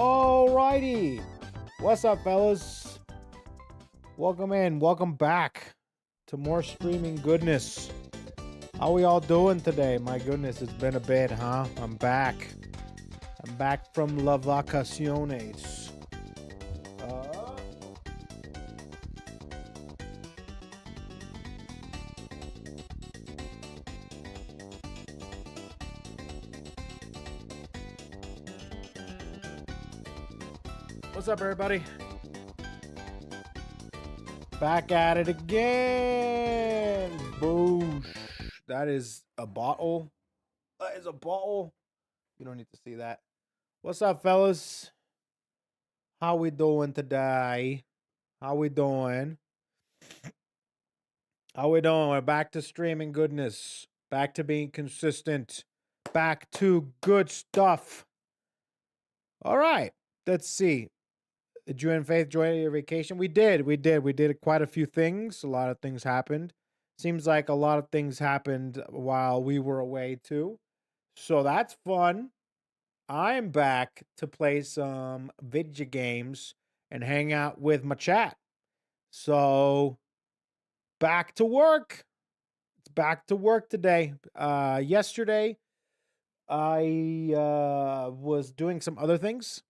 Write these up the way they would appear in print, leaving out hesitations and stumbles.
Alrighty. What's up, fellas? Welcome in. Welcome back to more streaming goodness. How we all doing today? My goodness, it's been a bit, huh? I'm back. I'm back from La Vacaciones. What's up, everybody? Back at it again. Boosh. That is a bottle. That is a bottle. You don't need to see that. What's up, fellas? How we doing today? How we doing? How we doing? We're back to streaming goodness. Back to being consistent. Back to good stuff. All right. Let's see. Did you and Faith enjoy your vacation? We did. We did quite a few things. A lot of things happened. Seems like a lot of things happened while we were away too. So that's fun. I'm back to play some video games and hang out with my chat. So back to work. It's back to work today. Yesterday, I was doing some other things.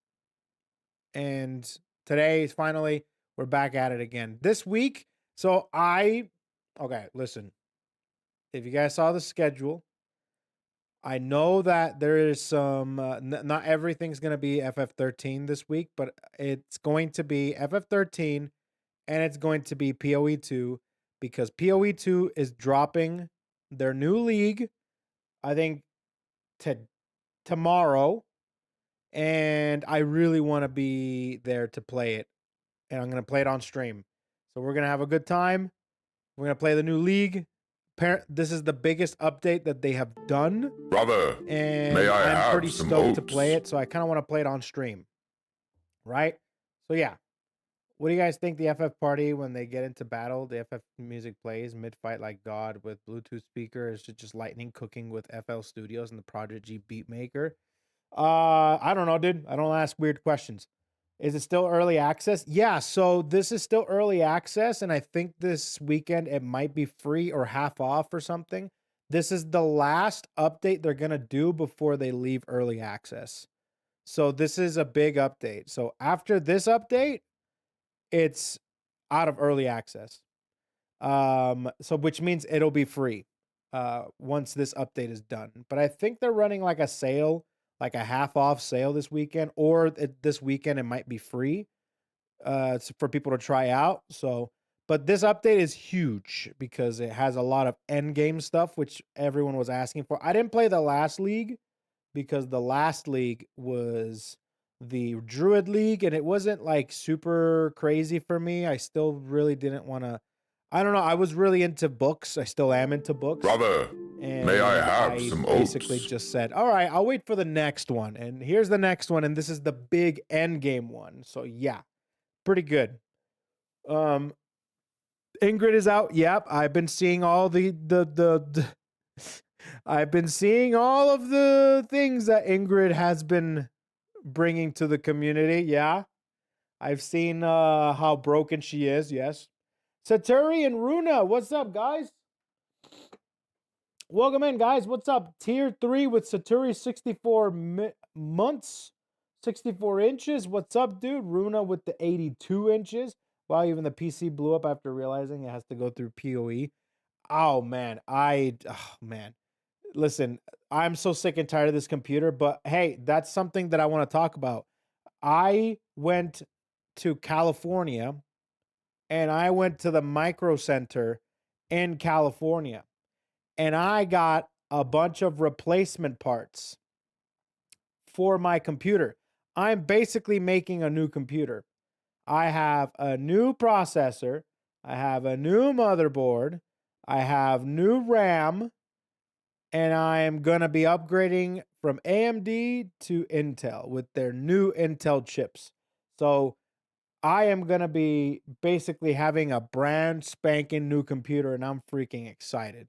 And today, finally, we're back at it again. This week, okay, listen. If you guys saw the schedule, I know that there is some, not everything's going to be FF13 this week, but it's going to be FF13 and it's going to be PoE2 because PoE2 is dropping their new league, I think, tomorrow. And I really want to be there to play it. And I'm going to play it on stream. So we're going to have a good time. We're going to play the new league. This is the biggest update that they have done. Brother, and may I I'm have pretty some stoked oats? to play it. So I kind of want to play it on stream. Right? So yeah. What do you guys think the FF party, when they get into battle, the FF music plays mid-fight like God with Bluetooth speaker? Is it just lightning cooking with FL Studios and the Prodigy Beatmaker? I don't know, dude. I don't ask weird questions. Is it still early access? Yeah, so this is still early access, and I think this weekend it might be free or half off or something. This is the last update they're going to do before they leave early access. So this is a big update. So after this update, it's out of early access. So which means it'll be free once this update is done. But I think they're running like a sale, like a half off sale this weekend, or this weekend it might be free for people to try out. So, but this update is huge because it has a lot of end game stuff, which everyone was asking for. I didn't play the last league because the last league was the Druid League and it wasn't like super crazy for me. I still really didn't want to. I don't know. I was really into books. I still am into books. Brother, and may I have some basically oats? just said, all right, I'll wait for the next one. And here's the next one. And this is the big end game one. So yeah, pretty good. Ingrid is out. Yep. I've been seeing all I've been seeing all of the things that Ingrid has been bringing to the community. Yeah. I've seen how broken she is. Yes. Saturi and Runa, what's up, guys? Welcome in, guys. What's up? Tier 3 with Saturi, 64 months, 64 inches. What's up, dude? Runa with the 82 inches. Wow, even the PC blew up after realizing it has to go through PoE. Oh, man. Man. Listen, I'm so sick and tired of this computer, but hey, that's something that I want to talk about. I went to California and I went to the Micro Center in California and I got a bunch of replacement parts for my computer. I'm basically making a new computer. I have a new processor. I have a new motherboard. I have new RAM. And I am going to be upgrading from AMD to Intel with their new Intel chips. So I am going to be basically having a brand spanking new computer, and I'm freaking excited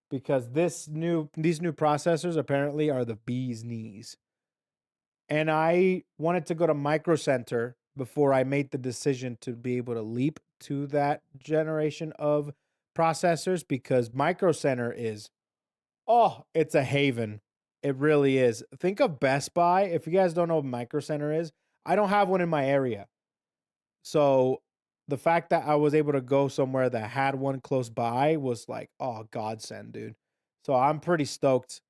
because these new processors apparently are the bee's knees. and I wanted to go to Micro Center before I made the decision to be able to leap to that generation of processors, because Micro Center is, oh, it's a haven. It really is. Think of Best Buy. If you guys don't know what Micro Center is, I don't have one in my area. So the fact that I was able to go somewhere that had one close by was like, oh, godsend, dude. So I'm pretty stoked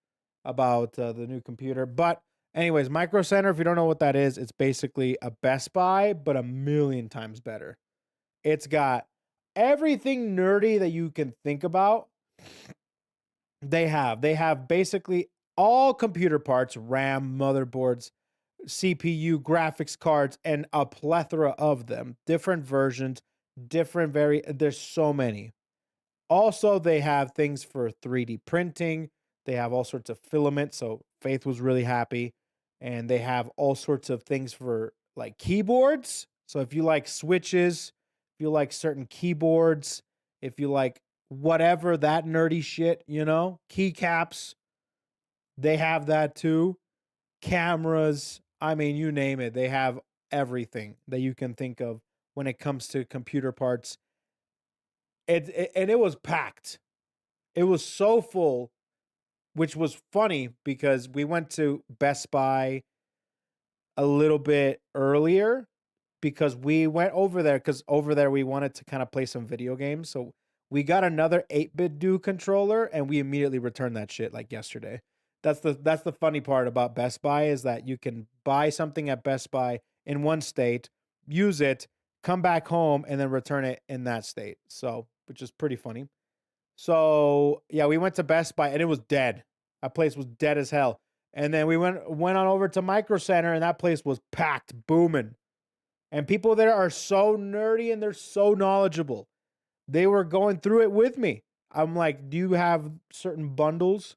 about the new computer. But anyways, Micro Center, if you don't know what that is, it's basically a Best Buy, but a million times better. It's got everything nerdy that you can think about. They have basically all computer parts, RAM, motherboards, CPU, graphics cards, and a plethora of them. Different versions, there's so many. Also, they have things for 3D printing. They have all sorts of filament. So Faith was really happy. And they have all sorts of things for like keyboards. So if you like switches, if you like certain keyboards, if you like whatever that nerdy shit, keycaps, they have that too. Cameras, I mean, you name it. They have everything that you can think of when it comes to computer parts. And it was packed. It was so full, which was funny because we went to Best Buy a little bit earlier because we went over there because over there we wanted to kind of play some video games. So we got another 8-bit do controller and we immediately returned that shit like yesterday. That's the funny part about Best Buy is that you can buy something at Best Buy in one state, use it, come back home, and then return it in that state. So, which is pretty funny. So yeah, we went to Best Buy and it was dead. That place was dead as hell. And then we went on over to Micro Center and that place was packed, booming. And people there are so nerdy and they're so knowledgeable. They were going through it with me. I'm like, do you have certain bundles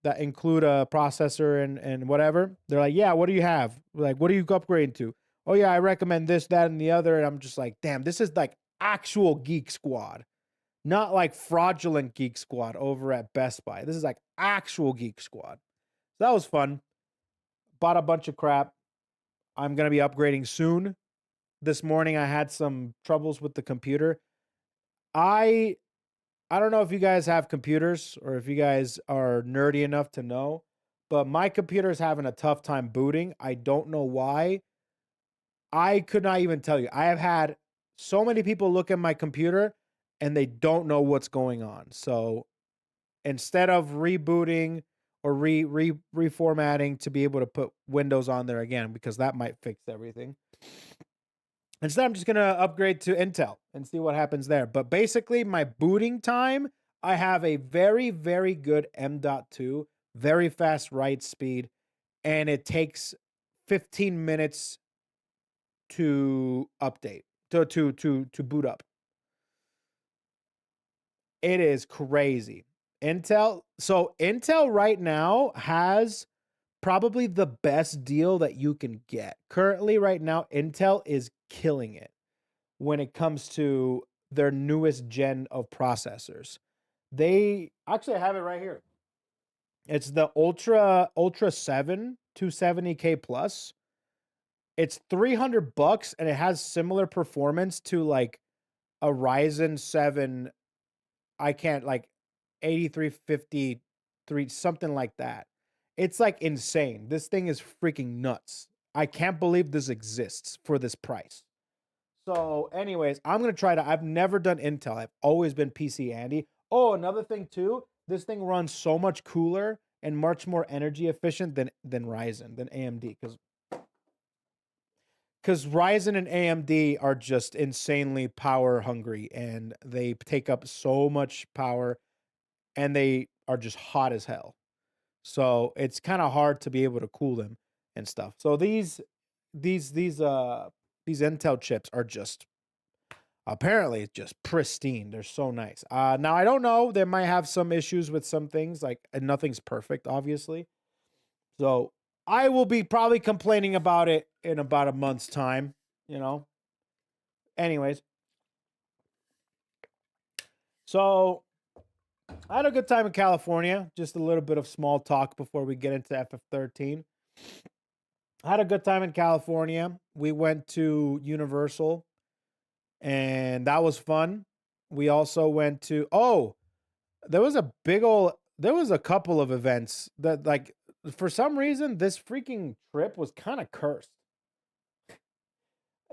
that include a processor and whatever? They're like, yeah, what do you have? Like, what are you upgrading to? Oh yeah, I recommend this, that, and the other. And I'm just like, damn, this is like actual Geek Squad. Not like fraudulent Geek Squad over at Best Buy. This is like actual Geek Squad. So that was fun. Bought a bunch of crap. I'm going to be upgrading soon. This morning I had some troubles with the computer. I don't know if you guys have computers or if you guys are nerdy enough to know, but my computer is having a tough time booting. I don't know why. I could not even tell you. I have had so many people look at my computer and they don't know what's going on. So instead of rebooting or reformatting to be able to put Windows on there again, because that might fix everything. Instead, I'm just going to upgrade to Intel and see what happens there. But basically, my booting time, I have a very, very good M.2, very fast write speed, and it takes 15 minutes to update, to boot up. It is crazy. Intel right now has probably the best deal that you can get. Currently, right now, Intel is killing it when it comes to their newest gen of processors. They actually have it right here. It's the Ultra 7 270K plus. It's $300 and it has similar performance to like a Ryzen 7. I can't like 8353, something like that. It's like insane. This thing is freaking nuts. I can't believe this exists for this price. So, anyways, I'm gonna try to. I've never done Intel. I've always been PC Andy. Oh, another thing too. This thing runs so much cooler and much more energy efficient than Ryzen, than AMD, because Ryzen and AMD are just insanely power hungry and they take up so much power and they are just hot as hell. So it's kind of hard to be able to cool them and stuff. So these Intel chips are just apparently just pristine. They're so nice. Now I don't know. They might have some issues with some things, like, and nothing's perfect, obviously. So I will be probably complaining about it in about a month's time, Anyways. So I had a good time in California. Just a little bit of small talk before we get into FF13. I had a good time in California. We went to Universal, and that was fun. We also went to there was a there was a couple of events that, like, for some reason this freaking trip was kind of cursed.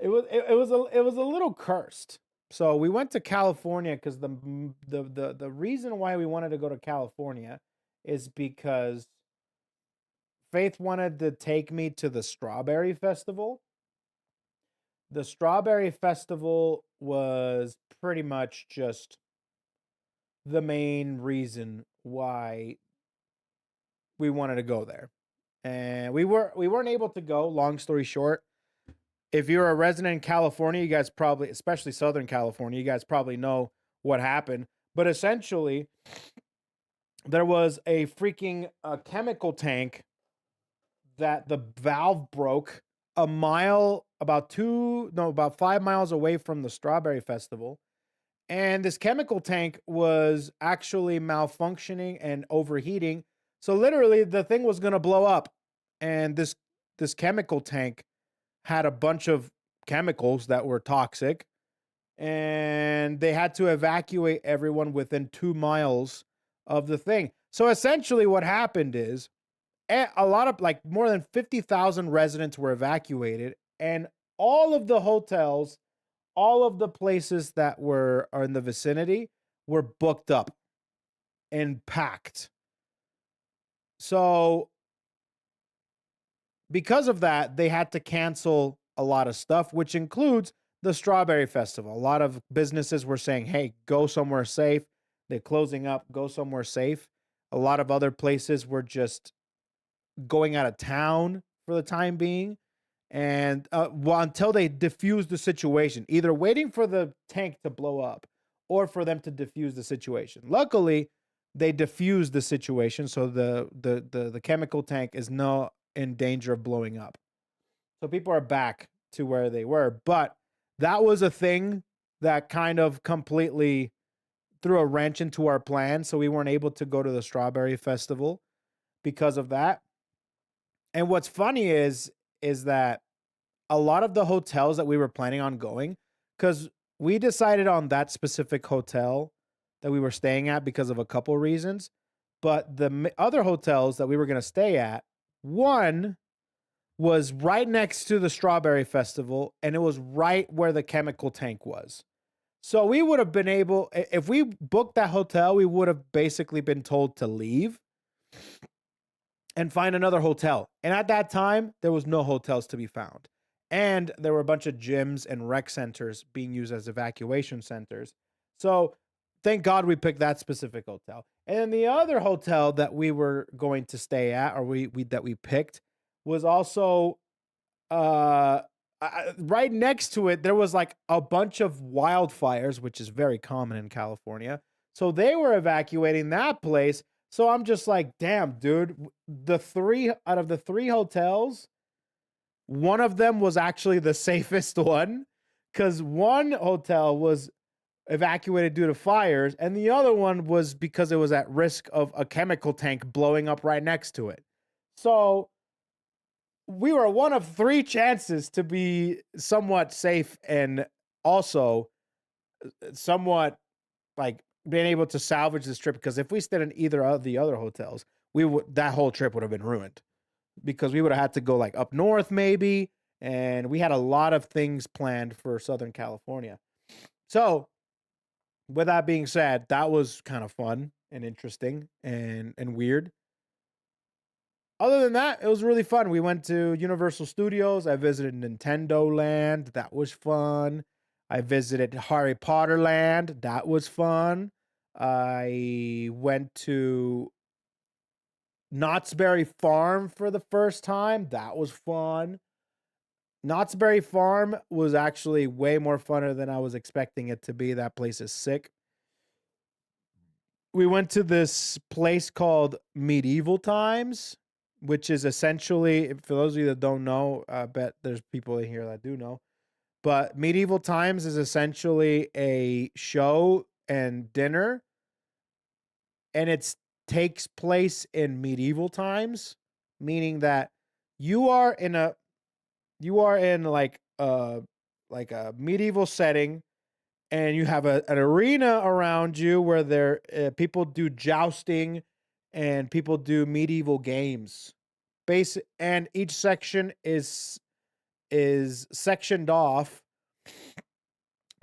It was a little cursed. So we went to California because the reason why we wanted to go to California is because Faith wanted to take me to the Strawberry Festival. The Strawberry Festival was pretty much just the main reason why we wanted to go there. And we weren't able to go, long story short. If you're a resident in California, you guys probably, especially Southern California, you guys probably know what happened. But essentially, there was a freaking chemical tank that the valve broke a mile, about 5 miles away from the Strawberry Festival. And this chemical tank was actually malfunctioning and overheating. So literally the thing was going to blow up. And this chemical tank had a bunch of chemicals that were toxic, and they had to evacuate everyone within 2 miles of the thing. So essentially what happened is a lot of, like, more than 50,000 residents were evacuated, and all of the hotels, all of the places that are in the vicinity were booked up and packed. So because of that, they had to cancel a lot of stuff, which includes the Strawberry Festival. A lot of businesses were saying, hey, go somewhere safe. They're closing up, go somewhere safe. A lot of other places were just going out of town for the time being. And until they diffuse the situation, either waiting for the tank to blow up or for them to diffuse the situation. Luckily, they diffused the situation, so the chemical tank is not in danger of blowing up. So people are back to where they were. But that was a thing that kind of completely threw a wrench into our plan. So we weren't able to go to the Strawberry Festival because of that. And what's funny is that a lot of the hotels that we were planning on going, because we decided on that specific hotel that we were staying at because of a couple reasons. But the other hotels that we were going to stay at, one was right next to the Strawberry Festival, and it was right where the chemical tank was. So we would have been able, if we booked that hotel, we would have basically been told to leave and find another hotel. And at that time, there was no hotels to be found. And there were a bunch of gyms and rec centers being used as evacuation centers. So thank God we picked that specific hotel. And then the other hotel that we were going to stay at, or that we picked, was also right next to it. There was like a bunch of wildfires, which is very common in California. So they were evacuating that place. So I'm just like, damn, dude, out of the three hotels, one of them was actually the safest one, because one hotel was evacuated due to fires, and the other one was because it was at risk of a chemical tank blowing up right next to it. So we were one of three chances to be somewhat safe and also somewhat, like, being able to salvage this trip, because if we stayed in either of the other hotels, that whole trip would have been ruined, because we would have had to go like up north maybe, and we had a lot of things planned for Southern California. So with that being said, that was kind of fun and interesting and weird. Other than that, it was really fun. We went to Universal Studios. I visited Nintendo Land. That was fun. I visited Harry Potter Land. That was fun. I went to Knott's Berry Farm for the first time. That was fun. Knott's Berry Farm was actually way more funner than I was expecting it to be. That place is sick. We went to this place called Medieval Times, which is essentially, for those of you that don't know, I bet there's people in here that do know, but Medieval Times is essentially a show and dinner, and it takes place in medieval times, meaning that you are in a, you are in like a medieval setting, and you have an arena around you where there people do jousting and people do medieval games. And each section is sectioned off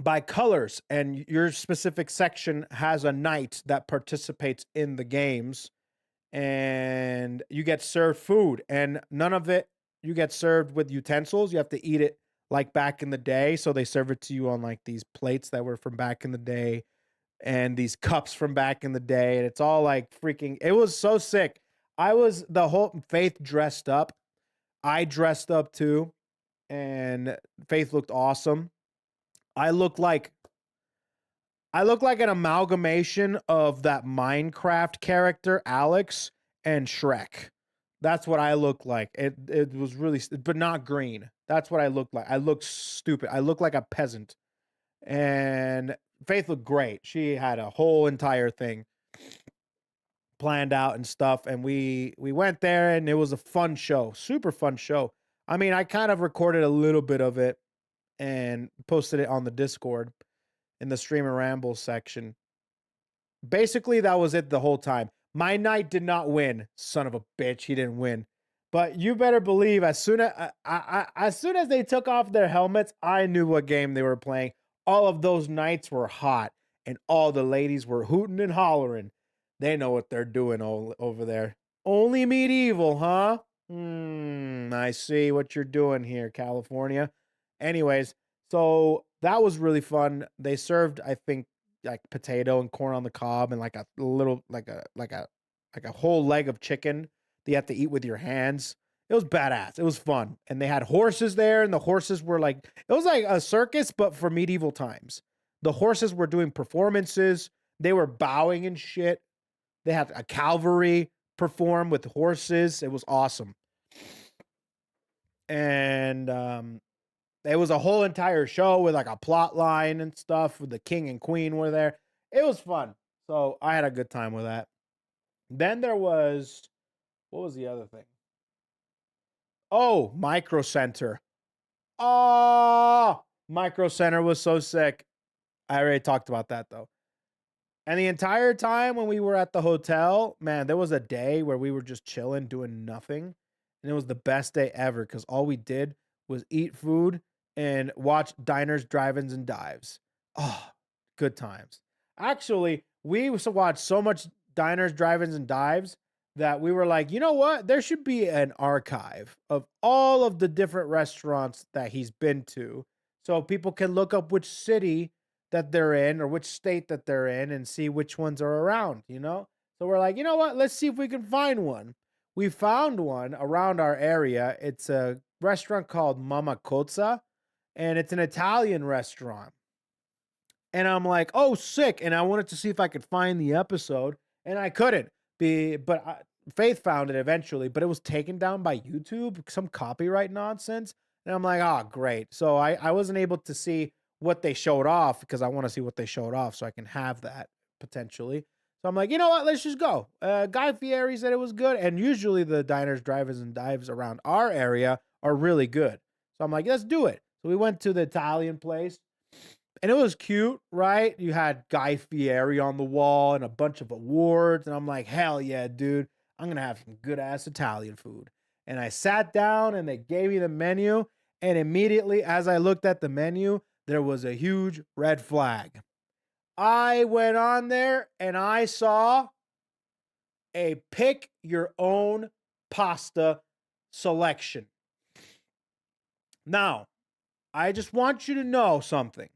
by colors, and your specific section has a knight that participates in the games, and you get served food, and none of it you get served with utensils. You have to eat it like back in the day, so they serve it to you on like these plates that were from back in the day and these cups from back in the day, and it's all like freaking, it was so sick. I was the whole Faith dressed up. I dressed up too, and Faith looked awesome. I look like I look like an amalgamation of that Minecraft character Alex and Shrek. That's what I look like. It was really, but not green. That's what I looked like. I look stupid. I look like a peasant. And Faith looked great. She had a whole entire thing planned out and stuff, and we went there, and it was a fun show. Super fun show. I mean, I kind of recorded a little bit of it and posted it on the Discord in the Stream and Ramble section. Basically, that was it the whole time. My knight did not win. Son of a bitch, he didn't win. But you better believe, as soon as they took off their helmets, I knew what game they were playing. All of those knights were hot, and all the ladies were hooting and hollering. They know what they're doing over there. Only medieval, huh? I see what you're doing here, California. Anyways, so that was really fun. They served, I think, like potato and corn on the cob and like a little like a whole leg of chicken that you have to eat with your hands. It was badass. It was fun. And they had horses there, and the horses were like, it was like a circus but for medieval times. The horses were doing performances. They were bowing and shit. They had a cavalry perform with horses. It was awesome. And it was a whole entire show with like a plot line and stuff. With the king and queen were there. It was fun. So I had a good time with that. Then there was, what was the other thing? Oh, Micro Center. Oh, Micro Center was so sick. I already talked about that though. And the entire time when we were at the hotel, man, there was a day where we were just chilling, doing nothing. And it was the best day ever because all we did was eat food and watch diners, drive-ins, and dives. Oh, good times. Actually, we used to watch so much diners, drive-ins, and dives that we were like, you know what? There should be an archive of all of the different restaurants that he's been to so people can look up which city that they're in or which state that they're in and see which ones are around, you know? So we're like, you know what? Let's see if we can find one. We found one around our area. It's a restaurant called Mama Cozza, and it's an Italian restaurant. And I'm like, oh, sick. And I wanted to see if I could find the episode, and I couldn't. Faith found it eventually, but it was taken down by YouTube, some copyright nonsense. And I'm like, oh, great. So I wasn't able to see what they showed off because I want to see what they showed off so I can have that potentially. So I'm like, you know what? Let's just go. Guy Fieri said it was good. And usually the diners, drive-ins, and dives around our area are really good. So I'm like, let's do it. So we went to the Italian place. And it was cute, right? You had Guy Fieri on the wall and a bunch of awards. And I'm like, hell yeah, dude. I'm going to have some good-ass Italian food. And I sat down, and they gave me the menu. And immediately, as I looked at the menu, there was a huge red flag. I went on there, and I saw a pick-your-own pasta selection. Now, I just want you to know something.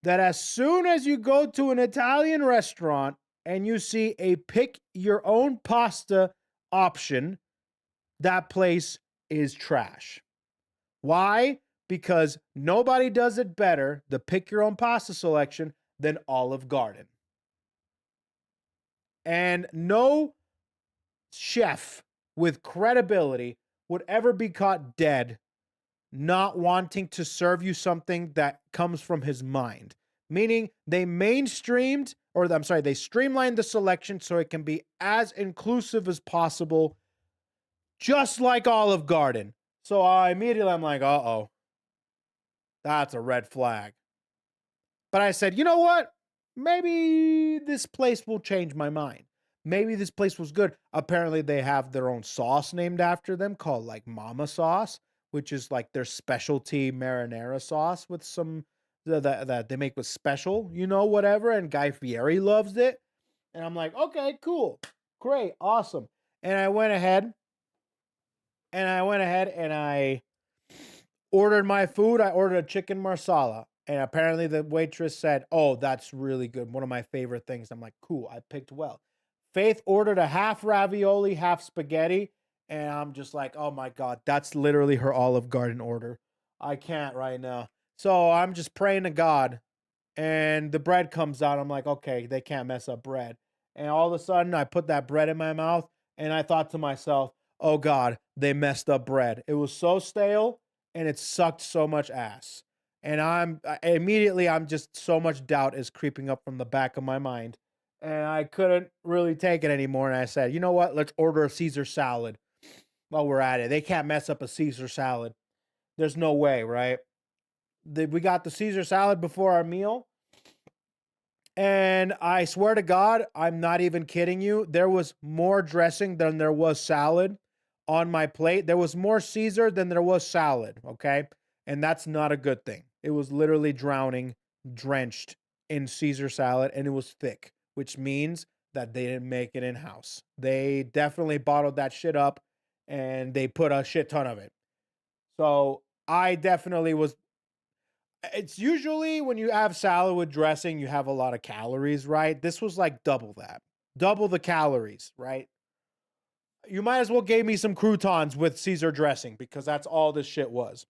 That as soon as you go to an Italian restaurant and you see a pick your own pasta option, that place is trash. Why? Because nobody does it better, the pick your own pasta selection, than Olive Garden. And no chef with credibility would ever be caught dead not wanting to serve you something that comes from his mind. Meaning they streamlined the selection so it can be as inclusive as possible, just like Olive Garden. So immediately I'm like, uh-oh, that's a red flag. But I said, you know what? Maybe this place will change my mind. Maybe this place was good. Apparently, they have their own sauce named after them called like Mama sauce, which is like their specialty marinara sauce with some that they make with special, whatever. And Guy Fieri loves it. And I'm like, okay, cool, great, awesome. And I went ahead and I ordered my food. I ordered a chicken marsala. And apparently the waitress said, oh, that's really good. One of my favorite things. I'm like, cool, I picked well. Faith ordered a half ravioli, half spaghetti. And I'm just like, oh my God, that's literally her Olive Garden order. I can't right now. So I'm just praying to God. And the bread comes out. I'm like, okay, they can't mess up bread. And all of a sudden, I put that bread in my mouth. And I thought to myself, oh God, they messed up bread. It was so stale and it sucked so much ass. And I'm just so much doubt is creeping up from the back of my mind. And I couldn't really take it anymore. And I said, you know what? Let's order a Caesar salad while we're at it. They can't mess up a Caesar salad. There's no way, right? We got the Caesar salad before our meal. And I swear to God, I'm not even kidding you. There was more dressing than there was salad on my plate. There was more Caesar than there was salad, okay? And that's not a good thing. It was literally drowning, drenched in Caesar salad, and it was thick, which means that they didn't make it in-house. They definitely bottled that shit up, and they put a shit ton of it. So I definitely was. It's usually when you have salad with dressing, you have a lot of calories, right? This was like double that. Double the calories, right? You might as well give me some croutons with Caesar dressing because that's all this shit was.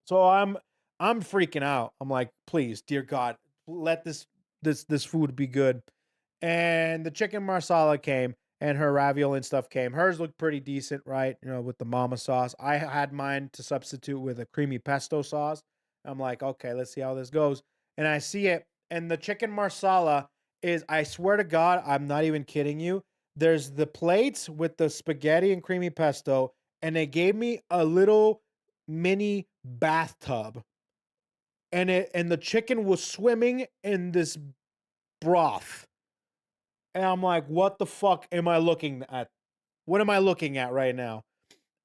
So I'm freaking out. I'm like, please, dear God, let this food be good. And the chicken marsala came and her ravioli and stuff came. Hers looked pretty decent, right? With the mama sauce. I had mine to substitute with a creamy pesto sauce. I'm like, okay, let's see how this goes. And I see it. And the chicken marsala is, I swear to God, I'm not even kidding you. There's the plates with the spaghetti and creamy pesto, and they gave me a little mini bathtub. And the chicken was swimming in this broth. And I'm like, what the fuck am I looking at? What am I looking at right now?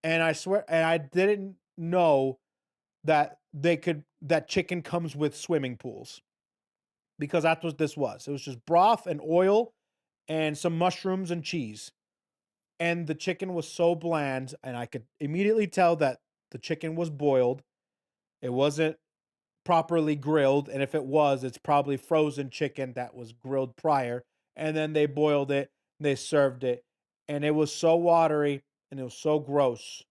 And I swear, and I didn't know that that chicken comes with swimming pools, because that's what this was. It was just broth and oil and some mushrooms and cheese. And the chicken was so bland, and I could immediately tell that the chicken was boiled. It wasn't properly grilled, and if it was, it's probably frozen chicken that was grilled prior, and then they boiled it, they served it, and it was so watery and it was so gross.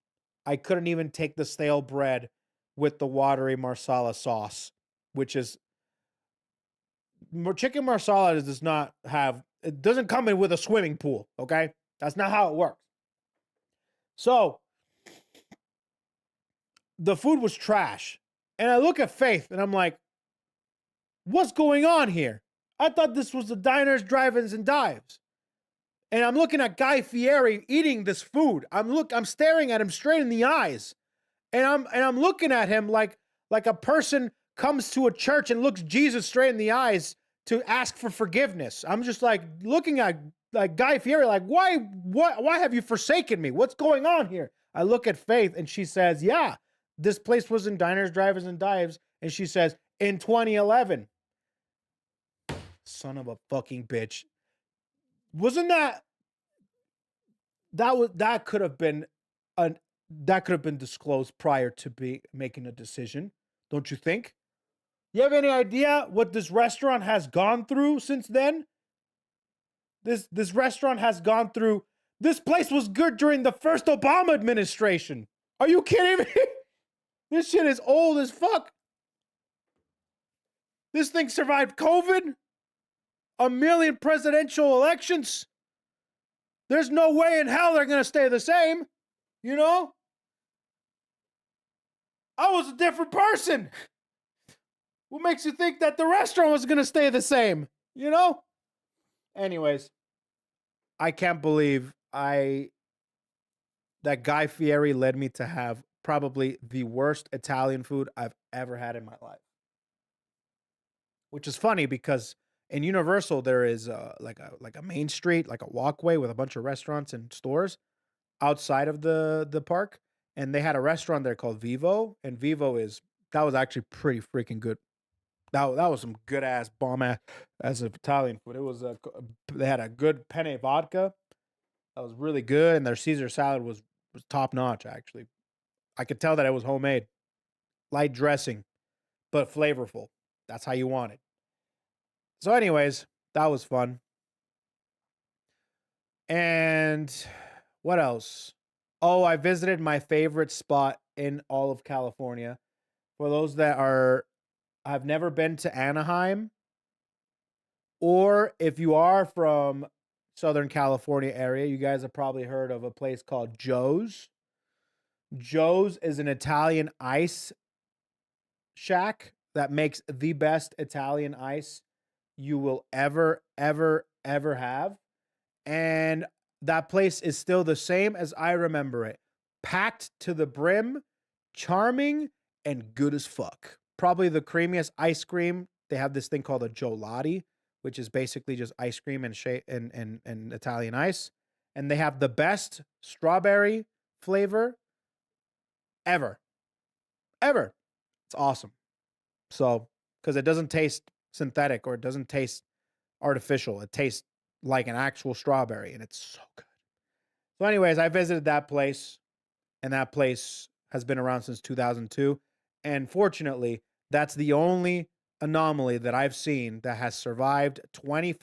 I couldn't even take the stale bread with the watery marsala sauce, which is chicken marsala it doesn't come in with a swimming pool, okay? That's not how it works. So the food was trash. And I look at Faith and I'm like, what's going on here? I thought this was the diners, drive-ins, and dives. And I'm looking at Guy Fieri eating this food. I'm staring at him straight in the eyes. And I'm looking at him like a person comes to a church and looks Jesus straight in the eyes to ask for forgiveness. I'm just like looking at like Guy Fieri, like, why have you forsaken me? What's going on here? I look at Faith and she says, yeah, this place was in diners, drive-ins, and dives. And she says, in 2011. Son of a fucking bitch. Wasn't that could have been disclosed prior to making a decision, don't you think? You have any idea what this restaurant has gone through since then? This restaurant has gone through. This place was good during the first Obama administration. Are you kidding me? This shit is old as fuck. This thing survived COVID, a million presidential elections. There's no way in hell they're going to stay the same. You know? I was a different person. What makes you think that the restaurant was going to stay the same? You know? Anyways, I can't believe that Guy Fieri led me to have probably the worst Italian food I've ever had in my life. Which is funny because in Universal there is like a main street, like a walkway with a bunch of restaurants and stores outside of the park, and they had a restaurant there called Vivo, and Vivo is that was actually pretty freaking good. That was some good ass bomb ass as of Italian food. It was they had a good penne vodka that was really good, and their Caesar salad was top notch. Actually, I could tell that it was homemade, light dressing but flavorful. That's how you want it. So, anyways, that was fun. And what else? Oh, I visited my favorite spot in all of California. For those that are I've never been to Anaheim, or if you are from Southern California area, you guys have probably heard of a place called Joe's. Joe's is an Italian ice shack that makes the best Italian ice you will ever have. And that place is still the same as I remember it. Packed to the brim, charming, and good as fuck. Probably the creamiest ice cream. They have this thing called a gelati, which is basically just ice cream and Italian ice. And they have the best strawberry flavor ever. Ever. It's awesome. So, because it doesn't taste synthetic or it doesn't taste artificial. It tastes like an actual strawberry, and it's so good. So, anyways, I visited that place, and that place has been around since 2002. And fortunately, that's the only anomaly that I've seen that has survived 20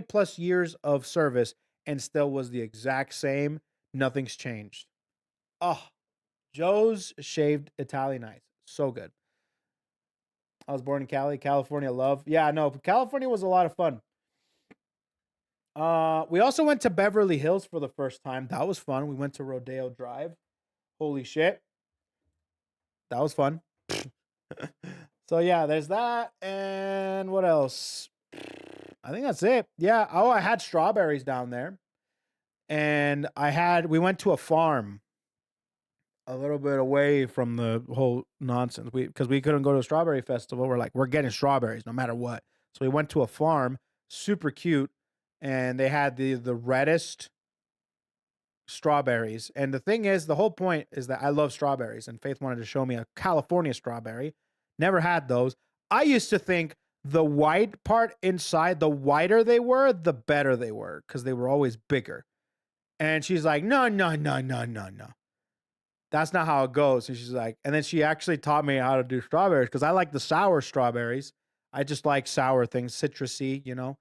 plus years of service and still was the exact same. Nothing's changed. Oh, Joe's shaved Italian ice. So good. I was born in Cali, California love. Yeah, no, California was a lot of fun. We also went to Beverly Hills for the first time. That was fun. We went to Rodeo Drive. Holy shit. That was fun. So yeah, there's that. And what else? I think that's it. Yeah. Oh, I had strawberries down there. And we went to a farm a little bit away from the whole nonsense. Because we couldn't go to a strawberry festival. We're like, we're getting strawberries no matter what. So we went to a farm, super cute, and they had the reddest strawberries. And the thing is, the whole point is that I love strawberries, and Faith wanted to show me a California strawberry. Never had those. I used to think the white part inside, the whiter they were, the better they were, because they were always bigger. And she's like, no, no, no, no, no, no. That's not how it goes. And she's like, and then she actually taught me how to do strawberries because I like the sour strawberries. I just like sour things, citrusy, you know?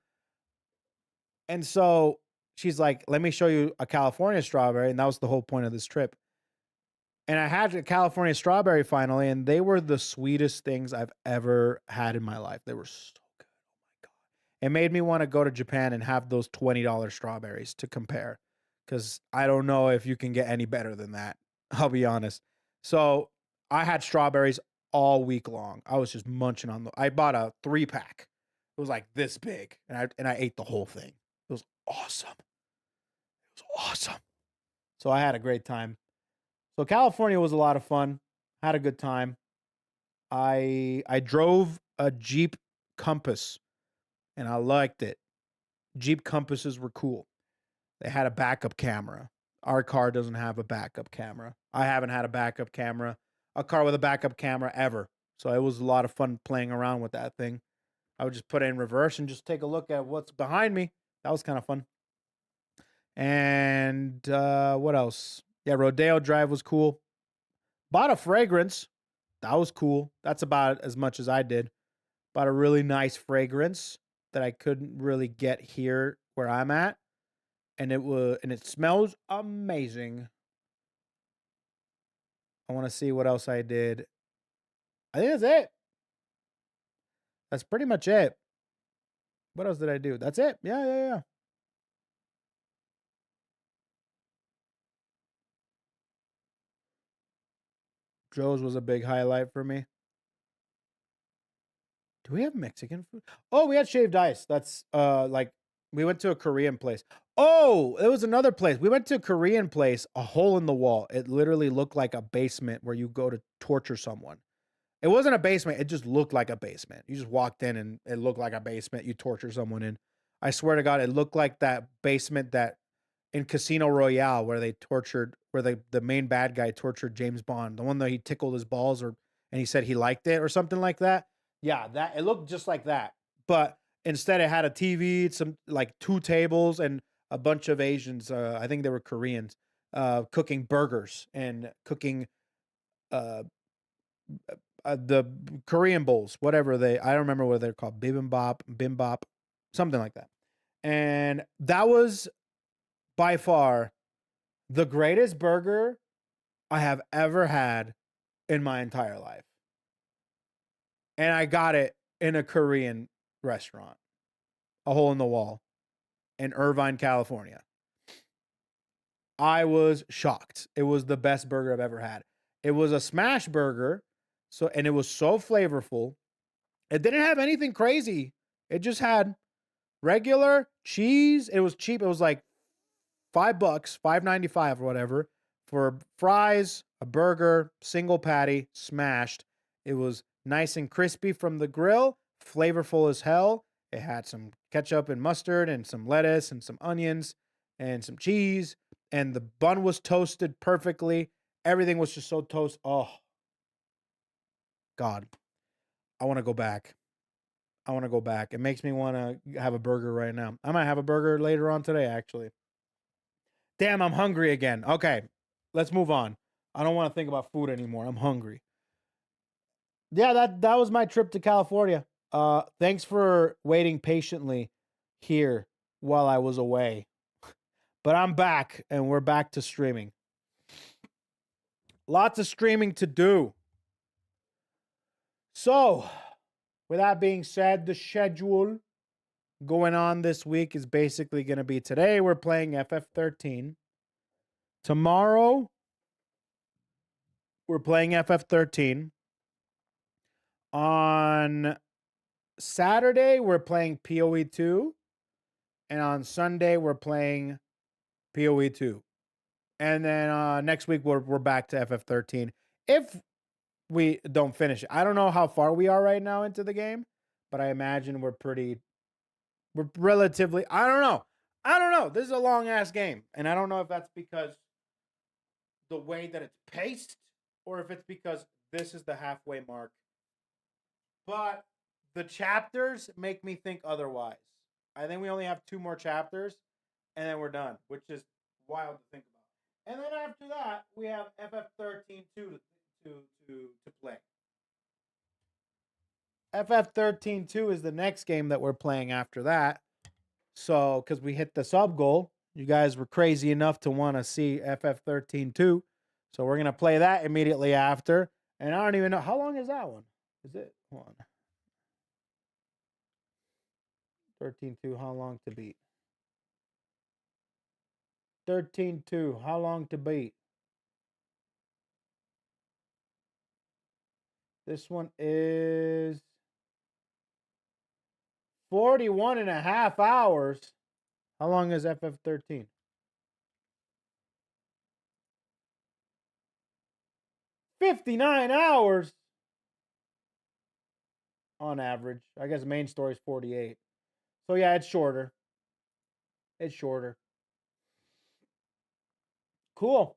And so she's like, let me show you a California strawberry. And that was the whole point of this trip. And I had a California strawberry finally, and they were the sweetest things I've ever had in my life. They were so good. Oh my God. It made me want to go to Japan and have those $20 strawberries to compare because I don't know if you can get any better than that. I'll be honest. So I had strawberries all week long. I was just munching on I bought a 3-pack. It was like this big, and I ate the whole thing. It was awesome. It was awesome. So I had a great time. So California was a lot of fun. Had a good time. I drove a Jeep Compass, and I liked it. Jeep Compasses were cool. They had a backup camera. Our car doesn't have a backup camera. I haven't had a backup camera, a car with a backup camera ever. So it was a lot of fun playing around with that thing. I would just put it in reverse and just take a look at what's behind me. That was kind of fun. And what else? Yeah, Rodeo Drive was cool. Bought a fragrance. That was cool. That's about as much as I did. Bought a really nice fragrance that I couldn't really get here where I'm at. And it smells amazing. I want to see what else I did. I think that's it. That's pretty much it. What else did I do? That's it. Yeah. Joe's was a big highlight for me. Do we have Mexican food? Oh, we had shaved ice. That's like we went to a Korean place. Oh, it was another place. We went to a Korean place, a hole in the wall. It literally looked like a basement where you go to torture someone. It wasn't a basement. It just looked like a basement. You just walked in and it looked like a basement you torture someone in. I swear to God, it looked like that basement that in Casino Royale where they tortured, where the main bad guy tortured James Bond, the one that he tickled his balls or and he said he liked it or something like that. Yeah, that it looked just like that, but instead it had a TV, some like two tables, and a bunch of Asians. I think they were Koreans, cooking burgers and cooking uh, the Korean bowls, whatever they. I don't remember what they're called, bibimbap, something like that. And that was by far the greatest burger I have ever had in my entire life. And I got it in a Korean restaurant, a hole in the wall in Irvine, California. I was shocked. It was the best burger I've ever had. It was a smash burger, so and it was so flavorful. It didn't have anything crazy. It just had regular cheese. It was cheap. It was like $5, $5.95 or whatever for fries, a burger, single patty, smashed. It was nice and crispy from the grill, flavorful as hell. It had some ketchup and mustard and some lettuce and some onions and some cheese. And the bun was toasted perfectly. Everything was just so toast. Oh, God. I want to go back. I want to go back. It makes me want to have a burger right now. I might have a burger later on today, actually. Damn, I'm hungry again. Okay, let's move on. I don't want to think about food anymore. I'm hungry. Yeah, that was my trip to California. Thanks for waiting patiently here while I was away. But I'm back and we're back to streaming. Lots of streaming to do. So, with that being said, the schedule going on this week is basically going to be today we're playing FF13. Tomorrow we're playing FF13. On Saturday we're playing PoE 2, and on Sunday we're playing PoE 2. And then next week we're back to FF13 if we don't finish it. I don't know how far we are right now into the game, but I imagine we're relatively, I don't know. This is a long ass game, and I don't know if that's because the way that it's paced or if it's because this is the halfway mark. But the chapters make me think otherwise. I think we only have 2 more chapters and then we're done, which is wild to think about. And then after that, we have FF13 2 to play. FF13 2 is the next game that we're playing after that. So, because we hit the sub goal, you guys were crazy enough to want to see FF13 2. So, we're going to play that immediately after. And I don't even know. How long is that one? Is it? Hold on. 13-2, how long to beat? 13-2, how long to beat? This one is 41 and a half hours. How long is FF13? 59 hours on average. I guess main story is 48. So yeah, it's shorter. It's shorter. Cool.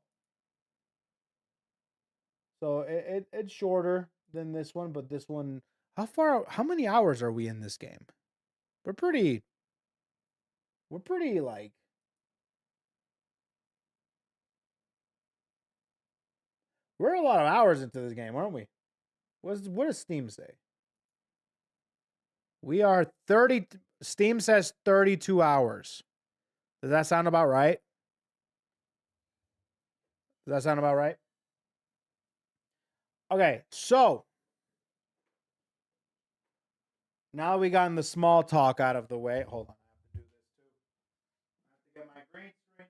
So it's shorter than this one, but this one, how many hours are we in this game? We're pretty like, we're a lot of hours into this game, aren't we? What does Steam say? We are 30, Steam says 32 hours. Does that sound about right? Does that sound about right? Okay, so now we gotten the small talk out of the way. Hold on, I have to do this too. I have to get my green screen.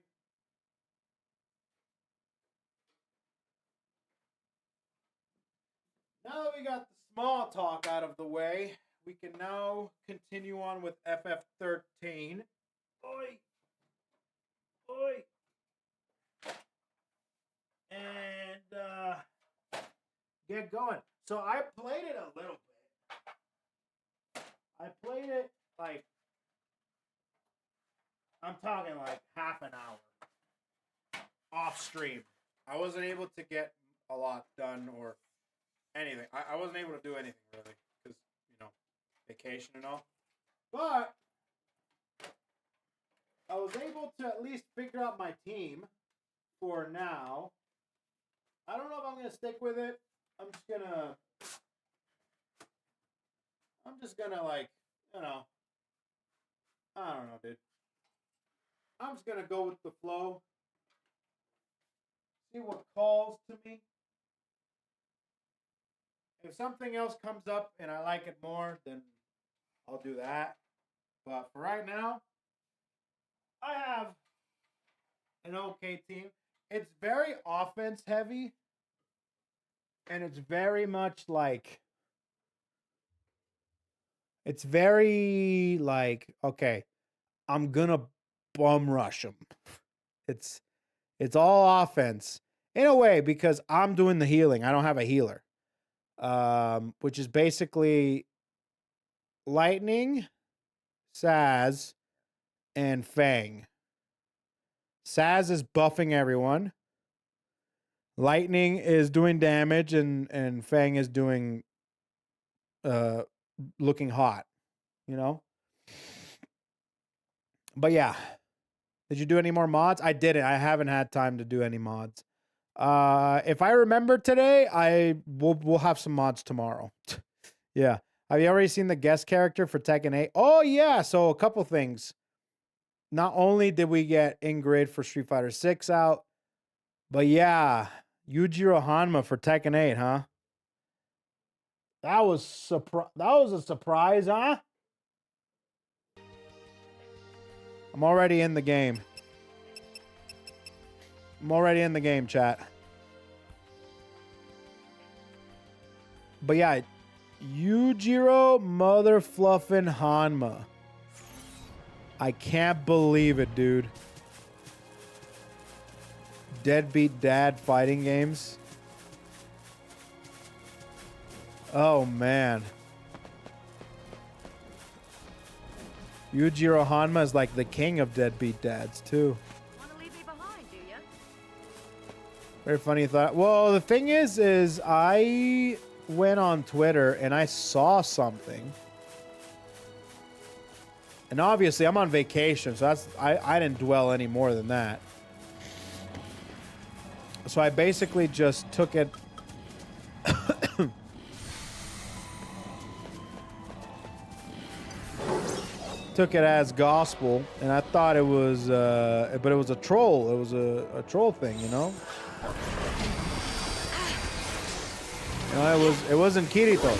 Now that we got the small talk out of the way, we can now continue on with FF13. Oy. Oi. And get going. So I played it a little bit. I played it like, I'm talking like half an hour off stream. I wasn't able to get a lot done or anything. I wasn't able to do anything really because, you know, vacation and all. But I was able to at least figure out my team for now. I don't know if I'm going to stick with it. I'm just gonna like, you know, I don't know, dude. I'm just gonna go with the flow. See what calls to me. If something else comes up and I like it more, then I'll do that. But for right now, I have an okay team. It's very offense heavy. And it's very much like, it's very like, okay, I'm gonna bum rush them. It's all offense in a way because I'm doing the healing. I don't have a healer, which is basically Lightning, Saz, and Fang. Saz is buffing everyone. Lightning is doing damage, and Fang is doing looking hot, you know? But yeah. Did you do any more mods? I didn't. I haven't had time to do any mods. If I remember today, we'll have some mods tomorrow. Yeah. Have you already seen the guest character for Tekken 8? Oh yeah, so a couple things. Not only did we get Ingrid for Street Fighter 6 out, but yeah, Yujiro Hanma for Tekken 8, huh? That was a surprise, huh? I'm already in the game. I'm already in the game, chat. But yeah, Yujiro Motherfluffin' Hanma. I can't believe it, dude. Deadbeat dad fighting games. Oh, man. Yujiro Hanma is like the king of deadbeat dads, too. Want to leave me behind, do you? Very funny thought. Well, the thing is I went on Twitter and I saw something. And obviously I'm on vacation, so I didn't dwell any more than that. So I basically just took it as gospel, and I thought it was but it was a troll. It was a troll thing, you know? You know, it wasn't Kirito.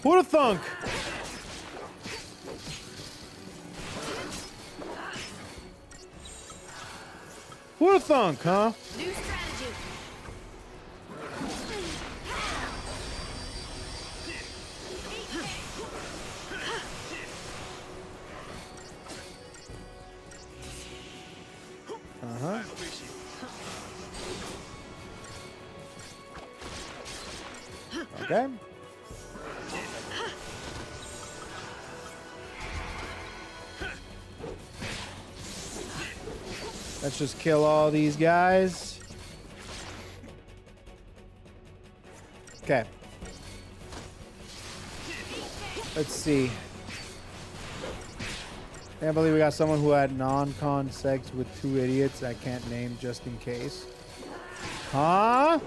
Who'da thunk? Who'da thunk, huh? New strategy. Uh-huh. Okay. Let's just kill all these guys. Okay. Let's see. Can't believe we got someone who had non-con sex with two idiots I can't name just in case. Huh?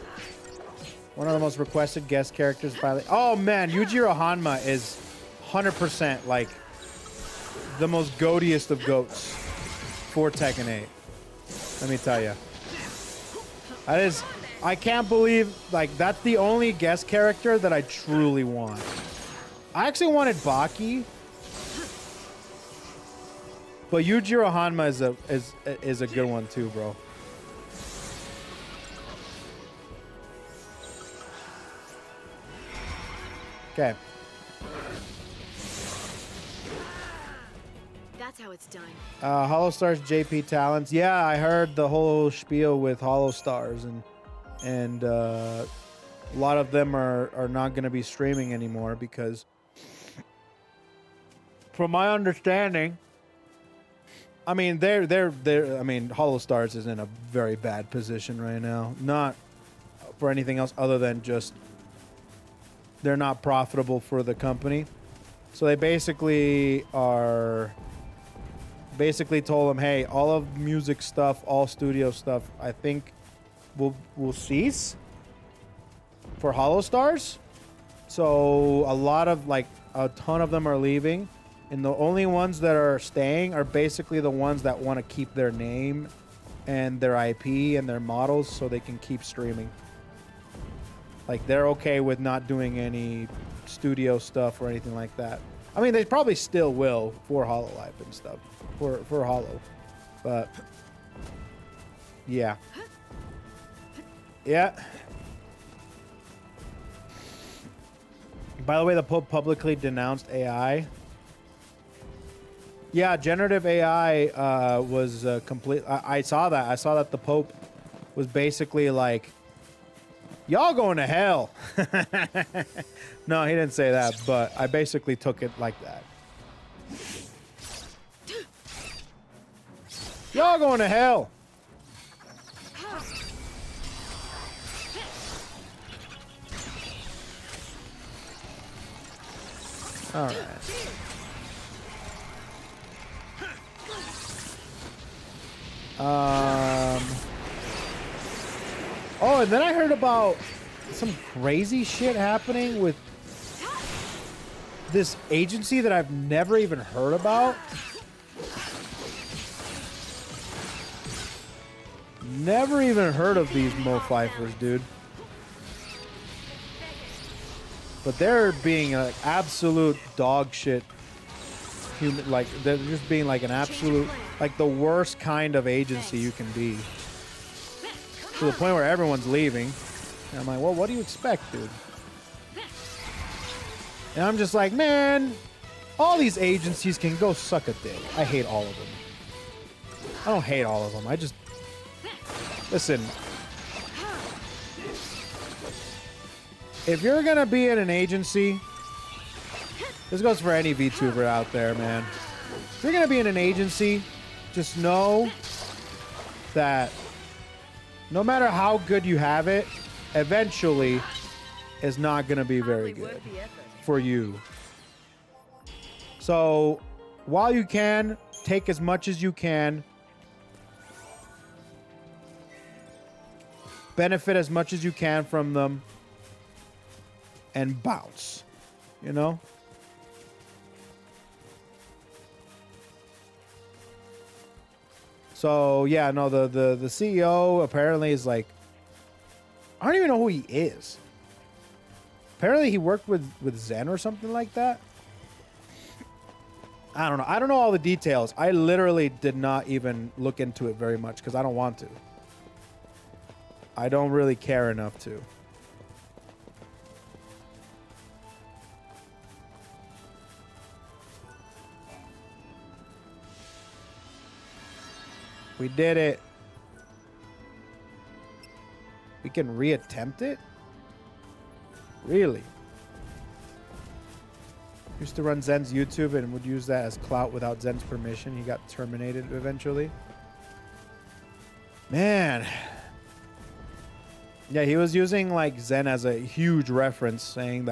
One of the most requested guest characters finally. Oh man, Yujiro Hanma is 100% like the most goatiest of goats for Tekken 8. Let me tell you. That is, I can't believe, like, that's the only guest character that I truly want. I actually wanted Baki, but Yujiro Hanma is a good one too, bro. Okay. how it's done. Hollow Stars JP Talents. Yeah, I heard the whole spiel with Hollow Stars, and a lot of them are not going to be streaming anymore because, from my understanding, I mean I mean, Hollow Stars is in a very bad position right now. Not for anything else other than just they're not profitable for the company. So they basically told them, hey, all of music stuff, all studio stuff, I think will cease for Hollow Stars. So a lot of, like, a ton of them are leaving, and the only ones that are staying are basically the ones that want to keep their name and their IP and their models so they can keep streaming. Like, they're okay with not doing any studio stuff or anything like that. I mean, they probably still will for Hololive and stuff, for Hollow, but yeah. By the way, the Pope publicly denounced AI. Yeah, generative AI was complete. I saw that. I saw that the Pope was basically like, y'all going to hell. No, he didn't say that, but I basically took it like that. Y'all going to hell. All right. Oh, and then I heard about some crazy shit happening with this agency that I've never even heard about. Never even heard of these Mo-Fifers, dude. But they're being an absolute dog shit human, like they're just being like an absolute, like the worst kind of agency you can be. To the point where everyone's leaving. And I'm like, well, what do you expect, dude? And I'm just like, man, all these agencies can go suck a dick. I hate all of them. I don't hate all of them. I just... Listen. If you're gonna be in an agency... This goes for any VTuber out there, man. If you're gonna be in an agency, just know that no matter how good you have it, eventually is not gonna be very good for you. So while you can, take as much as you can, benefit as much as you can from them, and bounce, you know? So yeah, no, the CEO apparently is like, I don't even know who he is. Apparently he worked with Zen or something like that. I don't know. I don't know all the details. I literally did not even look into it very much because I don't want to. I don't really care enough to. We did it. We can reattempt it? Really? Used to run Zen's YouTube and would use that as clout without Zen's permission. He got terminated eventually. Man. Yeah, he was using like Zen as a huge reference, saying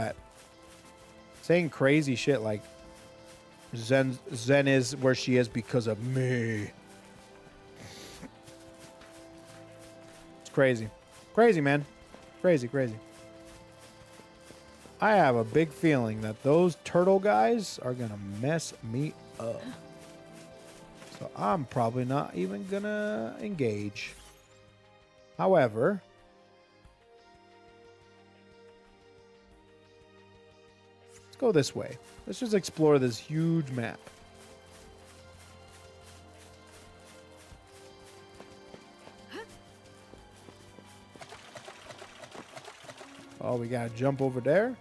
crazy shit like Zen is where she is because of me. It's crazy. Crazy, man. Crazy, crazy. I have a big feeling that those turtle guys are going to mess me up. So I'm probably not even going to engage. However, let's go this way. Let's just explore this huge map. Oh, we gotta jump over there.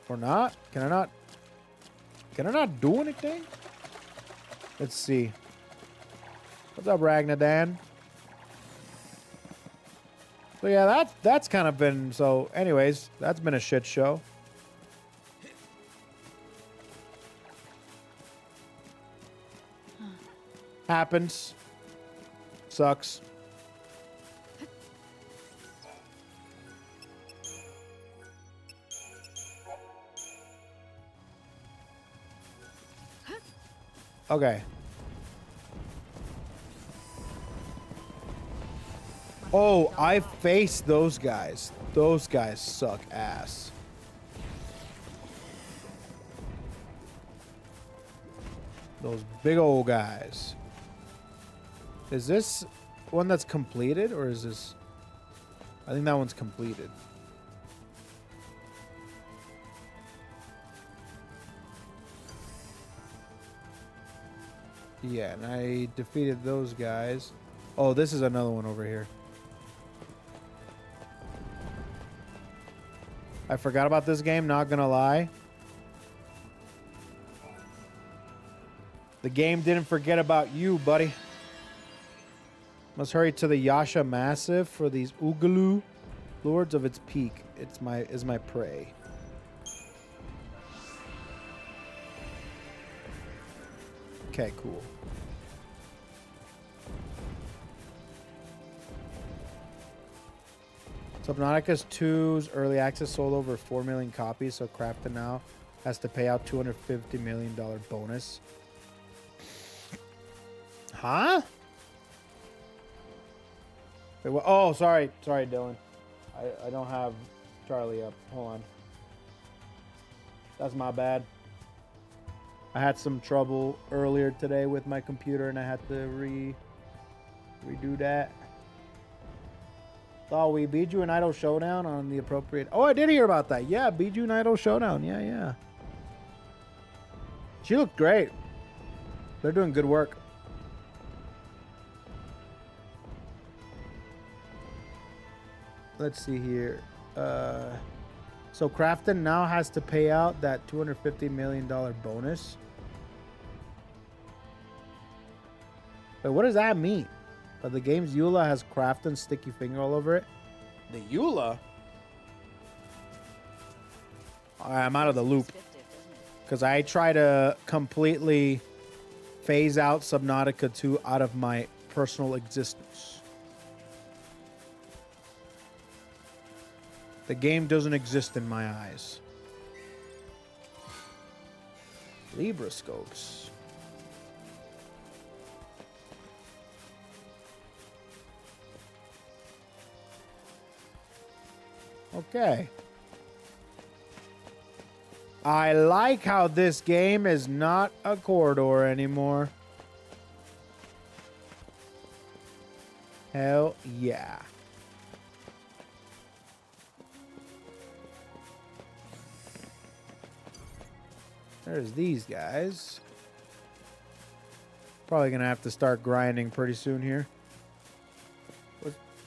Or not? Can I not? Can I not do anything? Let's see. What's up, Ragnadan? So yeah, that's kind of been, so anyways, that's been a shit show. Happens. Sucks. Okay. Oh, I faced those guys. Those guys suck ass. Those big old guys. Is this one that's completed, or is this... I think that one's completed. Yeah, and I defeated those guys. Oh, this is another one over here. I forgot about this game, not gonna lie. The game didn't forget about you, buddy. Must hurry to the Yasha Massive for these Oogaloo Lords of its peak. Is my prey. Okay, cool. Subnautica 2's early access sold over 4 million copies, so Crafton now has to pay out $250 million bonus. Huh? Wait, what? Oh, sorry, Dylan. I don't have Charlie up. Hold on. That's my bad. I had some trouble earlier today with my computer, and I had to redo that. Oh, we beat you in Idol Showdown on the appropriate... Oh, I did hear about that. Yeah, beat you in Idol Showdown. Yeah. She looked great. They're doing good work. Let's see here. So Crafton now has to pay out that $250 million bonus. But what does that mean? But the game's EULA has Crafton's sticky finger all over it. The EULA? I'm out of the loop. Because I try to completely phase out Subnautica 2 out of my personal existence. The game doesn't exist in my eyes. Libra scopes. Okay. I like how this game is not a corridor anymore. Hell yeah. There's these guys. Probably gonna have to start grinding pretty soon here.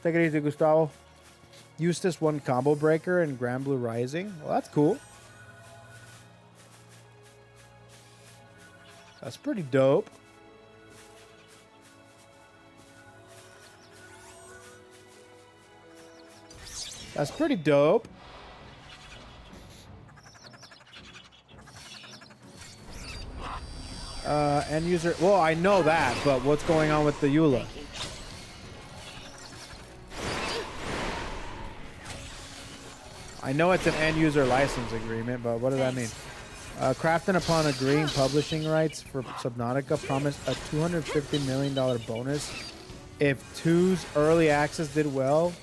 Take it easy, Gustavo. Eustace won Combo Breaker and Grand Blue Rising. Well, that's cool. That's pretty dope. That's pretty dope. End user. Well, I know that, but what's going on with the EULA? I know it's an end user license agreement, but what does that mean? Crafton, upon agreeing publishing rights for Subnautica, promised a $250 million bonus if 2's early access did well.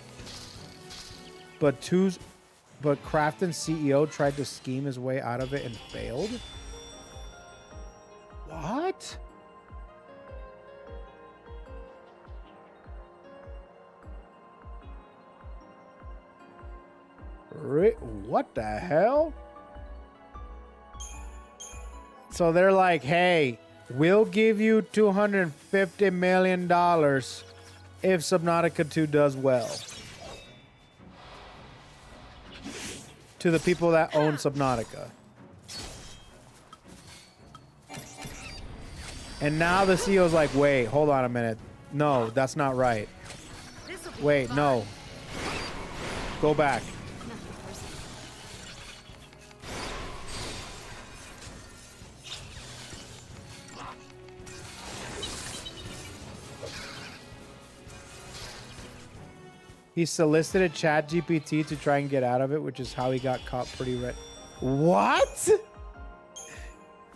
But Crafton's CEO tried to scheme his way out of it and failed. What? What the hell? So they're like, hey, we'll give you $250 million if Subnautica 2 does well. To the people that own Subnautica. And now the CEO's like, wait, hold on a minute. No, that's not right. This'll be Wait, fun. no. Go back. Nothing personal. He solicited ChatGPT to try and get out of it, which is how he got caught pretty red. What?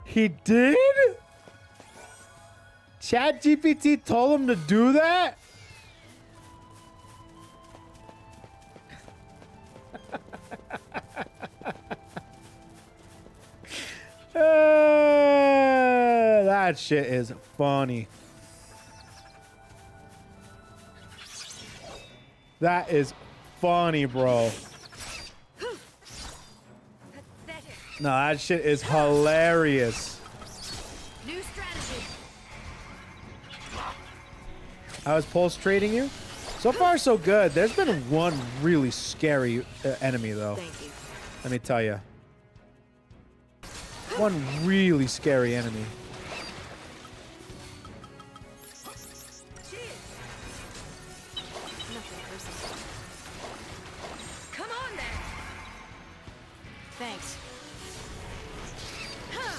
He did? ChatGPT told him to do that? That shit is funny. That is funny, bro. Pathetic. No, that shit is hilarious. New strategy. I was pulse trading you. So far, so good. There's been one really scary enemy, though. Thank you. Let me tell you. One really scary enemy. Cheers. Nothing personal. Come on then. Thanks. Huh.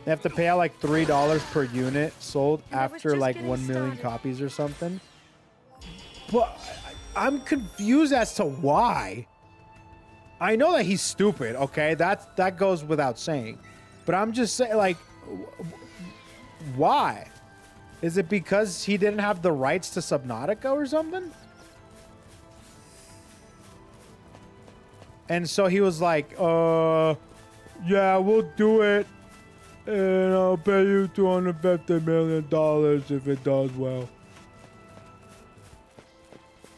They have to pay out like $3 per unit sold And I was after just like getting 1 million started. copies or something. But I'm confused as to why. I know that he's stupid, okay? That goes without saying. But I'm just saying, like, why? Is it because he didn't have the rights to Subnautica or something? And so he was like, yeah, we'll do it. And I'll pay you $250 million if it does well.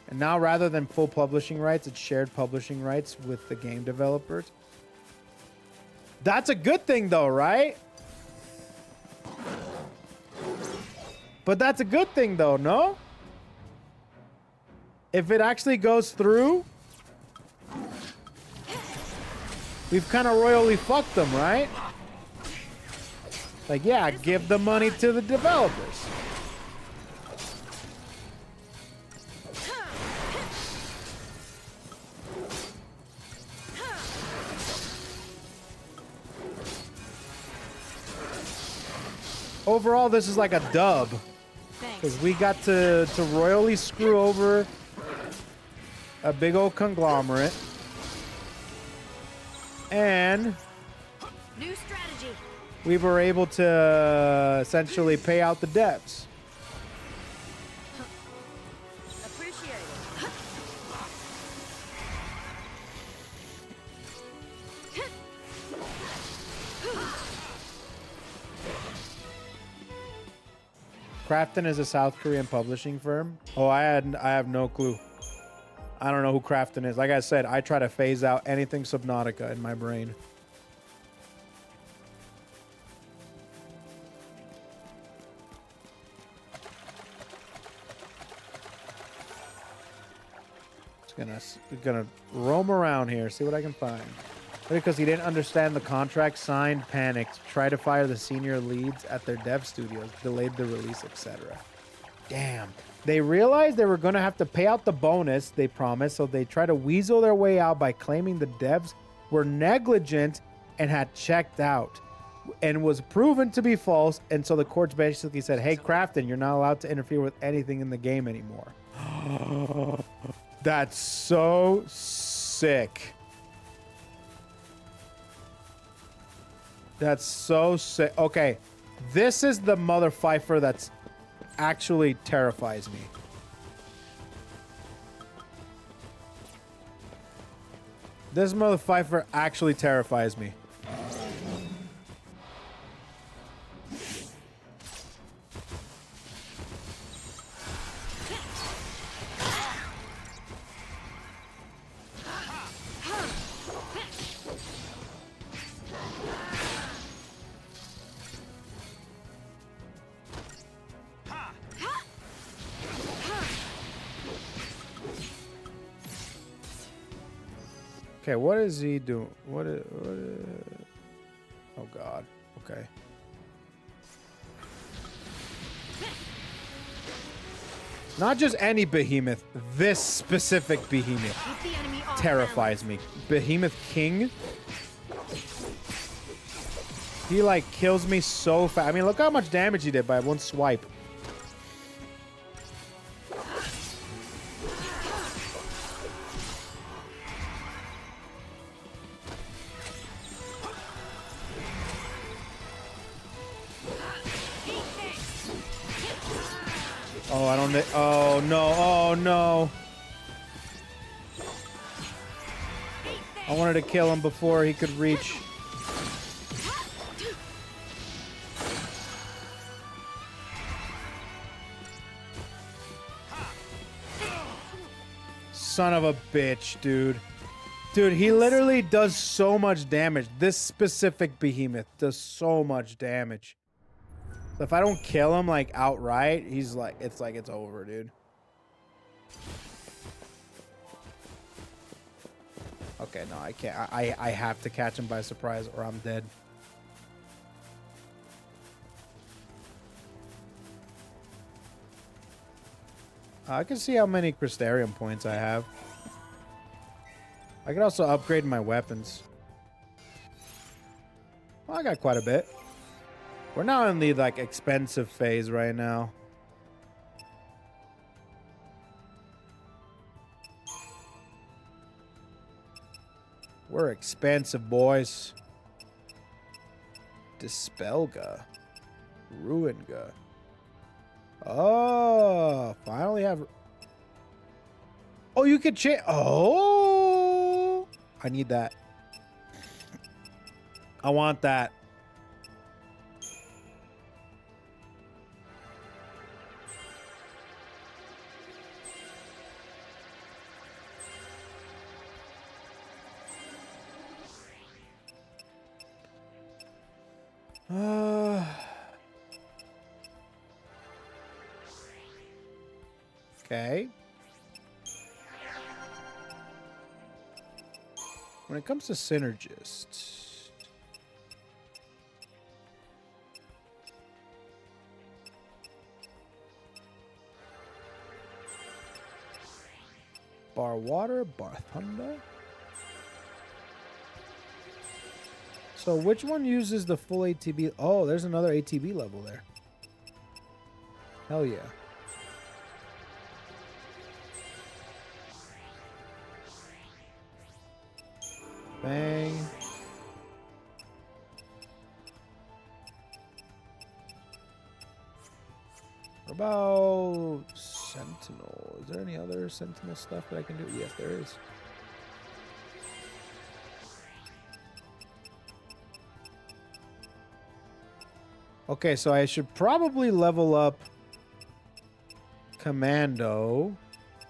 And now, rather than full publishing rights, it's shared publishing rights with the game developers. That's a good thing, though, right? But that's a good thing, though, no? If it actually goes through, we've kind of royally fucked them, right? Like, yeah, give the money to the developers. Overall, this is like a dub. Because Thanks. we got to royally screw over a big old conglomerate. And New strategy. we were able to essentially pay out the devs. Appreciate it. Krafton is a South Korean publishing firm. Oh, I have no clue. I don't know who Krafton is. Like I said, I try to phase out anything Subnautica in my brain. Gonna roam around here, see what I can find. Because he didn't understand the contract, signed, panicked, tried to fire the senior leads at their dev studios, delayed the release, etc. Damn. They realized they were gonna have to pay out the bonus they promised, so they tried to weasel their way out by claiming the devs were negligent and had checked out, and was proven to be false. And so the courts basically said, "Hey, Krafton, you're not allowed to interfere with anything in the game anymore." That's so sick. That's so sick. Okay, this is the mother fifer that's actually terrifies me. This mother fifer actually terrifies me. Okay, what is he doing? Oh God. Okay. Not just any behemoth. This specific behemoth Keep the enemy off terrifies me. Behemoth King. He like kills me so fast. I mean, look how much damage he did by one swipe. Oh, I don't. Oh no! Oh no! I wanted to kill him before he could reach. Son of a bitch, dude. Dude, he literally does so much damage. This specific behemoth does so much damage. So if I don't kill him like outright, he's like it's over, dude. Okay, no, I can't. I have to catch him by surprise or I'm dead. I can see how many Crystarium points I have. I can also upgrade my weapons. Well, I got quite a bit. We're now in the like expensive phase right now. We're expensive, boys. Dispelga. Ruinga. Oh, finally have... Oh, you could change... Oh! I need that. I want that. Okay. When it comes to synergists, bar water, bar thunder. So which one uses the full ATB? Oh, there's another ATB level there. Hell yeah. Bang. What about Sentinel? Is there any other Sentinel stuff that I can do? Yes, there is. Okay, so I should probably level up Commando.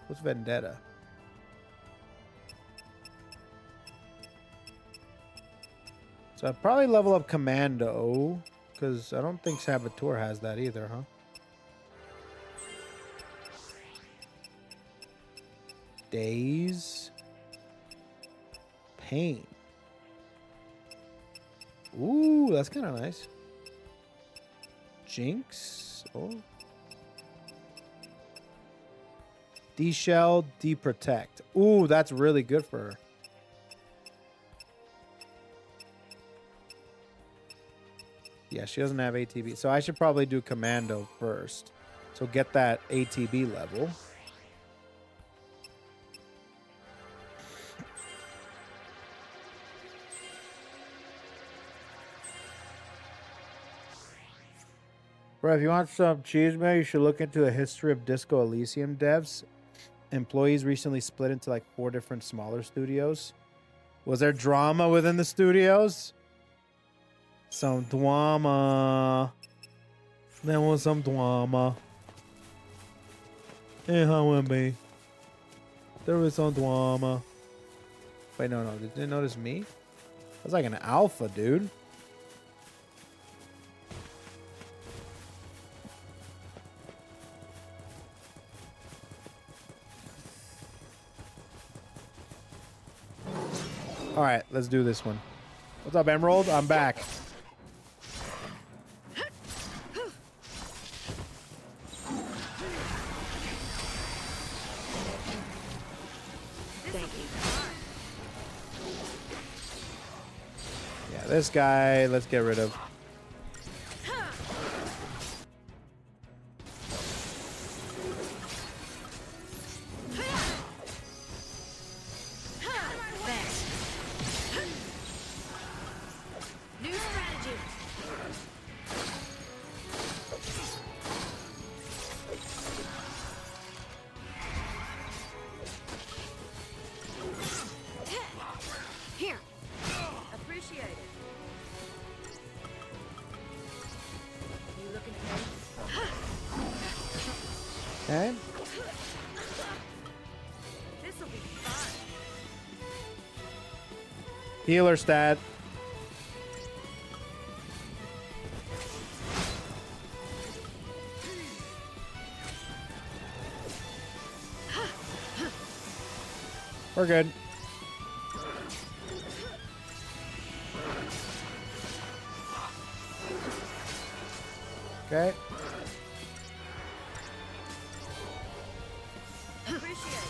What's Vendetta? So I'd probably level up Commando, because I don't think Saboteur has that either, huh? Daze. Pain. Ooh, that's kind of nice. Jinx. Oh. D-Shell, D-Protect. Ooh, that's really good for her. Yeah, she doesn't have ATB. So I should probably do Commando first. So get that ATB level. Bro, if you want some cheese, man, you should look into the history of Disco Elysium devs. Employees recently split into like 4 different smaller studios. Was there drama within the studios? Some drama. There was some drama. Hey, how it be? There was some drama. Wait, no. Did you notice me? I was like an alpha, dude. All right, let's do this one. What's up, Emerald? I'm back. Thank you. Yeah, this guy, let's get rid of. Thanks. New strategy. Here. Appreciate it. You looking at me? Okay. This'll be fun. Healer stat. We're good. Okay. Appreciate it.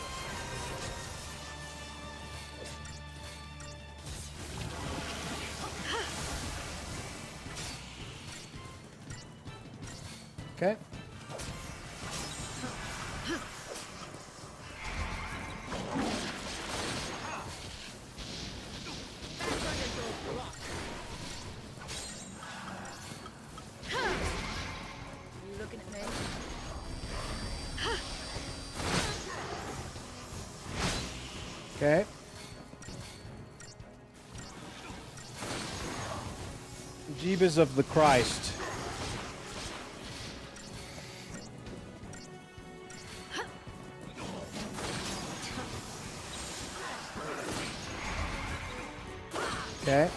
Okay. You looking at me? Okay. Jeebus of the Christ. Okay.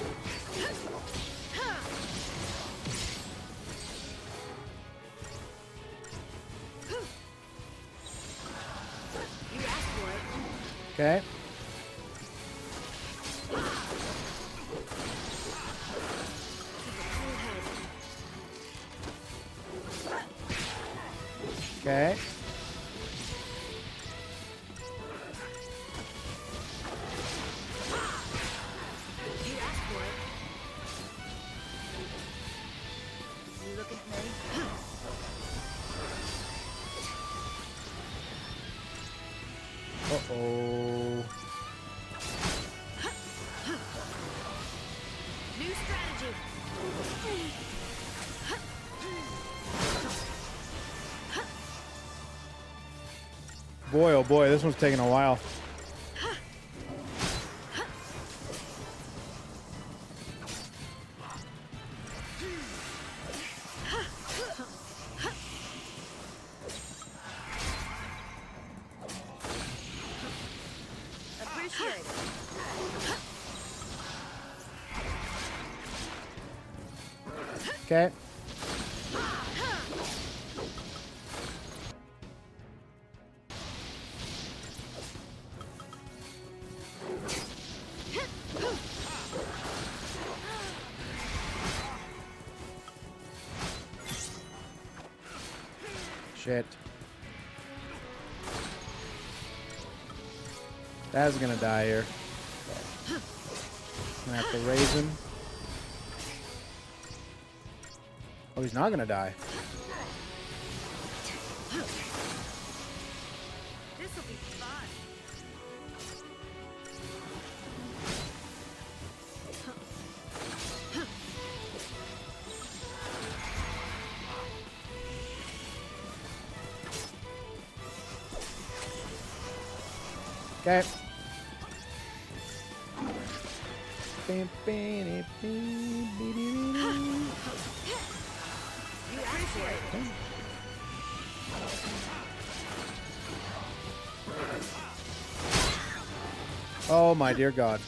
You asked for it. Okay. Cool head. Okay. You asked for it. You looking at me? Uh-oh. New strategy. Boy, oh boy, this one's taking a while. Appreciate it. Okay. Shit. Dad's gonna die here. Gonna have to raise him. Oh, he's not gonna die. This'll be fun. Okay. You asked for it. Oh my dear God.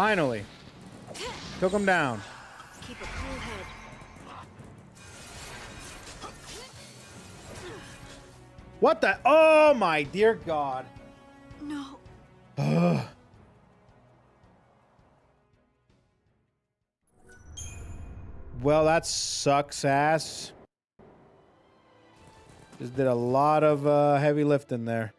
Finally. Took him down. Keep a cool head. What the? Oh my dear God. No. Ugh. Well, that sucks ass. Just did a lot of heavy lifting there.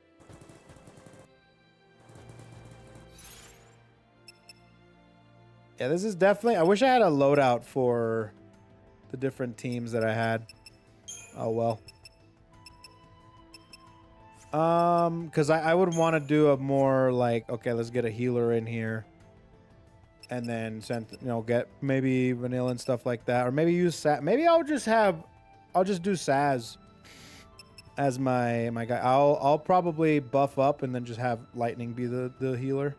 Yeah, this is definitely... I wish I had a loadout for the different teams that I had. Oh, well. Because I would want to do a more like, okay, let's get a healer in here. And then send, you know, get maybe vanilla and stuff like that. Or maybe use Saz. Maybe I'll just do Saz as my guy. I'll probably buff up and then just have Lightning be the healer.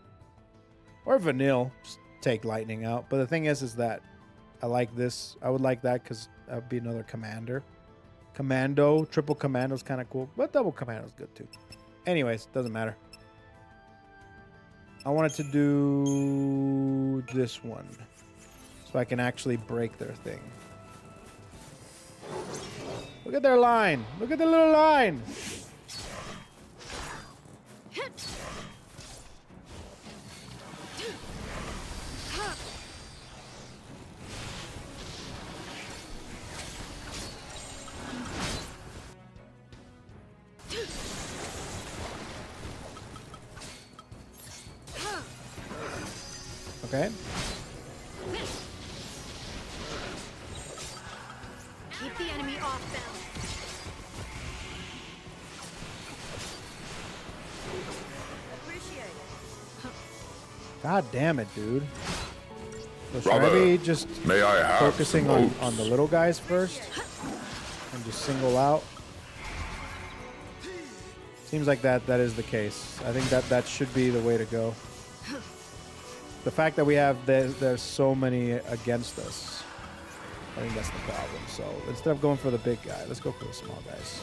Or Vanille. Just take Lightning out. But the thing is that I like this. I would like that because that would be another commander. Commando, triple commando is kind of cool, but double commando is good too. Anyways, doesn't matter. I wanted to do this one so I can actually break their thing. Look at their line. Look at the little line. Okay. Keep the enemy off balance. Appreciate it. God damn it, dude. So should Brother, I be just may I have focusing some on oats? the little guys first and just single out? Seems like that is the case. I think that should be the way to go. The fact that we have there's so many against us, I think that's the problem. So instead of going for the big guy, let's go for the small guys.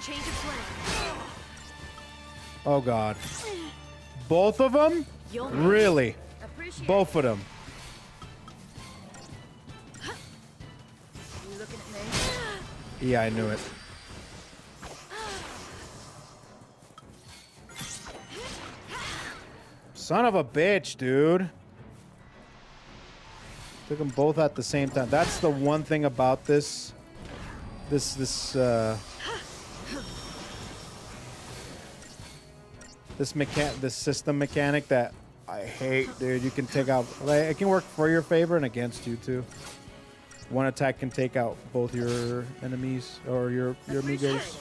Change of plan. Oh God, both of them? You'll make Really? it. Appreciate Both of them. You looking at me? Yeah, I knew it. Son of a bitch, dude. Took them both at the same time. That's the one thing about this system mechanic that I hate, dude. You can take out, like, it can work for your favor and against you too. One attack can take out both your enemies or your amigos.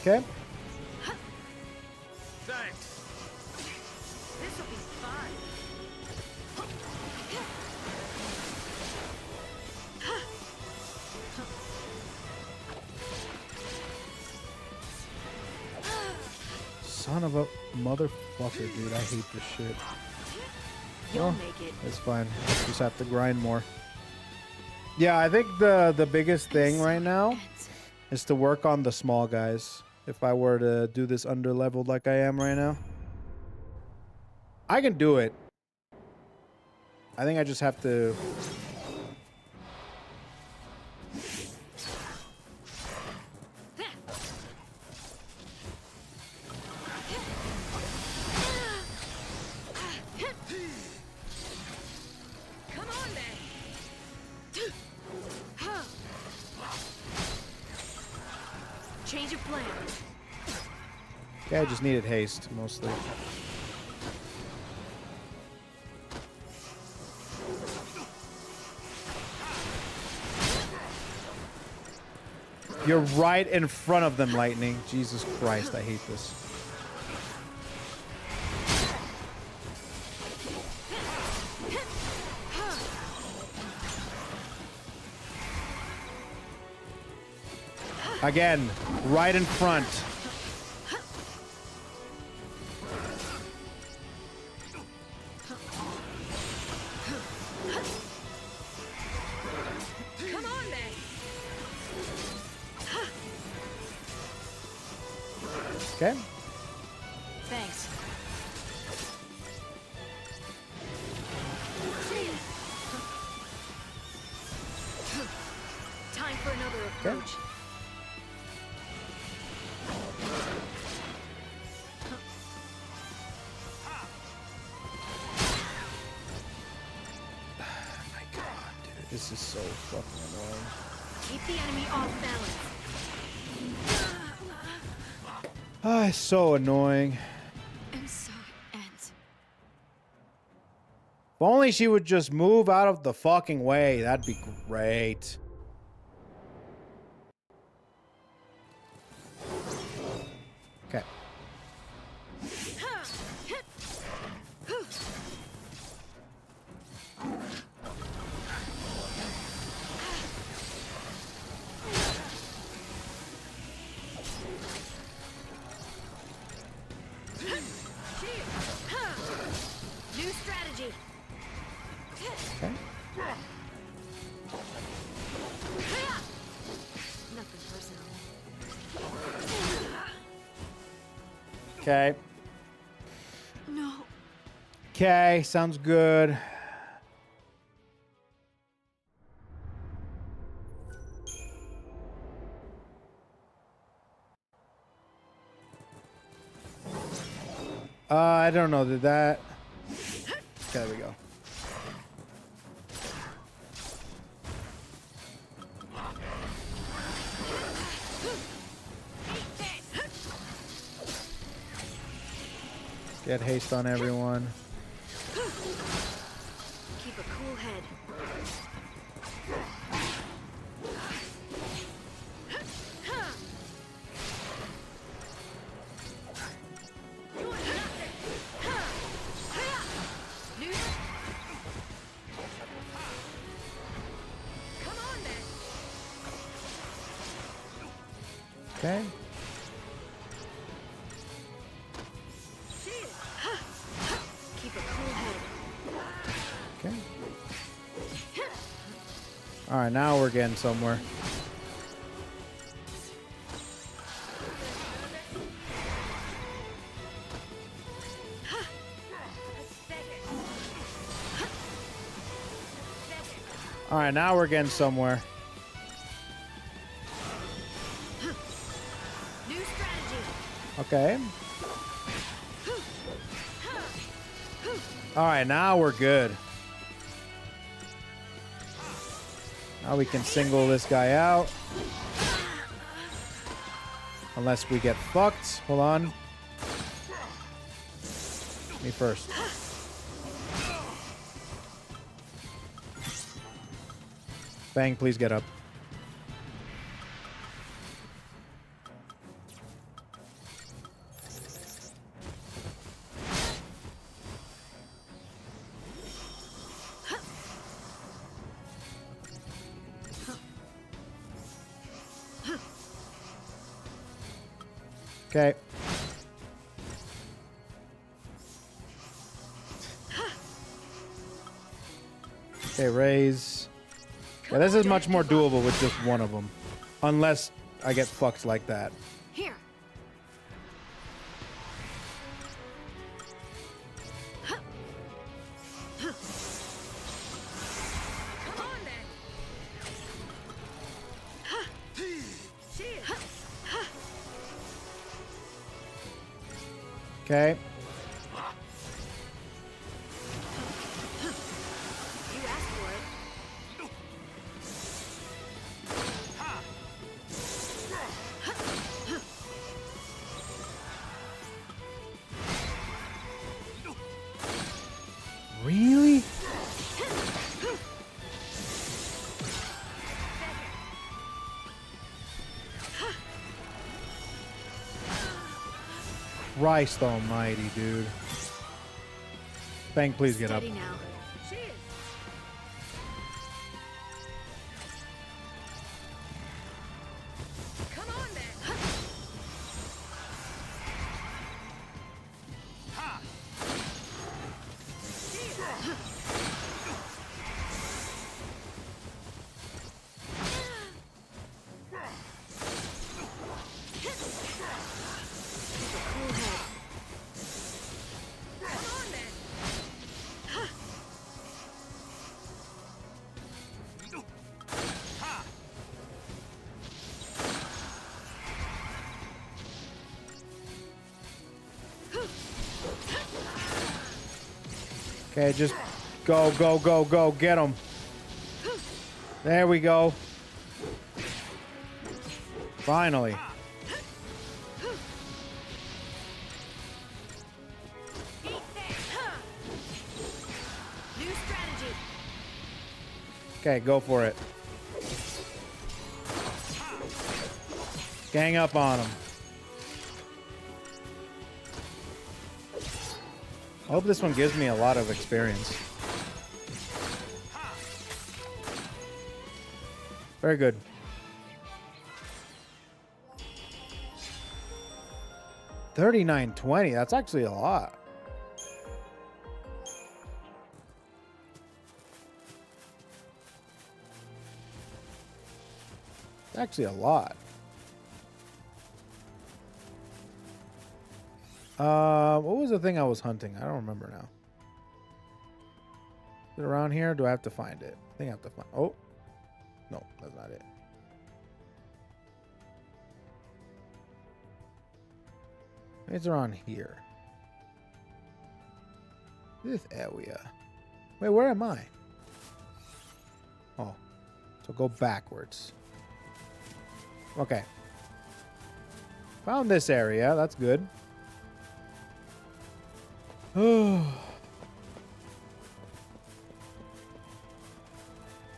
Okay. Thanks. This'll be fun. Son of a motherfucker, dude. I hate this shit. You'll Well, make it. it's fine. Just have to grind more. Yeah, I think the biggest thing right now is to work on the small guys. If I were to do this under leveled like I am right now, I can do it. I think I just have to. Come on, then. Change of plan. Yeah, I just needed haste mostly. You're right in front of them, Lightning. Jesus Christ, I hate this. Again, right in front. Come on, then. Okay. Thanks. Time for another approach. My God, dude, this is so fucking annoying. Keep the enemy off balance. Ah, it's so annoying. And so it ends. If only she would just move out of the fucking way, that'd be great. Okay. New strategy. Okay. Nothing personal. Okay. No. Okay, sounds good. I don't know. Did that... Okay, there we go. Get haste on everyone. Keep a cool head. Come on, then. Okay. Keep a cool head. Okay. All right, now we're getting somewhere. All right, now we're getting somewhere. New strategy. Okay. All right, now we're good. Now we can single this guy out. Unless we get fucked. Hold on. Me first. Bang, please get up. Okay. Okay, raise. Yeah, this is much more doable with just one of them. Unless I get fucked like that. Here. Come on, then. Okay. You asked for it. Really? Christ almighty, dude. Fang, please get up. Steady now. Cheers. Come on then. Come on then. Okay, just go, go, go, go. Get him. There we go. Finally. Eat that. New strategy. Okay, go for it. Gang up on him. I hope this one gives me a lot of experience. Very good. $39.20. That's actually a lot. It's actually a lot. What was the thing I was hunting? I don't remember now. Is it around here? Or do I have to find it? I think I have to find. Oh, no, that's not it. It's around here. This area. Wait, where am I? Oh, so go backwards. Okay. Found this area. That's good.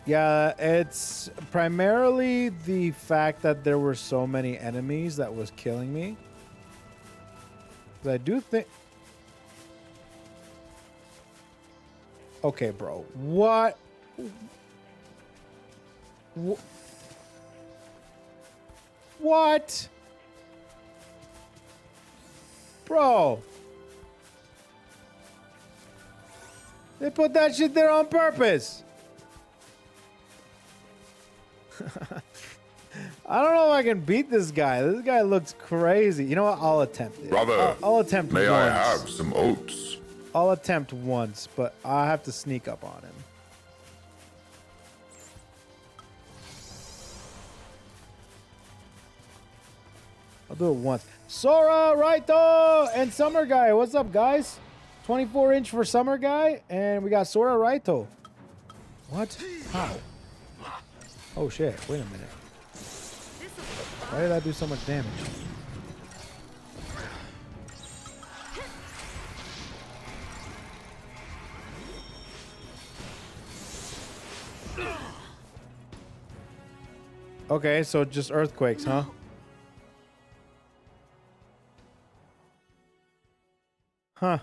Yeah, it's primarily the fact that there were so many enemies that was killing me. 'Cause I do think... Okay, bro. What? What? Bro. They put that shit there on purpose. I don't know if I can beat this guy. This guy looks crazy. You know what? I'll attempt it. Brother, I'll attempt may once. I have some oats? I'll attempt once, but I have to sneak up on him. I'll do it once. Sora, Raito, and Summer Guy. What's up, guys? 24-inch for Summer Guy, and we got Sora, Raito. What? How? Oh, shit. Wait a minute. Why did I do so much damage? Okay, so just earthquakes, huh? Huh.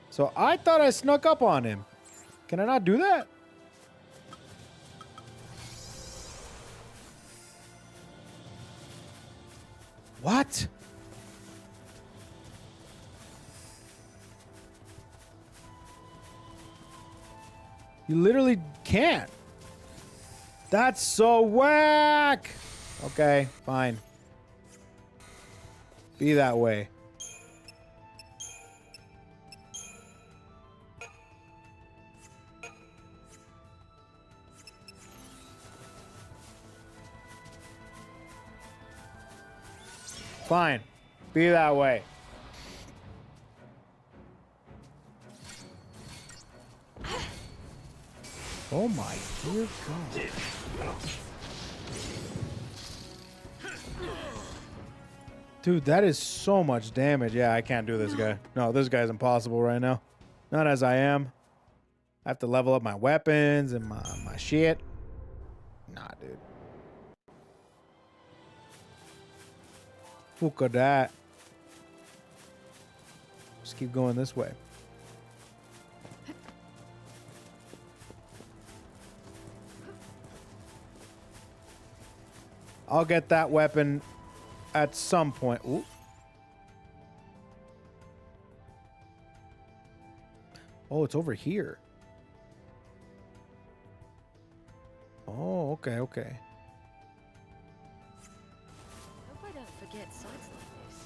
So I thought I snuck up on him. Can I not do that? What? You literally can't. That's so whack. Okay, fine. Be that way. Fine. Be that way. Oh my dear God. Dude, that is so much damage. Yeah, I can't do this guy. No, this guy's impossible right now. Not as I am. I have to level up my weapons and my shit. Nah, dude. fuck of that. Just keep going this way. I'll get that weapon at some point. Ooh. Oh, it's over here. Oh, okay, okay. Hope I don't forget sights like this.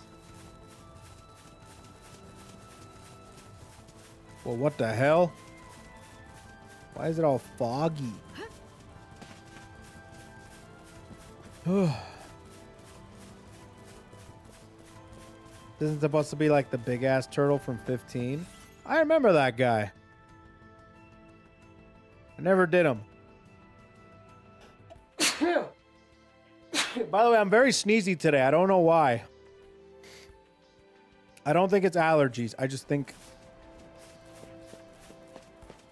Well, what the hell? Why is it all foggy? Isn't supposed to be like the big ass turtle from 15? I remember that guy. I never did him. By the way, I'm very sneezy today. I don't know why. I don't think it's allergies. I just think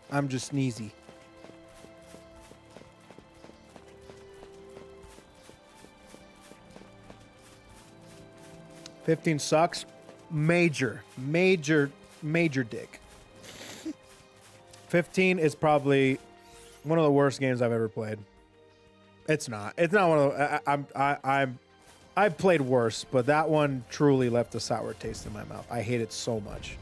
I'm just sneezy. $15 sucks. Major dick. 15 is probably one of the worst games I've ever played. It's not. It's not one of the. I've played worse, but that one truly left a sour taste in my mouth. I hate it so much.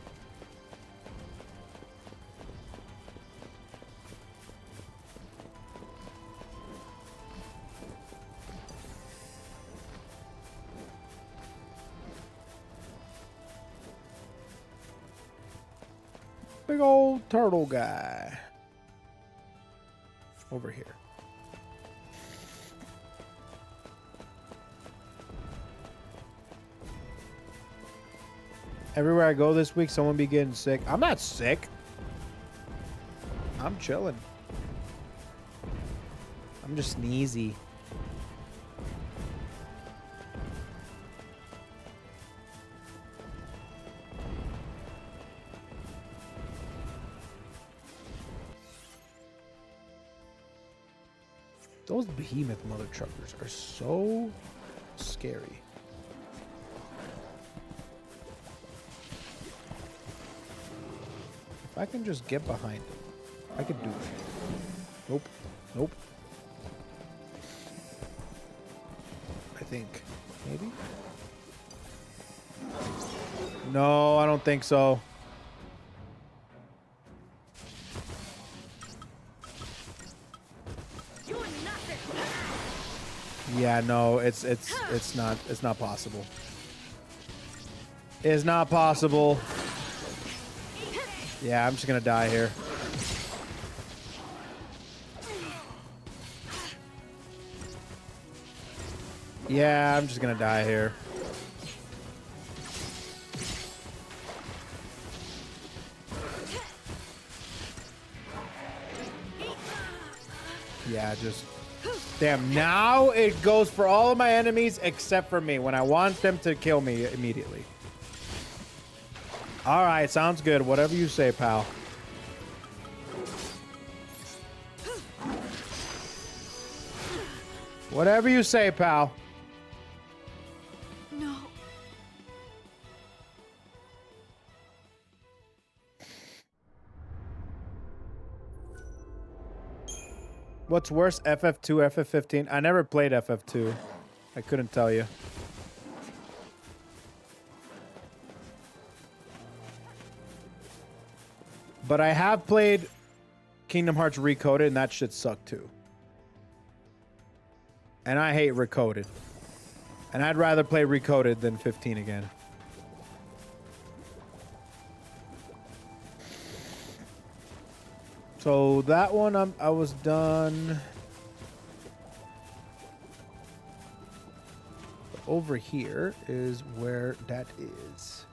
Big old turtle guy. Over here. Everywhere I go this week, someone be getting sick. I'm not sick. I'm chilling. I'm just sneezy. Those behemoth mother truckers are so scary. If I can just get behind them, I could do it. Nope. Nope. I think. Maybe? No, I don't think so. Yeah, no, it's not possible. It's not possible. Yeah, I'm just gonna die here. Yeah, I'm just gonna die here. Yeah, just... Damn, now it goes for all of my enemies except for me when I want them to kill me immediately. All right, sounds good. Whatever you say, pal. Whatever you say, pal. No. What's worse, FF2, FF15? I never played FF2. I couldn't tell you. But I have played Kingdom Hearts Recoded, and that shit sucked too. And I hate Recoded. And I'd rather play Recoded than 15 again. So that one I was done. Over here is where that is.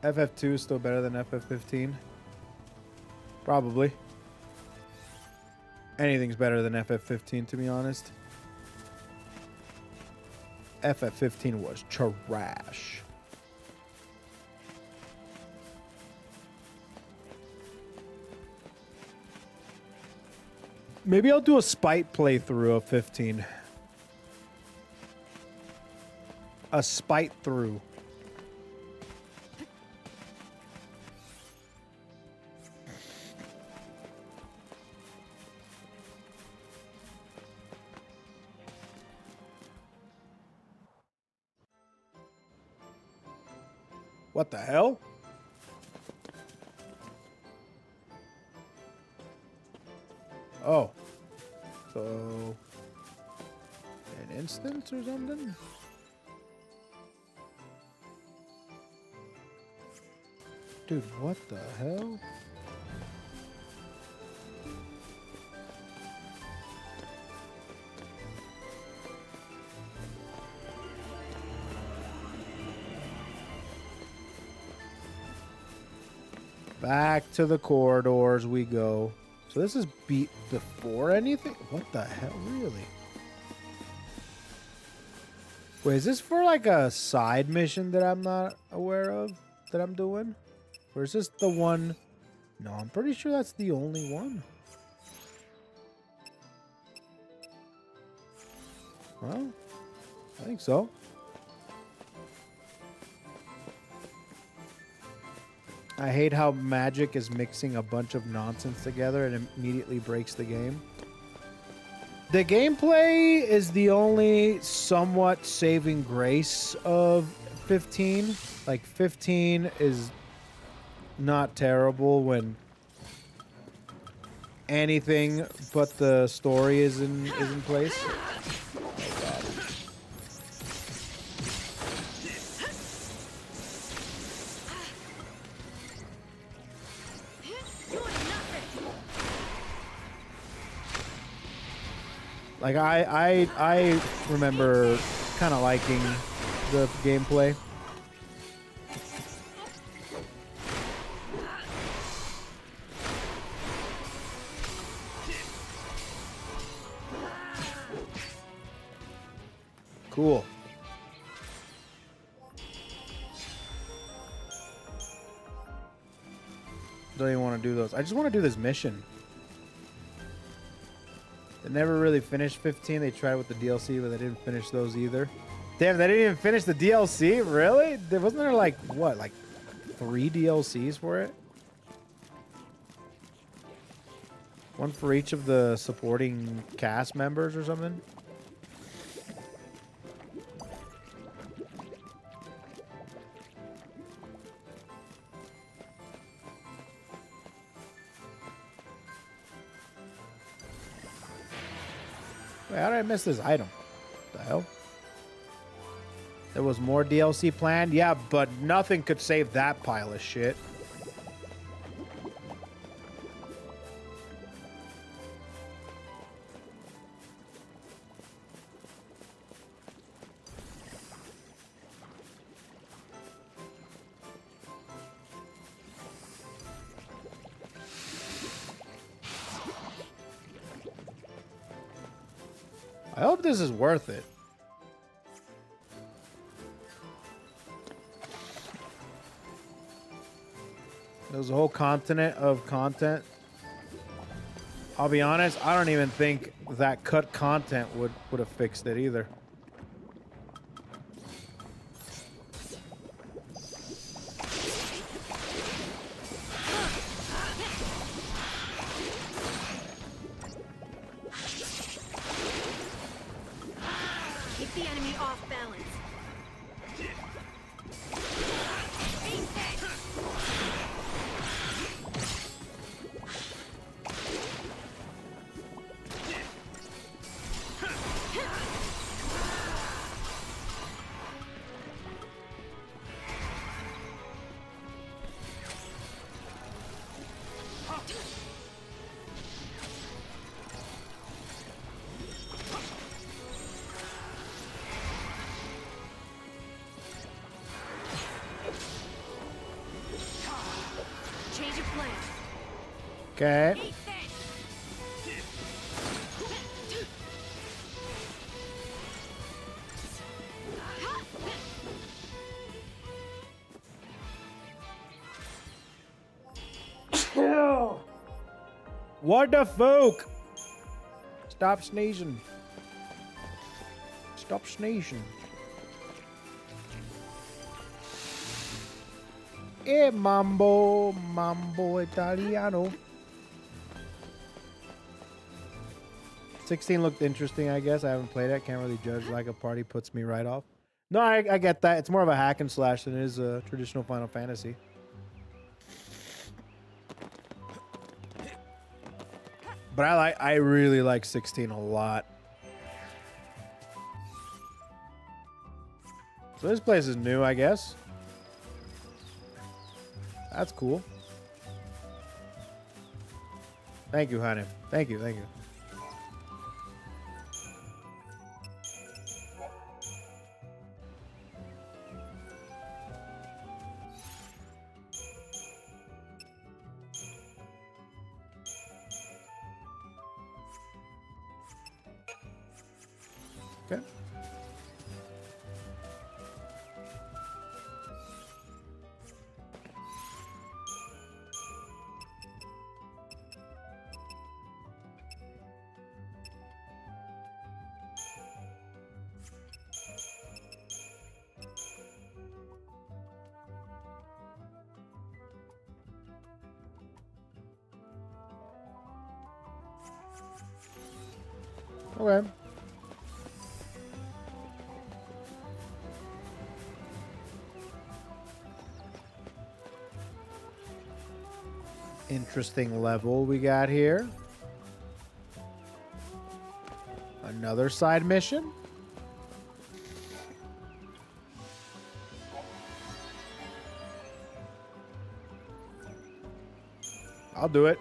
FF2 is still better than FF15. Probably. Anything's better than FF15, to be honest. FF15 was trash. Maybe I'll do a spite playthrough of 15. A spite through. What the hell? Oh. So... an instance or something? Dude, what the hell? Back to the corridors we go. So this is beat before anything? What the hell? Really? Wait, is this for like a side mission that I'm not aware of that I'm doing? Or is this the one? No, I'm pretty sure that's the only one. Well, I think so. I hate how magic is mixing a bunch of nonsense together and immediately breaks the game. The gameplay is the only somewhat saving grace of 15. Like 15 is not terrible when anything but the story is in place. Like I remember kind of liking the gameplay. Cool. Don't even want to do those. I just want to do this mission. They never really finished 15. They tried with the DLC, but they didn't finish those either. Damn, they didn't even finish the DLC? Really? Wasn't there like, what, like 3 DLCs for it? One for each of the supporting cast members or something? Wait, how did I miss this item? What the hell? There was more DLC planned? Yeah, but nothing could save that pile of shit. I hope this is worth it. There's a whole continent of content. I'll be honest, I don't even think that cut content would have fixed it either. Keep the enemy off balance. Change of plan. Okay. What the fuck? Stop sneezing. Stop sneezing. Mambo, mambo italiano. 16 looked interesting, I guess. I haven't played it. Can't really judge. Like a party puts me right off. No, I get that. It's more of a hack and slash than it is a traditional Final Fantasy. But I really like 16 a lot. So this place is new, I guess. That's cool. Thank you, honey. Thank you, thank you. Okay. Okay. Interesting level we got here. Another side mission. I'll do it.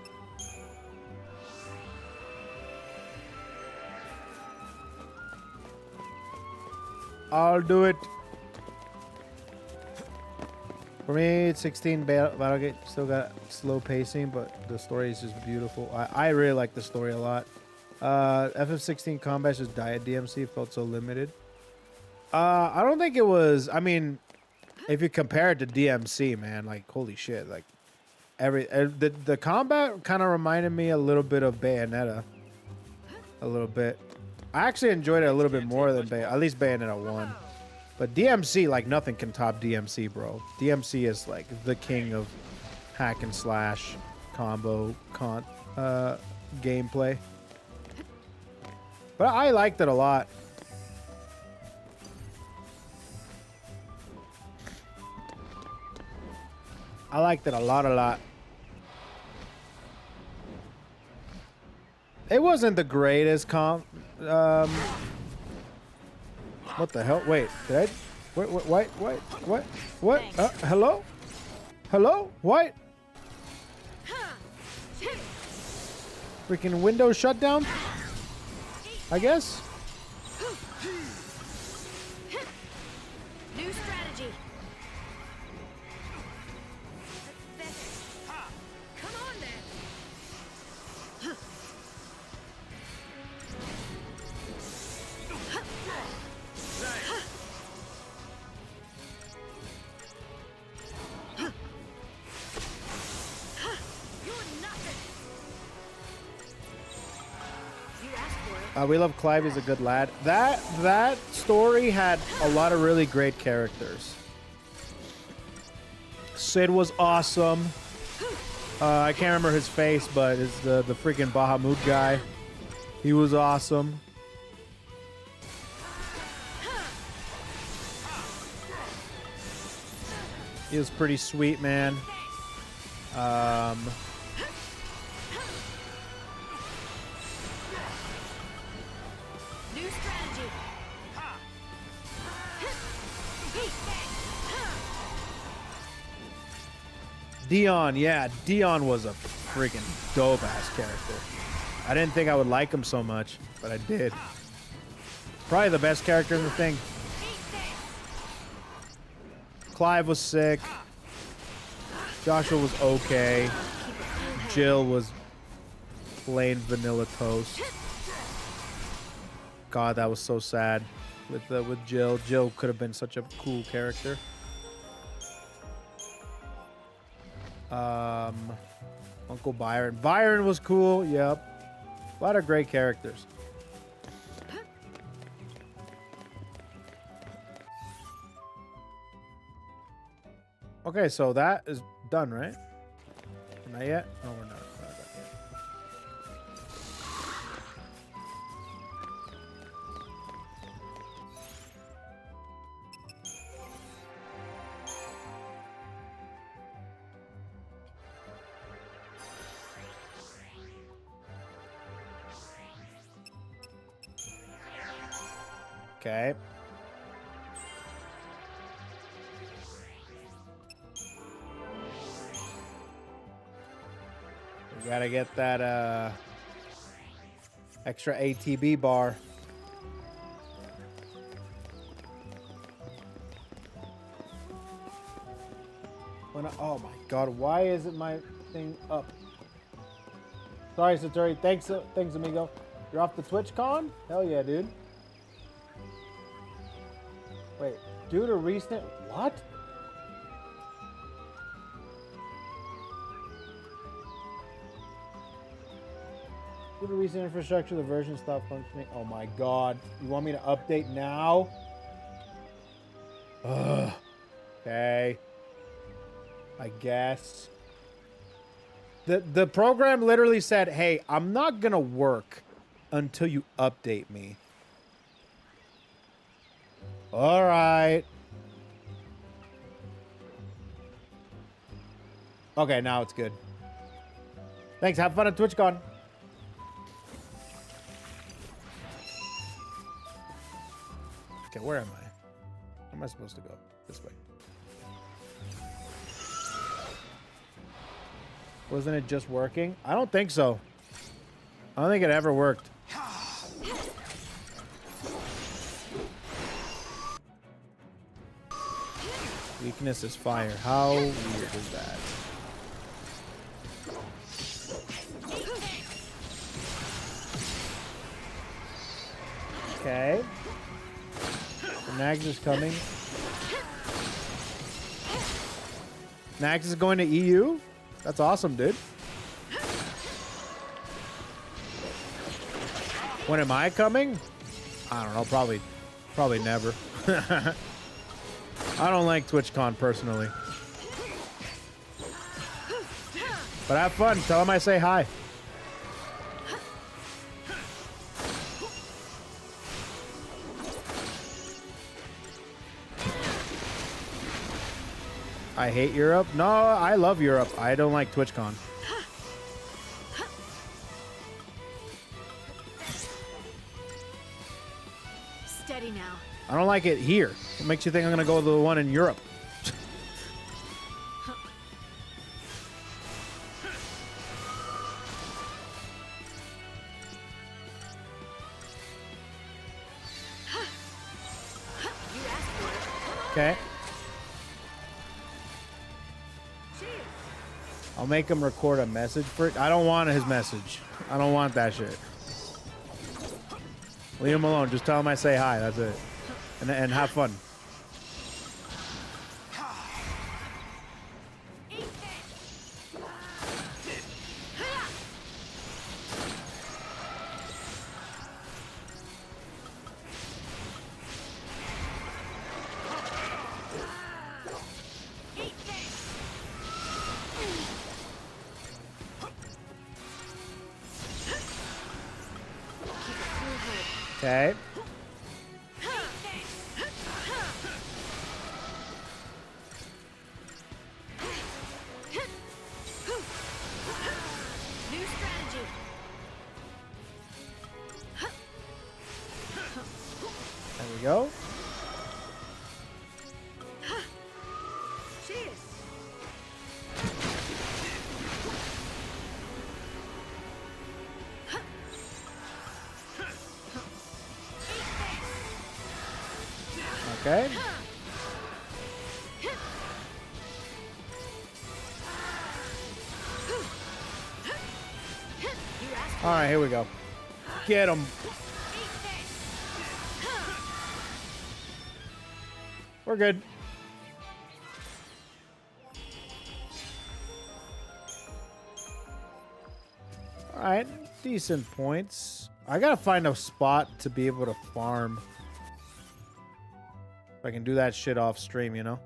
I'll do it. For me, it's 16 Battlegate still got slow pacing, but the story is just beautiful. I really like the story a lot. FF16 combat just died at DMC, felt so limited. I don't think it was. I mean, if you compare it to DMC, man, like holy shit, like the combat kind of reminded me a little bit of Bayonetta, a little bit. I actually enjoyed it a little bit more than at least Bayonetta 1. But DMC, like nothing can top DMC, bro. DMC is like the king of hack and slash combo gameplay. But I liked it a lot. I liked it a lot. It wasn't the greatest what the hell? Wait, did I? Wait, what? Hello? Hello? What? Freaking Windows shutdown? I guess? New strategy. Come on then. We love Clive. He's a good lad. That story had a lot of really great characters. Sid was awesome. I can't remember his face, but it's the freaking Bahamut guy. He was awesome. He was pretty sweet, man. Dion, yeah, Dion was a freaking dope-ass character. I didn't think I would like him so much, but I did. Probably the best character in the thing. Clive was sick. Joshua was okay. Jill was plain vanilla toast. God, that was so sad with Jill. Jill could have been such a cool character. Uncle Byron. Byron was cool. Yep. A lot of great characters. Okay, so that is done, right? Not yet? No, we're not. Not done yet. Okay. We gotta get that extra ATB bar. Oh my god, why isn't my thing up? Sorry, Satori. Thanks, amigo. You're off the TwitchCon? Hell yeah, dude. Wait, due to recent what? Due to recent infrastructure, the version stopped functioning. Oh my god. You want me to update now? Ugh. Okay. I guess. The program literally said, hey, I'm not gonna work until you update me. All right. Okay, now it's good. Thanks. Have fun at TwitchCon. Okay, where am I? Where am I supposed to go? This way. Wasn't it just working? I don't think so. I don't think it ever worked. Weakness is fire. How weird is that? Okay. So Nags is coming. Nags is going to EU? That's awesome, dude. When am I coming? I don't know. Probably never. I don't like TwitchCon personally. But have fun. Tell them I say hi. I hate Europe. No, I love Europe. I don't like TwitchCon. Steady now. I don't like it here. What makes you think I'm gonna go to the one in Europe? Okay. I'll make him record a message for it. I don't want his message. I don't want that shit. Leave him alone. Just tell him I say hi. That's it. And have fun. Okay. New strategy. There we go. Cheers. Okay. All right, here we go. Get him. We're good. All right, decent points. I gotta find a spot to be able to farm. If I can do that shit off stream, you know?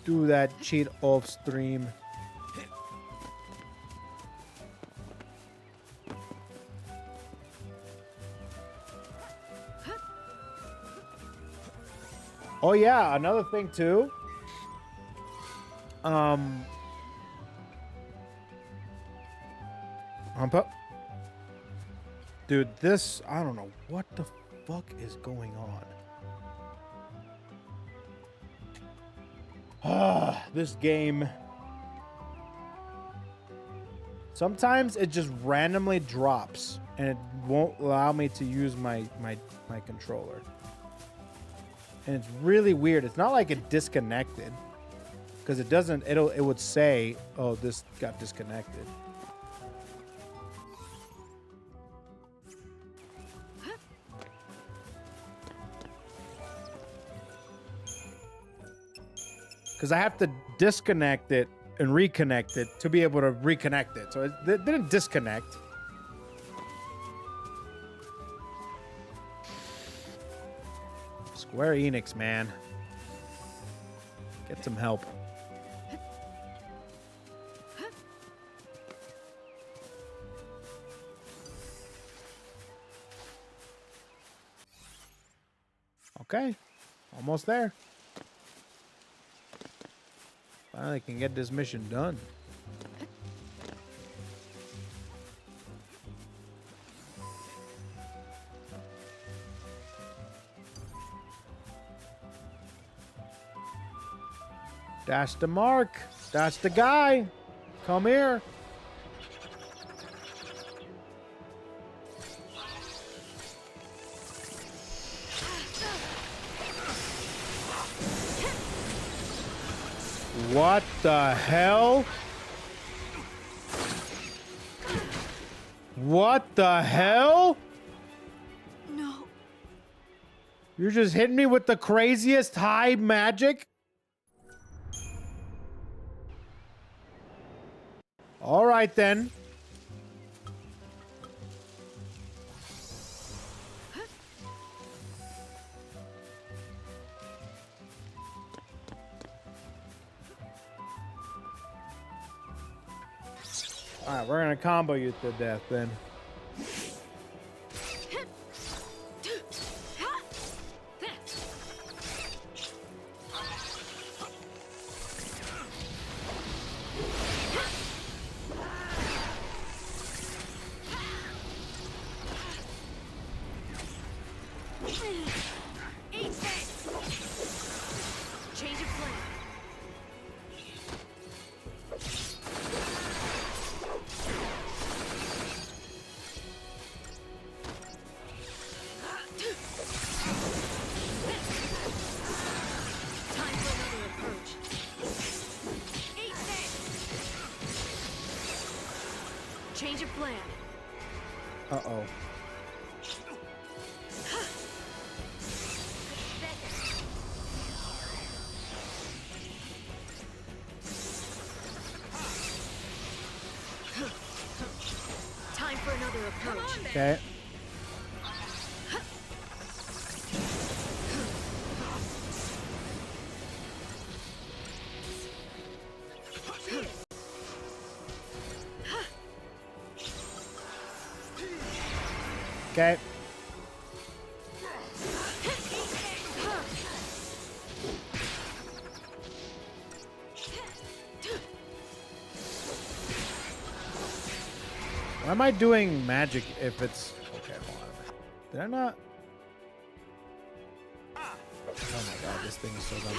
do that cheat off stream. Oh yeah, another thing too. Dude, this, I don't know what the fuck is going on. Ah, this game. Sometimes it just randomly drops and it won't allow me to use my controller. And it's really weird. It's not like it disconnected, because it doesn't, it would say, oh, this got disconnected. Because I have to disconnect it and reconnect it to be able to reconnect it. So it didn't disconnect. Square Enix, man. Get some help. Okay. Almost there. Finally can get this mission done. That's the mark. That's the guy. Come here. What the hell? What the hell? No. You're just hitting me with the craziest high magic? All right then. All right, we're gonna combo you to death then. Change of plan. Uh-oh. Time for another approach. Okay. Okay. Why am I doing magic if it's... Okay, hold on. Did I not? Oh my god, this thing is so dumb.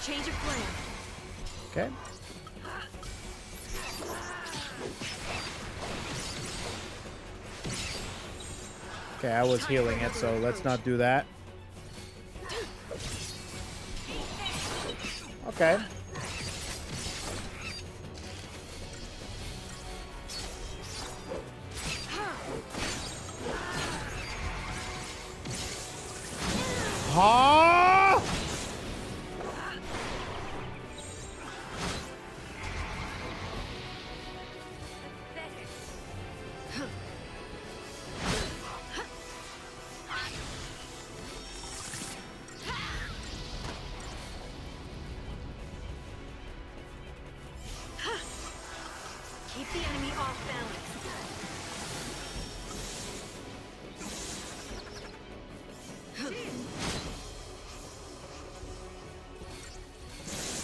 Change of plan. Okay. Okay, I was healing it, so let's not do that. Okay. Huh?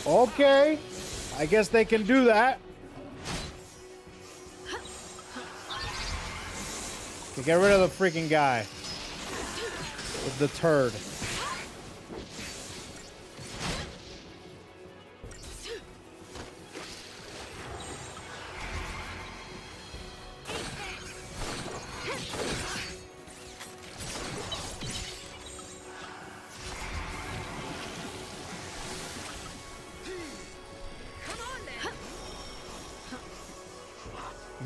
Okay. I guess they can do that. Okay, get rid of the freaking guy. With the turd.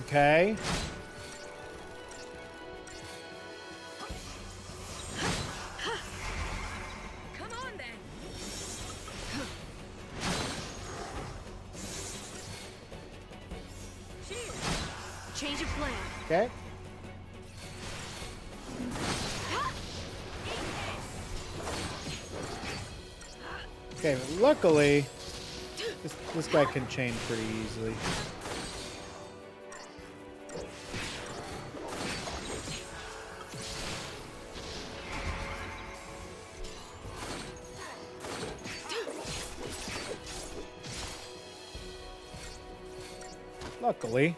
Okay. Come on then. Change of plan. Okay. Okay, luckily, this guy can chain pretty easily. Luckily.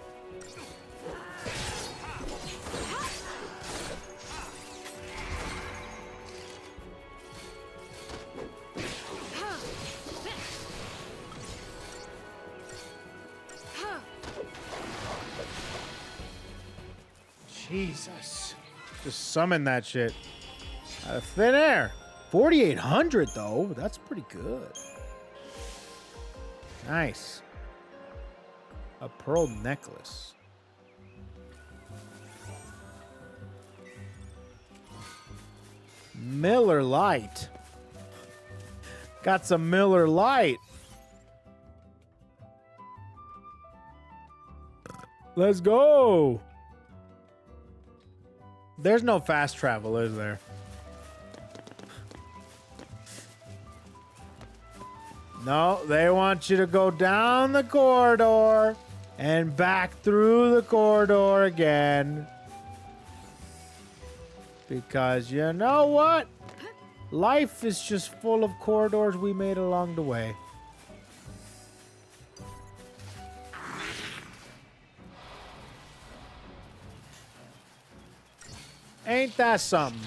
Jesus. Just summon that shit out of thin air. 4,800 though. That's pretty good. Nice. A pearl necklace. Miller Lite. Got some Miller Lite. Let's go. There's no fast travel, is there? No, they want you to go down the corridor and back through the corridor again. Because you know what? Life is just full of corridors we made along the way. Ain't that something?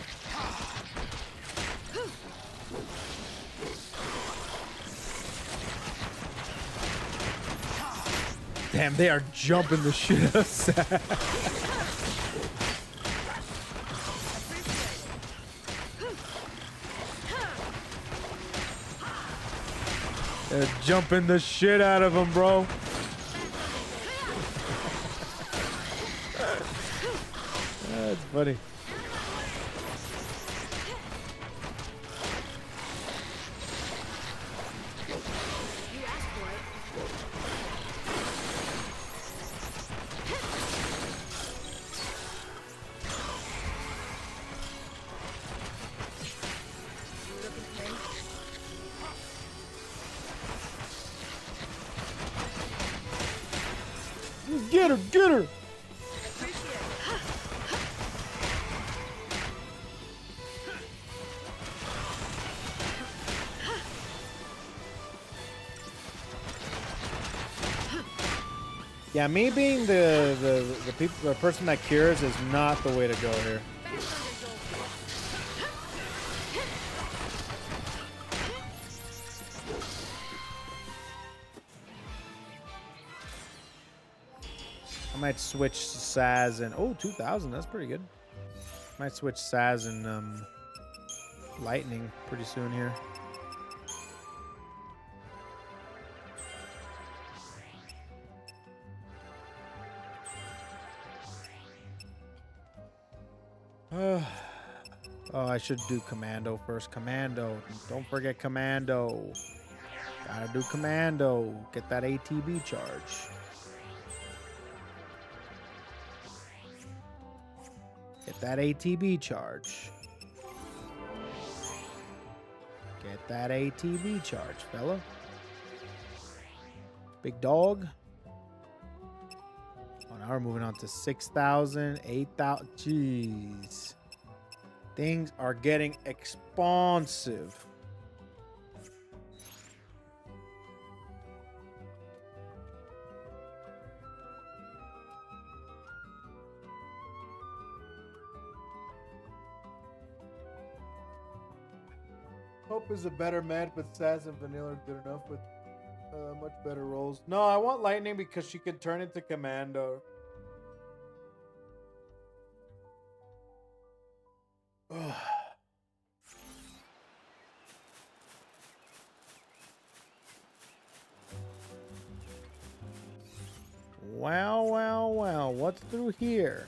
Damn, they are jumping the shit out of Sad. They're jumping the shit out of him, bro. That's funny. Get her, get her. Yeah, me being the person that cures is not the way to go here. I might switch Saz and 2,000. That's pretty good. Might switch Saz and Lightning pretty soon here. Oh, I should do Commando first. Commando. Don't forget Commando. Gotta do Commando. Get that ATB charge. Get that ATB charge. Get that ATB charge, fella. Big dog. Oh, now we're moving on to 6,000, 8,000. Jeez. Things are getting expensive. Hope is a better med, but Sass and Vanilla are good enough with much better roles. No, I want Lightning because she can turn into Commando. Wow, wow, wow. What's through here?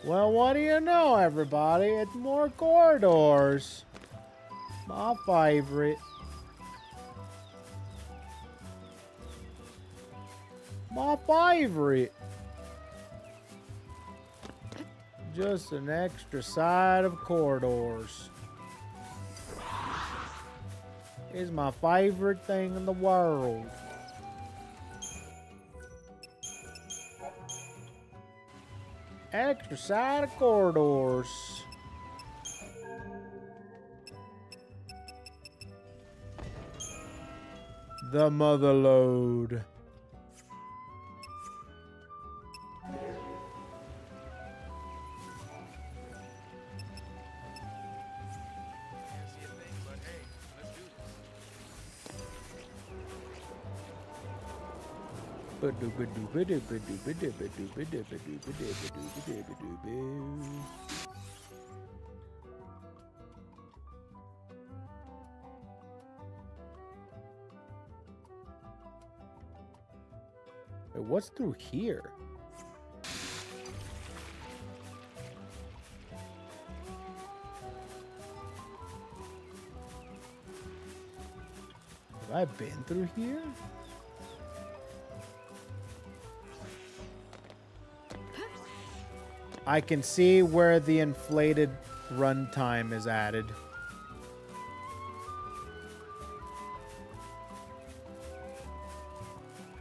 Well, what do you know, everybody? It's more corridors. My favorite. My favorite. Just an extra side of corridors. Is my favorite thing in the world. Extra side of corridors. The mother load. Wait, what's through here? Have I been through here? I can see where the inflated runtime is added.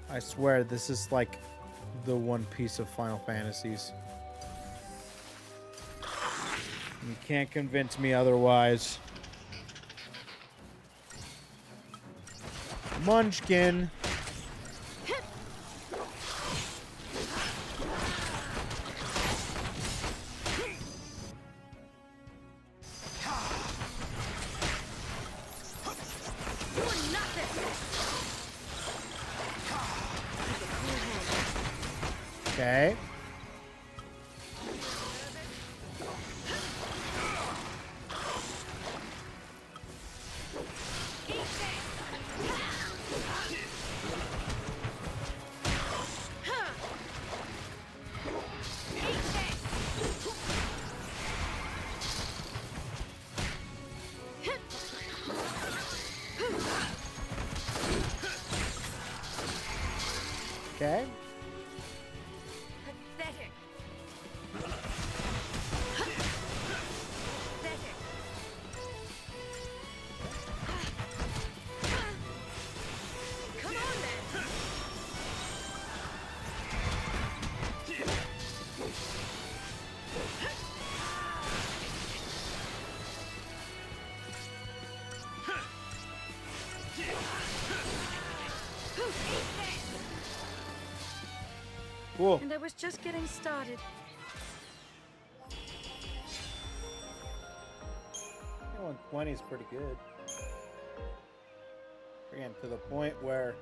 I swear this is like the One Piece of Final Fantasies. You can't convince me otherwise. Munchkin. Okay. Okay. Pathetic. Pathetic. Come on then. Cool. And I was just getting started. 120 is pretty good. Again, to the point where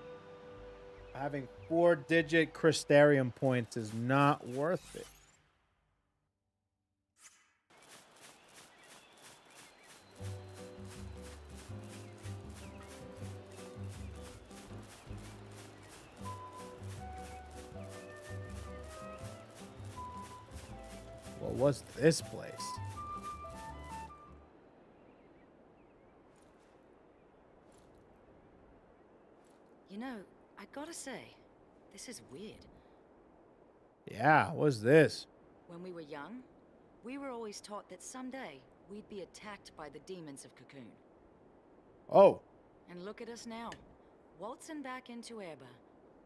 having 4-digit Crystarium points is not worth it. What was this place? You know, I gotta say, this is weird. Yeah, what's this? When we were young, we were always taught that someday we'd be attacked by the demons of Cocoon. Oh. And look at us now, waltzing back into Erba,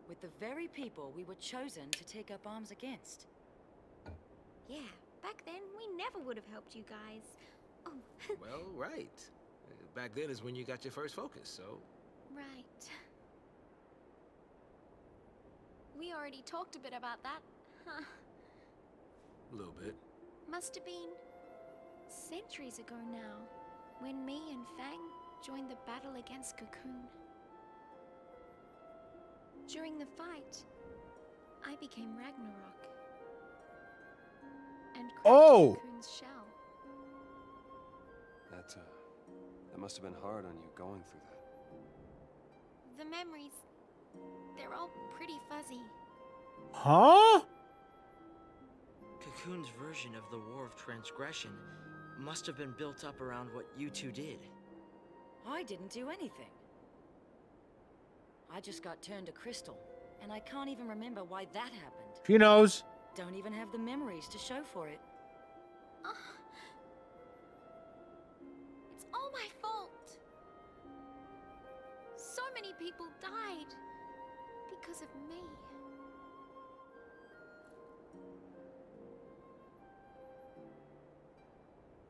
with the very people we were chosen to take up arms against. Yeah, back then we never would have helped you guys. Oh. Well, right. Back then is when you got your first focus, so... Right. We already talked a bit about that, huh? A little bit. Must have been centuries ago now. when me and Fang joined the battle against Cocoon. During the fight, I became Ragnarok and cracked Oh! Cocoon's shell. That must have been hard on you going through that. The memories, they're all pretty fuzzy. Huh? Cocoon's version of the War of Transgression must have been built up around what you two did. I didn't do anything. I just got turned to crystal, and I can't even remember why that happened. She knows. Don't even have the memories to show for it. It's all my fault. So many people died because of me.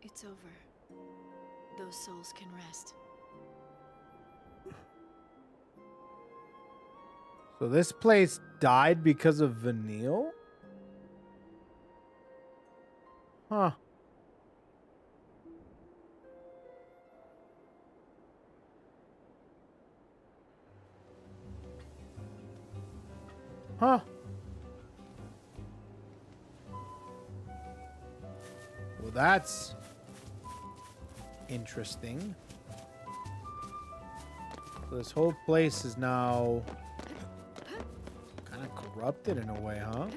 It's over. Those souls can rest. So this place died because of Vanille? Huh. Huh. Well, that's interesting. So this whole place is now kind of corrupted in a way, huh?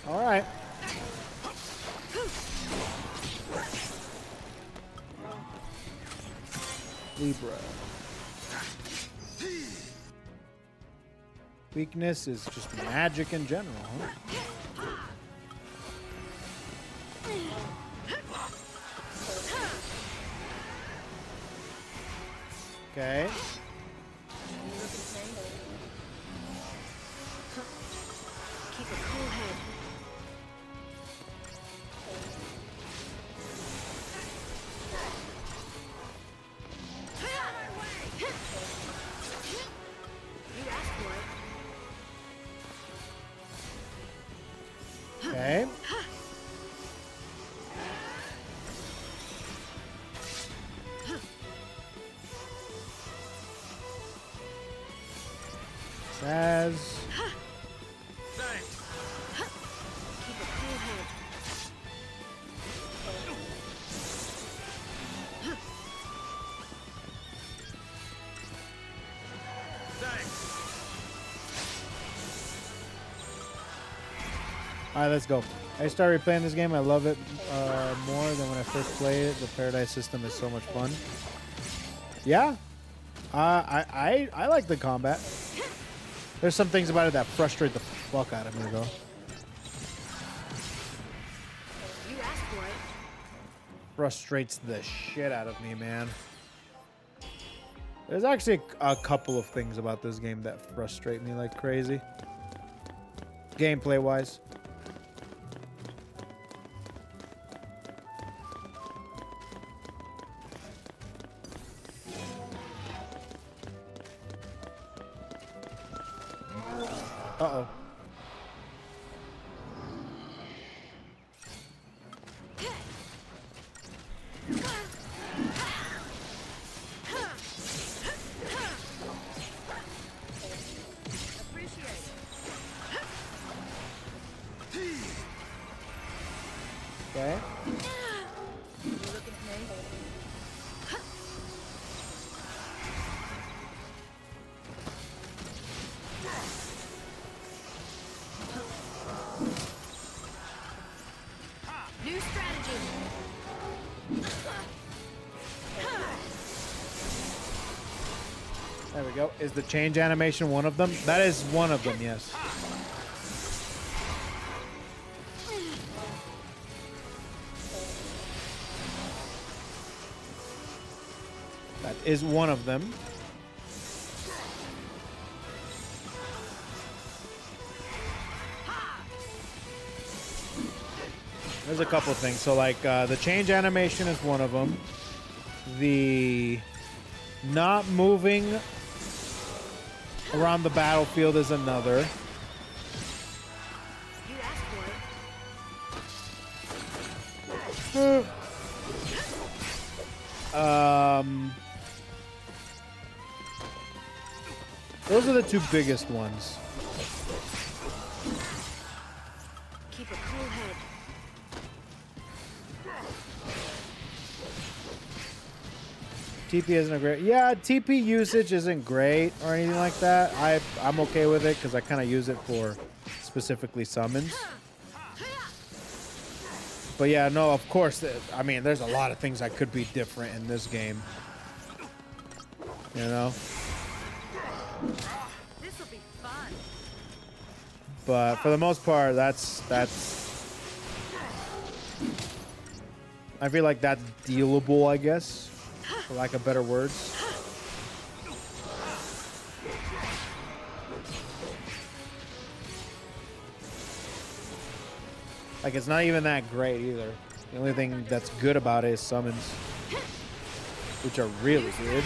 All right. Libra. Weakness is just magic in general, huh? Okay. Keep a cool head. You asked for it. Okay. Says. Thanks. Keep a cool head. Thanks. All right, let's go. I started replaying this game. I love it more than when I first played it. The Paradise system is so much fun. Yeah, I like the combat. There's some things about it that frustrate the fuck out of me, though. You asked for it. Frustrates the shit out of me, man. There's actually a couple of things about this game that frustrate me like crazy. Gameplay-wise. Uh-oh. Okay. You looking at me? New strategy. There we go. Is the change animation one of them? That is one of them, yes. That is one of them. There's a couple things. So like the change animation is one of them. The not moving around the battlefield is another. You asked for it. Those are the two biggest ones. Keep a cool head. TP isn't a great. Yeah, TP usage isn't great or anything like that. I'm okay with it because I kind of use it for specifically summons. But yeah, no, of course. I mean, there's a lot of things that could be different in this game. You know. This'll be fun. But for the most part, that's. I feel like that's dealable, I guess, for lack of better words. Like, it's not even that great either. The only thing that's good about it is summons, which are really good.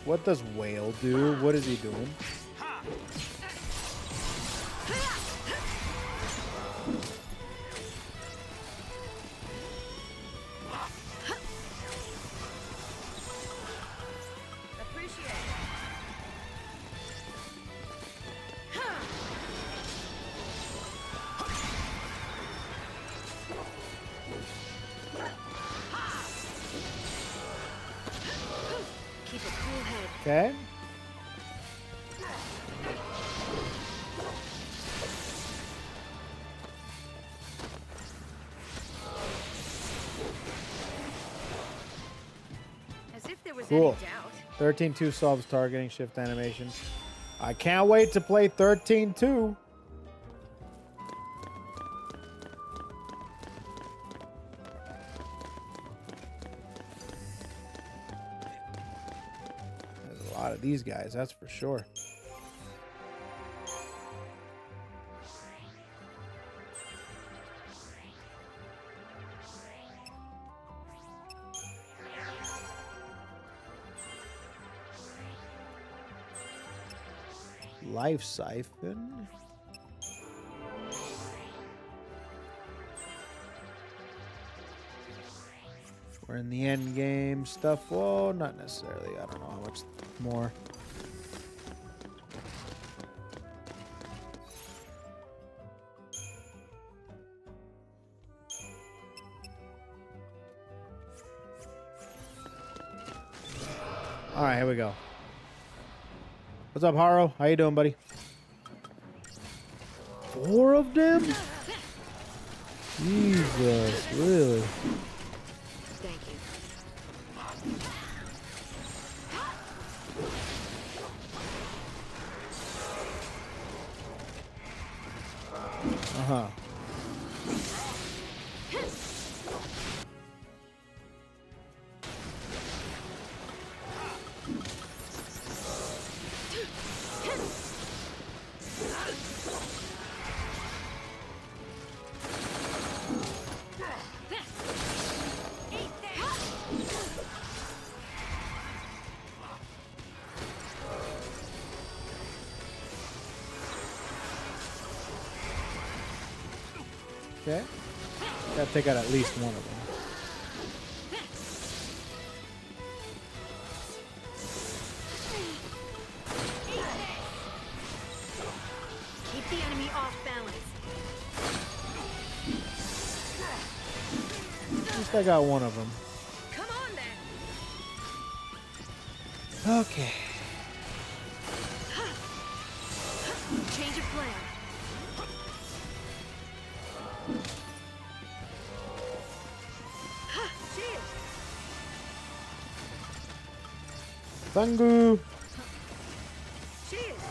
What does Whale do? What is he doing? Appreciate it. Keep a cool head. Okay. As if there was Cool. any doubt. 13.2 solves targeting shift animation. I can't wait to play 13.2. There's a lot of these guys, that's for sure. Life Siphon. We're in the end game stuff. Well, not necessarily. I don't know how much more. All right, here we go. What's up, Haro? How you doing, buddy? 4 of them? Jesus, really? Thank you. Uh-huh. Okay. Gotta take out at least one of them. Keep the enemy off balance. At least I got one of them. Come on then. Okay. Change of plan. Cheers. Bangu. Cheers.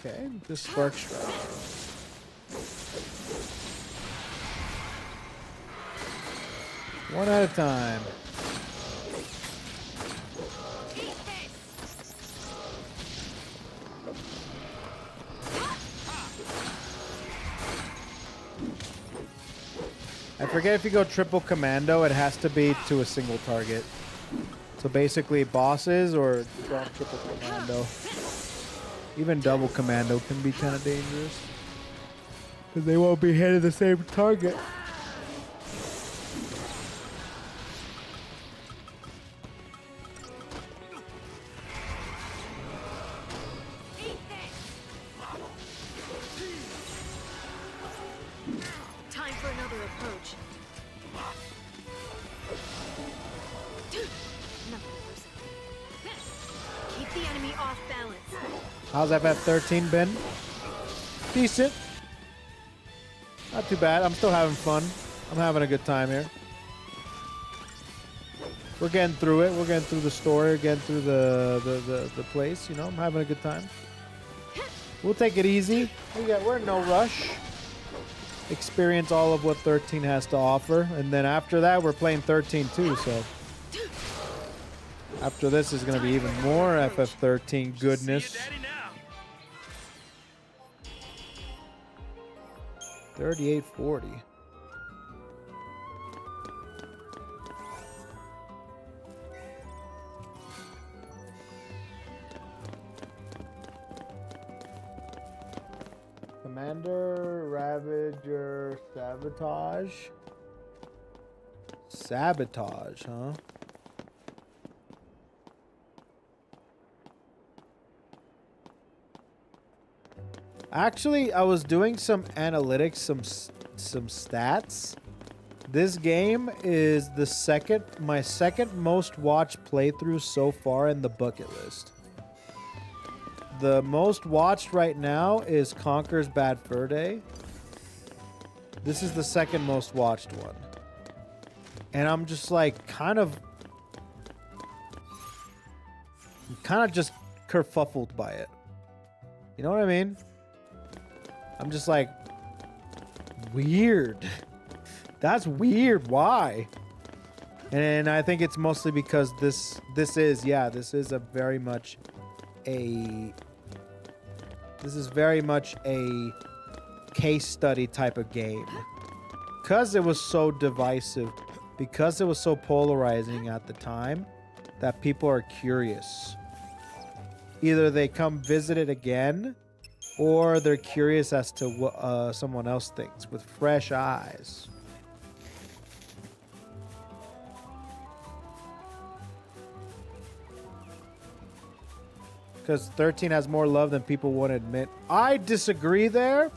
Okay, just spark strike. One at a time. I forget if you go triple commando, it has to be to a single target. So basically bosses or going triple commando. Even double commando can be kind of dangerous. Because they won't be hitting the same target. Time for another approach. Nothing worse. Keep the enemy off balance. How's FF13 been? Decent. Not too bad. I'm still having fun. I'm having a good time here. We're getting through it. We're getting through the story, getting through the place. You know, I'm having a good time. We'll take it easy. We're in no rush. Experience all of what 13 has to offer, and then after that, we're playing 13 too. So after this is going to be even more FF13 goodness. 3840. Commander, Ravager, Sabotage. Sabotage, huh? Actually, I was doing some analytics, some stats. This game is my second most watched playthrough so far in the bucket list. The most watched right now is Conker's Bad Fur Day. This is the second most watched one. And I'm just like kind of just kerfuffled by it. You know what I mean? I'm just like, weird. That's weird. Why? And I think it's mostly because this is a very much a case study type of game. Because it was so divisive, because it was so polarizing at the time, that people are curious. Either they come visit it again, or they're curious as to what someone else thinks with fresh eyes. Because 13 has more love than people want to admit. I disagree there.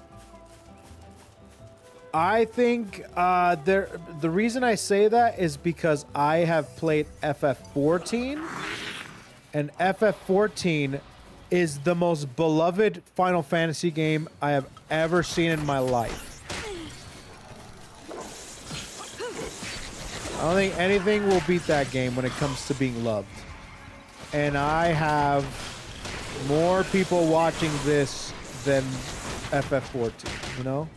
I think the reason I say that is because I have played FF14, and FF14 is the most beloved Final Fantasy game I have ever seen in my life. I don't think anything will beat that game when it comes to being loved. And I have more people watching this than FF14, you know?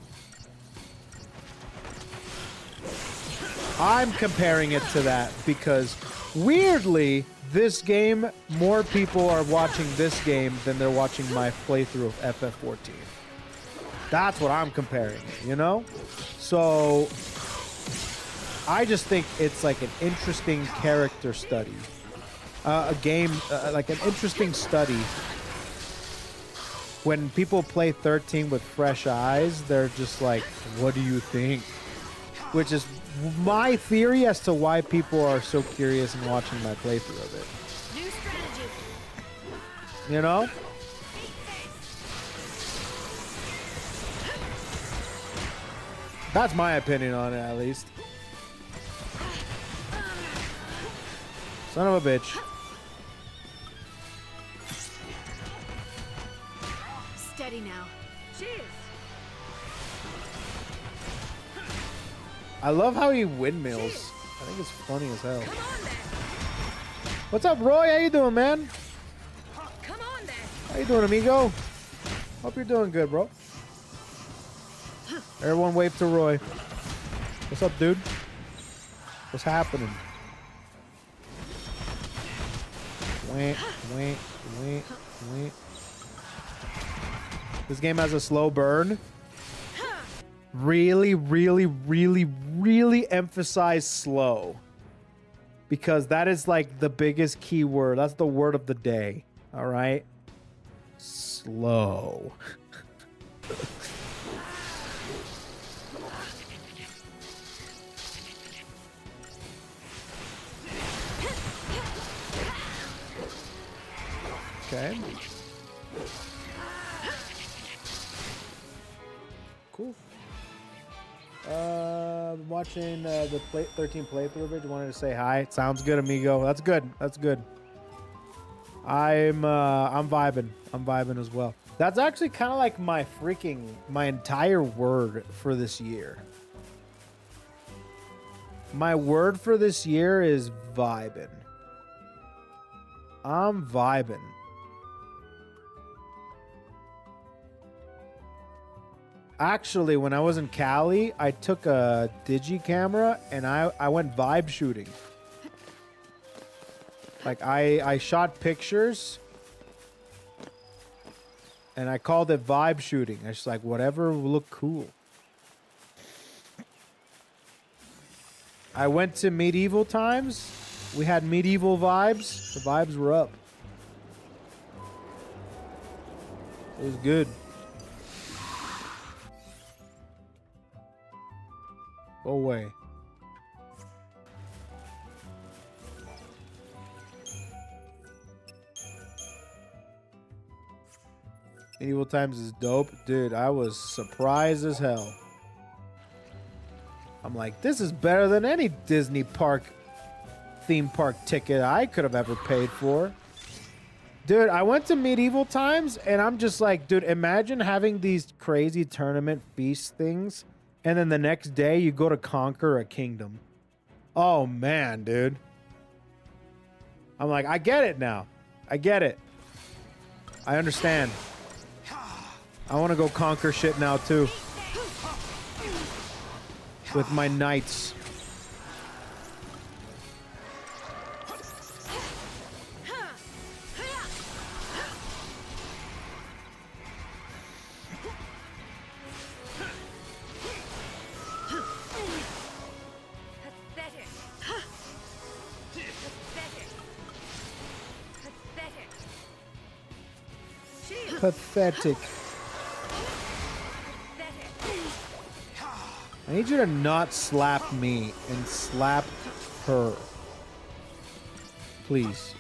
I'm comparing it to that because, weirdly, this game, more people are watching this game than they're watching my playthrough of FF14. That's what I'm comparing it, you know? So, I just think it's like an interesting character study. A game, like an interesting study. When people play 13 with fresh eyes, they're just like, what do you think? Which is my theory as to why people are so curious and watching my playthrough of it. New strategy. You know? That's my opinion on it, at least. Son of a bitch. Steady now. Cheers. I love how he windmills. I think it's funny as hell. What's up, Roy? How you doing, man? Come on then. How you doing, amigo? Hope you're doing good, bro. Everyone wave to Roy. What's up, dude? What's happening? Wait. This game has a slow burn. Really emphasize slow. Because that is like the biggest keyword. That's the word of the day. All right? Slow. Okay. Cool. Watching the 13 playthrough of it. Wanted to say hi. Sounds good, amigo. That's good. That's good. I'm vibing. I'm vibing as well. That's actually kind of like my entire word for this year. My word for this year is vibing. I'm vibing. Actually, when I was in Cali, I took a digi camera and I went vibe shooting. Like I shot pictures and I called it vibe shooting. I just like whatever will look cool. I went to medieval times. We had medieval vibes. The vibes were up. It was good. Go away. Medieval times is dope. Dude, I was surprised as hell. I'm like, this is better than any Disney park theme park ticket I could have ever paid for. Dude, I went to medieval times and I'm just like, dude, imagine having these crazy tournament feast things and then the next day you go to conquer a kingdom. Oh man, dude. I'm like, I get it now. I get it. I understand. I want to go conquer shit now too. With my knights. Pathetic. I need you to not slap me and slap her. Please.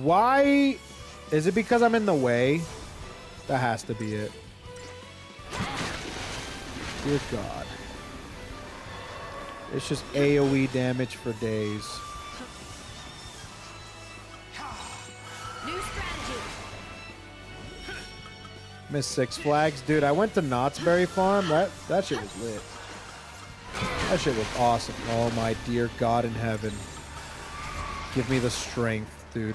Why? Is it because I'm in the way? That has to be it. Dear God. It's just AoE damage for days. Miss Six Flags. Dude, I went to Knott's Berry Farm. That shit was lit. That shit was awesome. Oh, my dear God in heaven. Give me the strength, dude.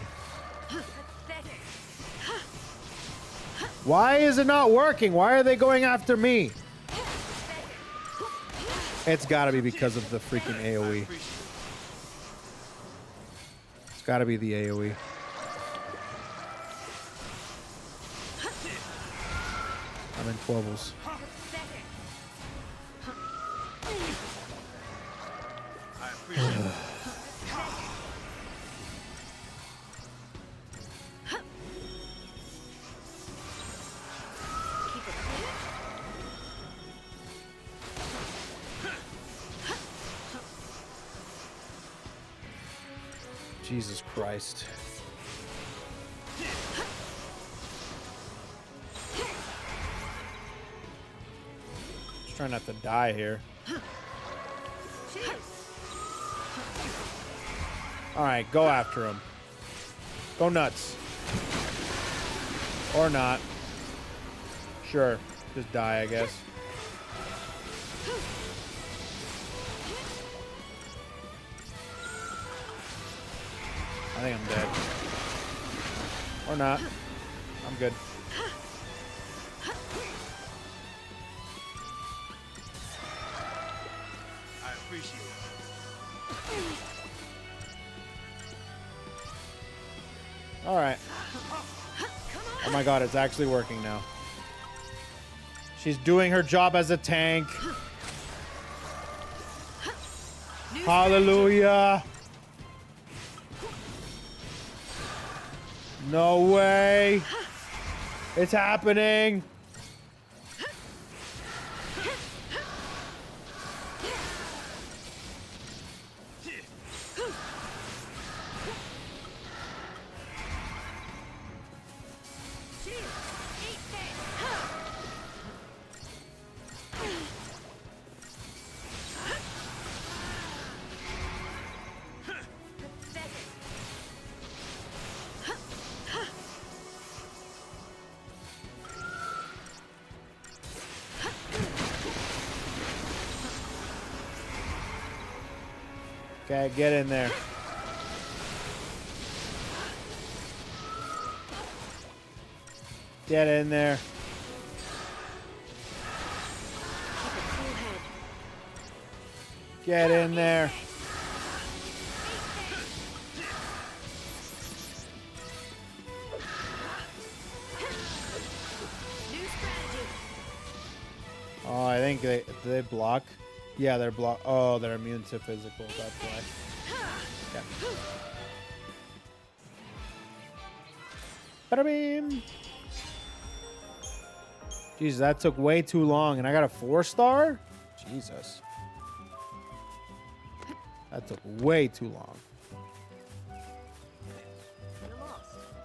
Why is it not working? Why are they going after me? It's gotta be because of the freaking AoE. It's gotta be the AoE. I'm in Quibbles. Jesus Christ. Just trying not to die here. Alright, go after him. Go nuts. Or not. Sure. Just die, I guess. I think I'm dead. Or not. I'm good. I appreciate it. All right. Oh my god, it's actually working now. She's doing her job as a tank. Hallelujah. No way. It's happening. Okay, get in there. Get in there. Get in there. Oh, I think do they block? Yeah, they're block. Oh, they're immune to physical. That's why. Okay. Bada beam. Jesus, that took way too long, and I got a 4-star? Jesus. That took way too long.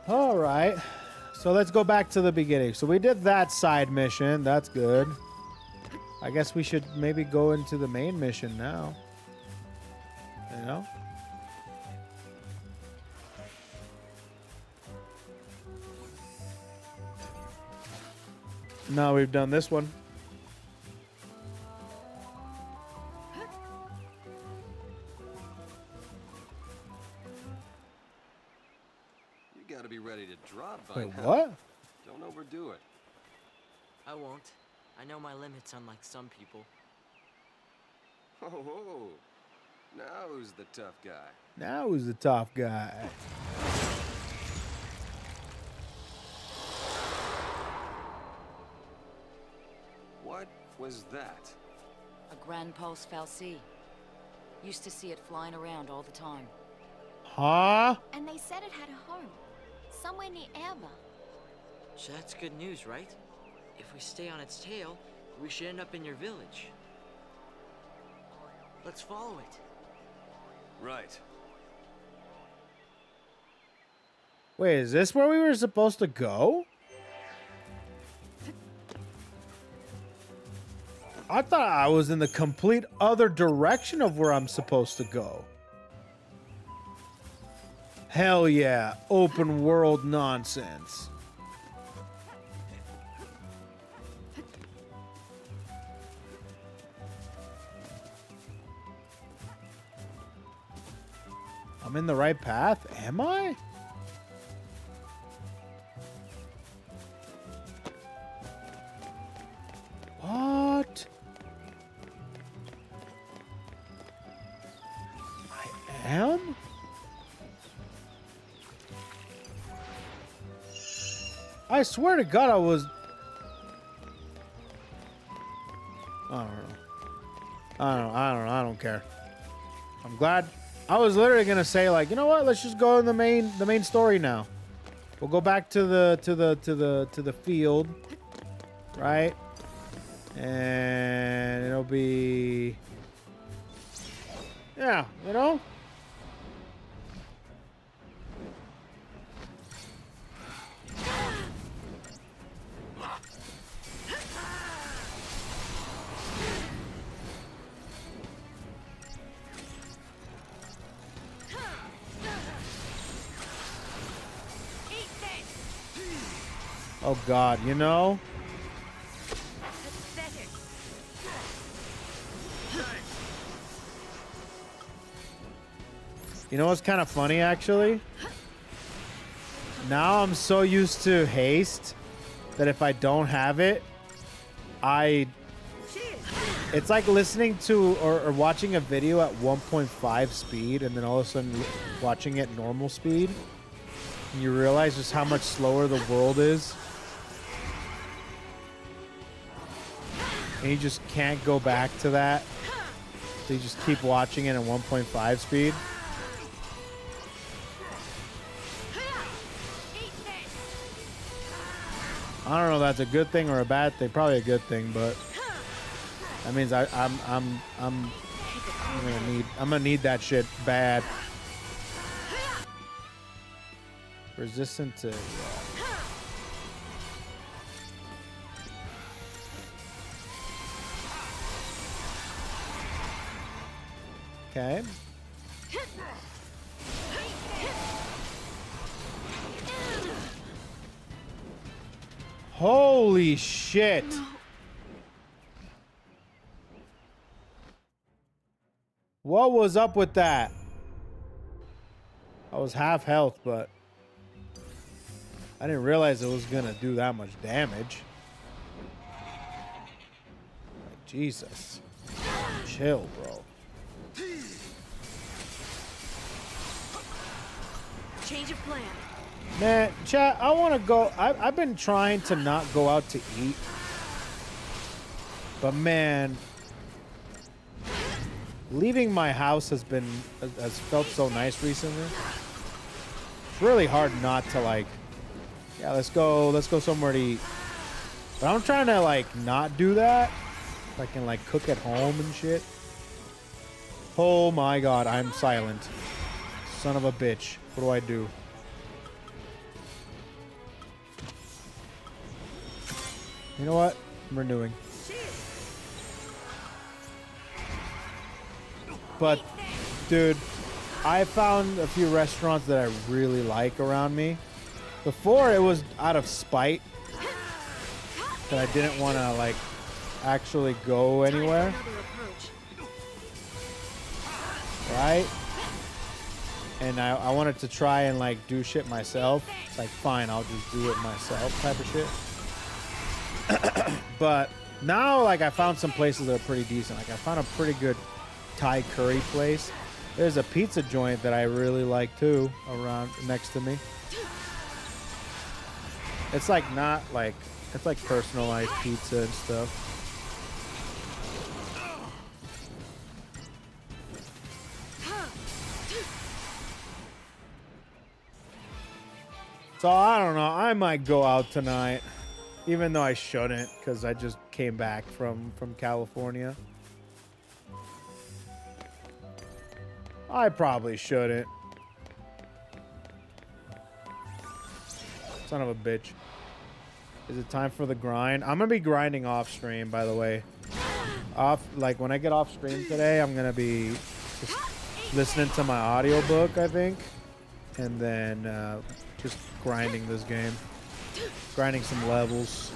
All right. So let's go back to the beginning. So we did that side mission. That's good. I guess we should maybe go into the main mission now. You know? No, we've done this one. You gotta be ready to drop by Wait, now. what? Don't overdo it. I won't. I know my limits, unlike some people. Oh, now who's the tough guy? Now who's the tough guy? What was that? A Grand Pulse Fal'Cie. Used to see it flying around all the time. Huh? And they said it had a home. Somewhere near Erba. So that's good news, right? If we stay on its tail, we should end up in your village. Let's follow it. Right. Wait, is this where we were supposed to go? I thought I was in the complete other direction of where I'm supposed to go. Hell yeah, open world nonsense. I'm in the right path? Am I? What? I am? I swear to God I was... I don't know. I don't care. I'm glad... I was literally gonna say, like, you know what? Let's just go in the main story now. We'll go back to the field, right? And it'll be, yeah, you know. Oh God, you know? You know what's kind of funny, actually? now I'm so used to haste that if I don't have it, it's like listening to or watching a video at 1.5 speed and then all of a sudden watching it normal speed. And you realize just how much slower the world is. And you just can't go back to that. So you just keep watching it at 1.5 speed. I don't know if that's a good thing or a bad thing. Probably a good thing, but that means I'm gonna need that shit bad. Resistant to okay. Holy shit. What was up with that? I was half health, but I didn't realize it was gonna do that much damage. Like, Jesus. Chill, bro. Change of plan. Man, chat, I want to go. I've been trying to not go out to eat. But man, leaving my house has felt so nice recently. It's really hard not to like, yeah, let's go somewhere to eat. But I'm trying to like not do that. If I can like cook at home and shit. Oh my God, I'm silent. Son of a bitch. What do I do? You know what? I'm renewing. But, dude, I found a few restaurants that I really like around me. Before, it was out of spite that I didn't want to, like, actually go anywhere. Right? And I wanted to try and, like, do shit myself. It's like, fine, I'll just do it myself type of shit. But now, like, I found some places that are pretty decent. Like, I found a pretty good Thai curry place. There's a pizza joint that I really like, too, around next to me. It's, like, not, like, it's, like, personalized pizza and stuff. So, I don't know. I might go out tonight. Even though I shouldn't, because I just came back from California. I probably shouldn't. Son of a bitch. Is it time for the grind? I'm going to be grinding off stream, by the way. Like, when I get off stream today, I'm going to be just listening to my audiobook, I think. And then just grinding this game. Grinding some levels.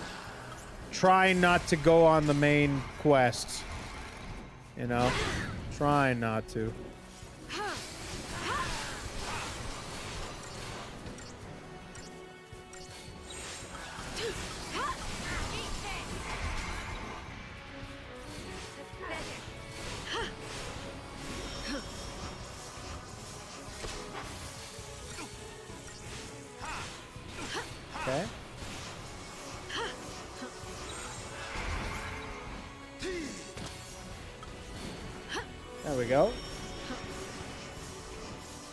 Trying not to go on the main quests. You know? Trying not to. Okay. There we go.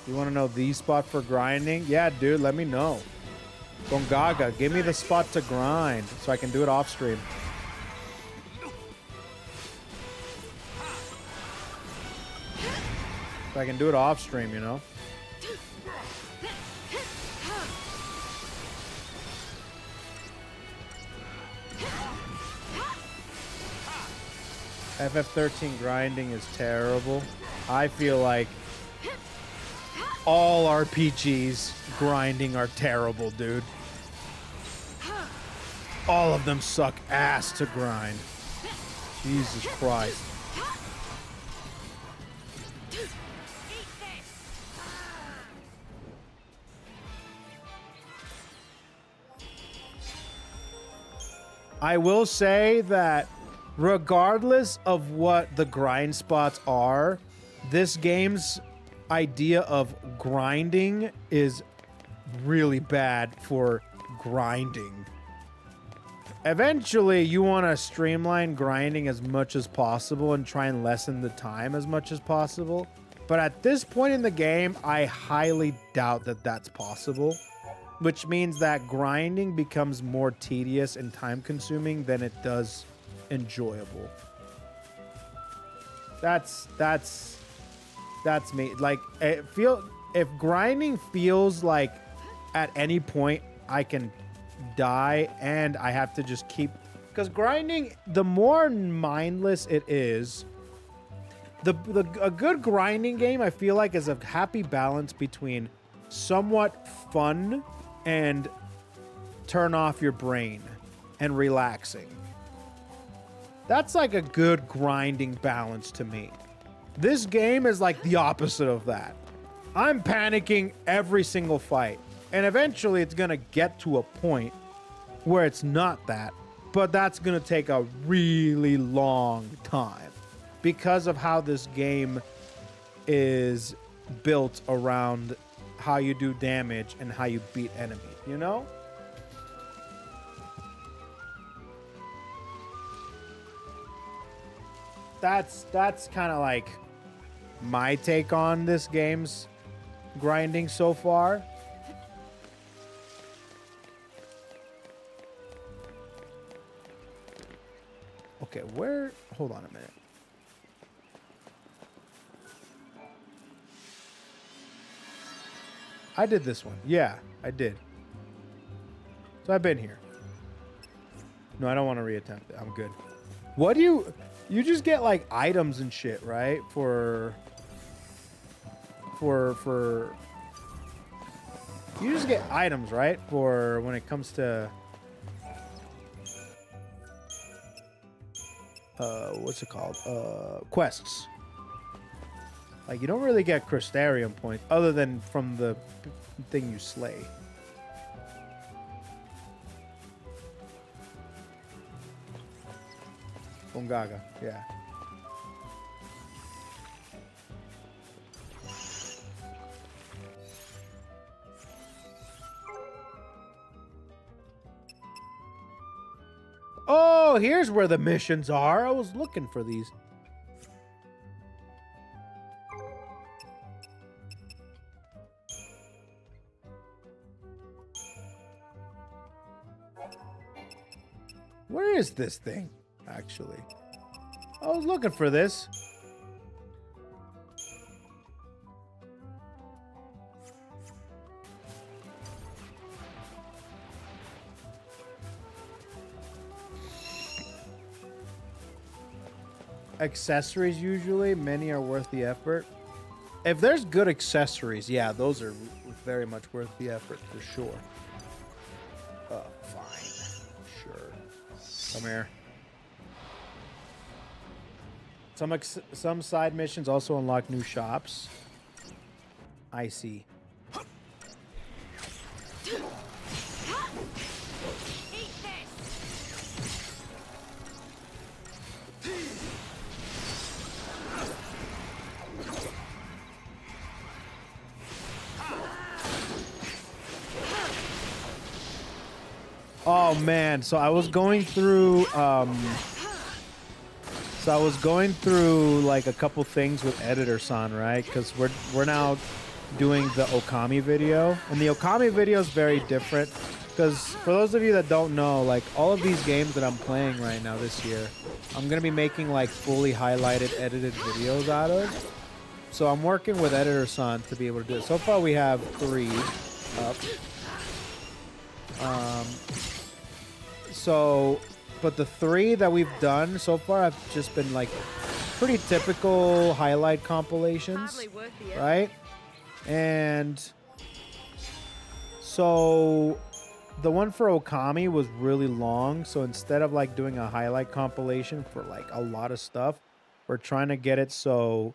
You want to know the spot for grinding? Yeah, dude, let me know. Gongaga, give me the spot to grind so I can do it off stream. So I can do it off stream, you know? FF13 grinding is terrible. I feel like all RPGs grinding are terrible, dude. All of them suck ass to grind. Jesus Christ. I will say that regardless of what the grind spots are, this game's idea of grinding is really bad for grinding. Eventually, you want to streamline grinding as much as possible and try and lessen the time as much as possible. But at this point in the game, I highly doubt that that's possible, which means that grinding becomes more tedious and time consuming than it does enjoyable. That's me. Like, if grinding feels like at any point I can die and I have to just keep, because grinding, the more mindless it is, a good grinding game, I feel like, is a happy balance between somewhat fun and turn off your brain and relaxing. That's like a good grinding balance to me. This game is like the opposite of that. I'm panicking every single fight, and eventually it's gonna get to a point where it's not that, but that's gonna take a really long time because of how this game is built around how you do damage and how you beat enemies, you know? That's kind of like my take on this game's grinding so far. Okay, where? Hold on a minute. I did this one. Yeah, I did. So I've been here. No, I don't want to reattempt it. I'm good. What do you just get like items and shit, right? For you just get items, right? For when it comes to what's it called? Quests. Like, you don't really get Crystarium points other than from the thing you slay. Ongaga, yeah. Oh, here's where the missions are. I was looking for these. Where is this thing, actually? I was looking for this. Accessories, usually many are worth the effort. If there's good accessories, yeah, those are very much worth the effort for sure. Fine, sure. Come here. Some side missions also unlock new shops. I see. Oh man, so I was going through like a couple things with Editor-san, right? Because we're now doing the Okami video, and the Okami video is very different. Because for those of you that don't know, like all of these games that I'm playing right now this year, I'm gonna be making like fully highlighted, edited videos out of. So I'm working with Editor-san to be able to do it. So far we have 3 up. But the 3 that we've done so far have just been like pretty typical highlight compilations, right? And so the one for Okami was really long. So instead of like doing a highlight compilation for like a lot of stuff, we're trying to get it so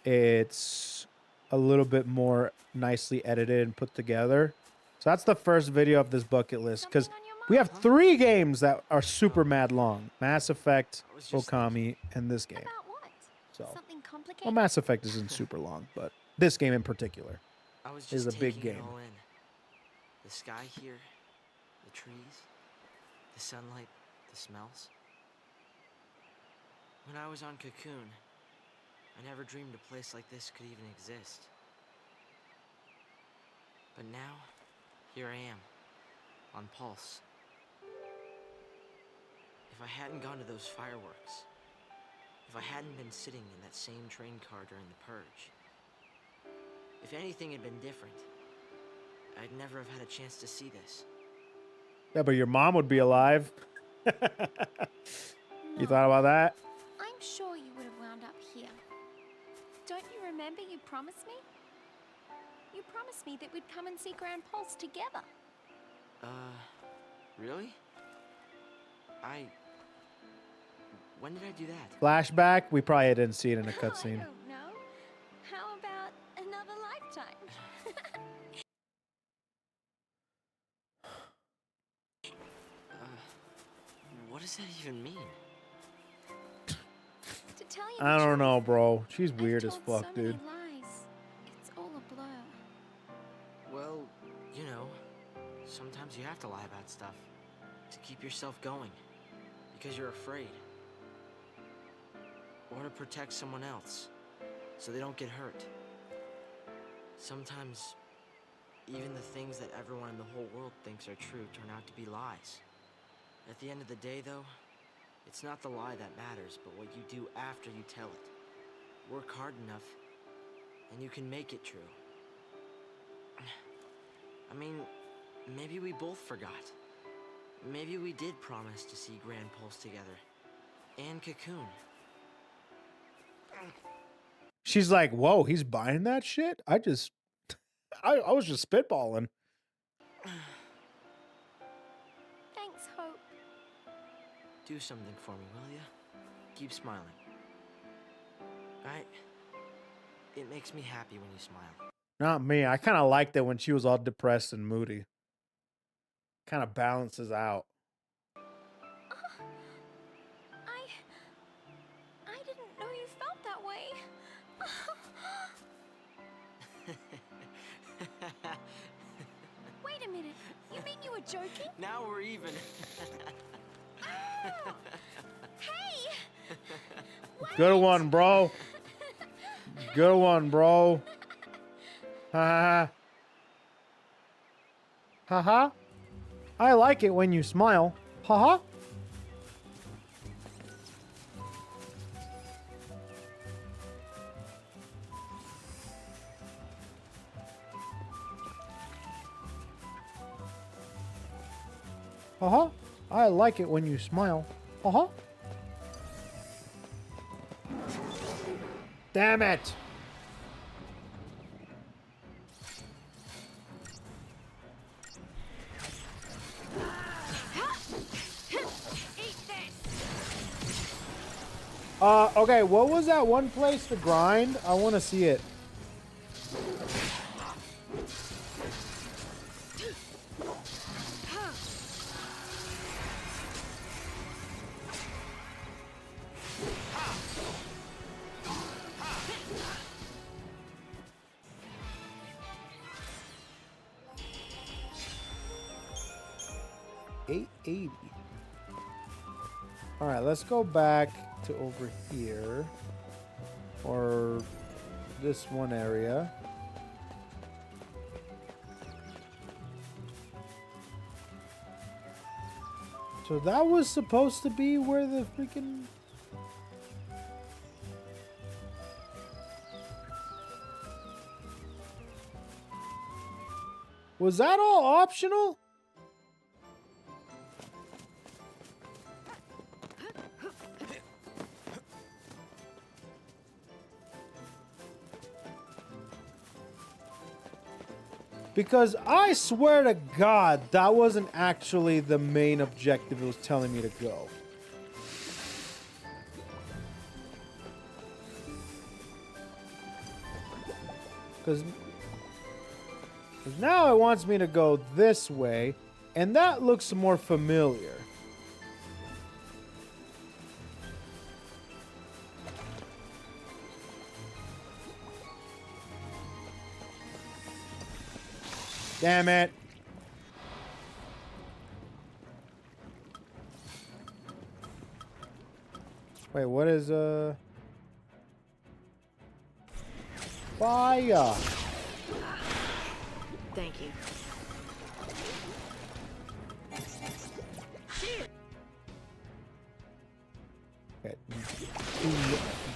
it's a little bit more nicely edited and put together. So that's the first video of this bucket list, because We have Huh? 3 games that are super mad long. Mass Effect, I was just Okami, and this game. About what? So, Something complicated? well, Mass Effect isn't super long, but this game in particular. I was Is just a big taking it game. all in. The sky here, the trees, the sunlight, the smells. When I was on Cocoon, I never dreamed a place like this could even exist. But now, here I am, on Pulse. If I hadn't gone to those fireworks, if I hadn't been sitting in that same train car during the purge, if anything had been different, I'd never have had a chance to see this. Yeah, but your mom would be alive. You thought about that? I'm sure you would have wound up here. Don't you remember you promised me? You promised me that we'd come and see Grand Pulse together. Really? When did I do that? Flashback? We probably didn't see it in a I cutscene. don't know. How about another lifetime? What does that even mean? To tell you I the don't truth, know, bro. She's I've weird as told fuck, so dude. many lies. It's all a blur. Well, you know, sometimes you have to lie about stuff to keep yourself going because you're afraid. Or to protect someone else so they don't get hurt. Sometimes even the things that everyone in the whole world thinks are true turn out to be lies. At the end of the day, though, it's not the lie that matters, but what you do after you tell it. Work hard enough, and you can make it true. I mean, maybe we both forgot. Maybe we did promise to see Grand Pulse together. And Cocoon. She's like, whoa, he's buying that shit? I was just spitballing. Thanks, Hope. Do something for me, will ya? Keep smiling. Right? It makes me happy when you smile. Not me. I kind of liked it when she was all depressed and moody. Kind of balances out. I didn't know you felt that way. Wait a minute. You mean you were joking? Now we're even. Oh! Hey! Good one, bro. Good one, bro. Ha ha. Ha ha. I like it when you smile. Ha ha. Uh-huh. I like it when you smile. Uh-huh. Damn it. Okay, what was that one place to grind? I want to see it. $880. All right, let's go back to over here, or this one area. So that was supposed to be where the freaking... Was that all optional? Because I swear to God, that wasn't actually the main objective it was telling me to go. Because now it wants me to go this way. And that looks more familiar. Damn it. Wait, what is fire? Thank you. Okay.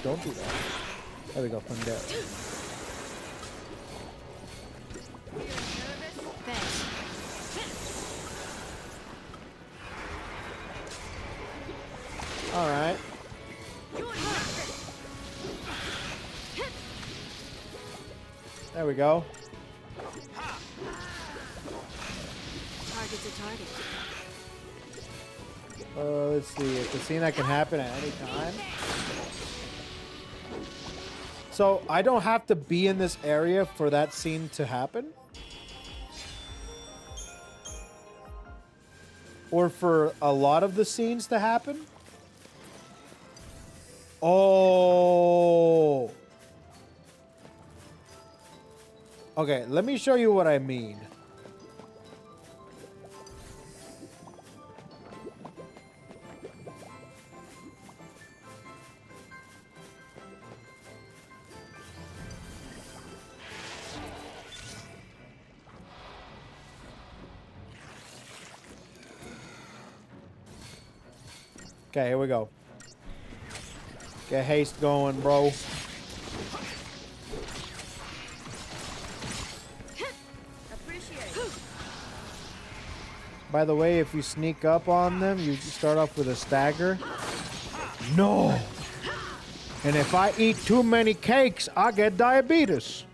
Don't do that. There we go, from there. Thanks. All right. There we go. Target's a target. Let's see. It's a scene that can happen at any time. So I don't have to be in this area for that scene to happen? Or for a lot of the scenes to happen? Oh. Okay, let me show you what I mean. Okay, here we go. Get haste going, bro. By the way, if you sneak up on them, you start off with a stagger. No! And if I eat too many cakes, I get diabetes.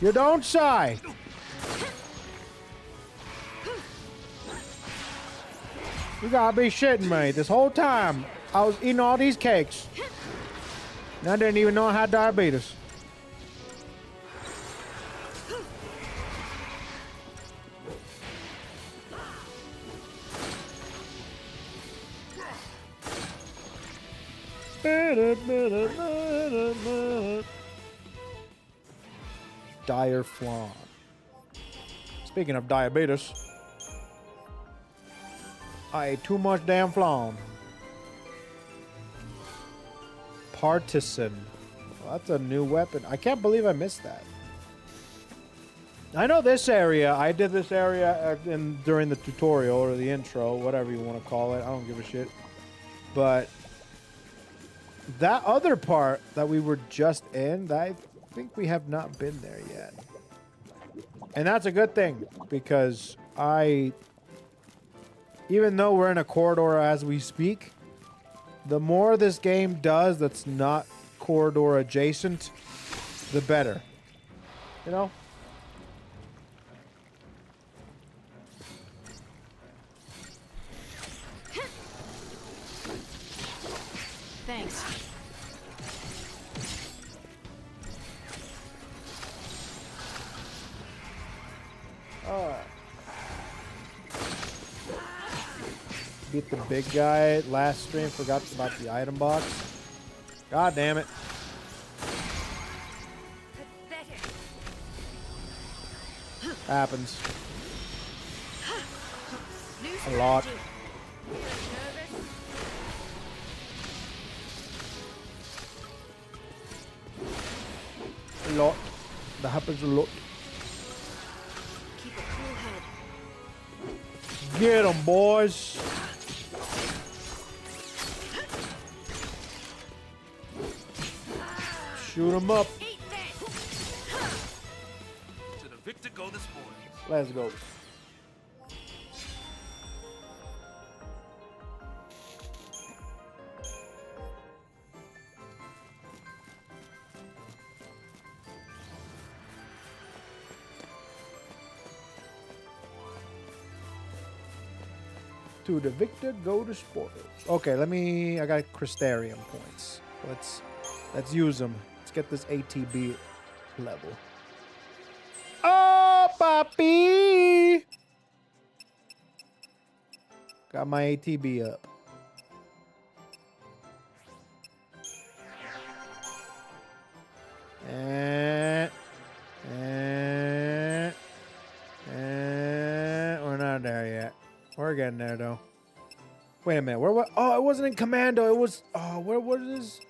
You don't sigh. You gotta be shitting me. This whole time, I was eating all these cakes. And I didn't even know I had diabetes. Dire flan. Speaking of diabetes, I ate too much damn flan. Partisan. Well, that's a new weapon. I can't believe I missed that. I know this area. I did this area during the tutorial or the intro, whatever you want to call it. I don't give a shit. But that other part that we were just in, I think we have not been there yet. And that's a good thing, because even though we're in a corridor as we speak, the more this game does that's not corridor adjacent, the better. You know? Thanks. Alright. Beat the big guy last stream. Forgot about the item box. God damn it. Happens. A lot. A lot. That happens a lot. Keep a cool head. Get 'em, boys. Shoot 'em up. To the victor go the spoils. Let's go. To the victor go the spoils. Okay, I got Crystarium points. Let's use them. Let's get this ATB level. papi. Got my ATB up. And we're not there yet. We're getting there though. Wait a minute. Where what? Oh, it wasn't in Commando. It was. Oh, where was this?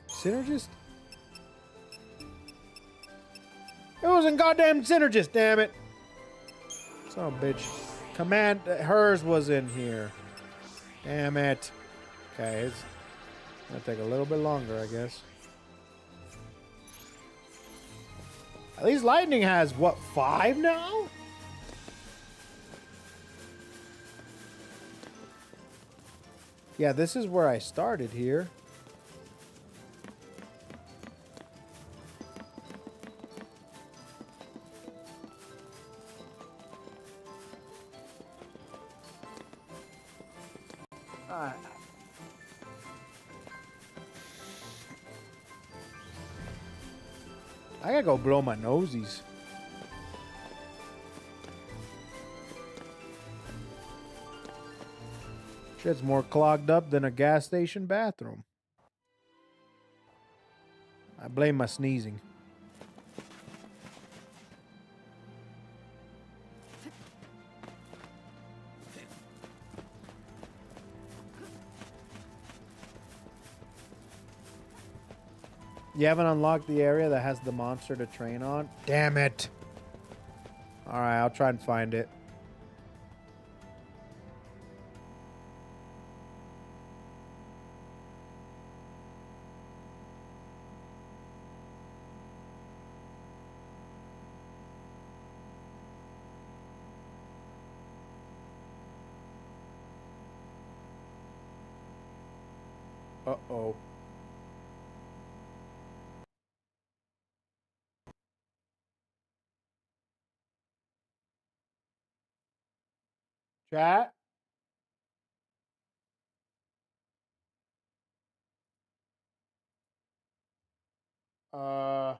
Synergist? It was in goddamn Synergist. Damn it. Son of a bitch. Command. Hers was in here. Damn it. Okay, it's gonna take a little bit longer, I guess. At least Lightning has, what, 5 now? Yeah, this is where I started here. Alright. I gotta go blow my nosies. Shit's more clogged up than a gas station bathroom. I blame my sneezing. You haven't unlocked the area that has the monster to train on? Damn it. Alright, I'll try and find it. Uh-oh. Chat? Uh...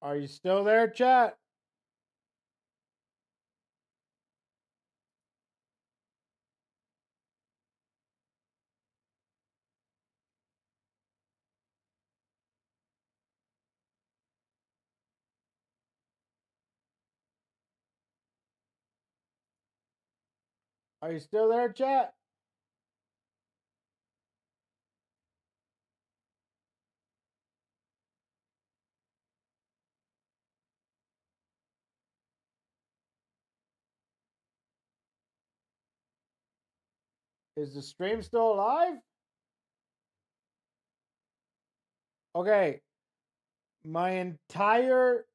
Are you still there, chat? Are you still there, chat? Is the stream still alive? Okay. My entire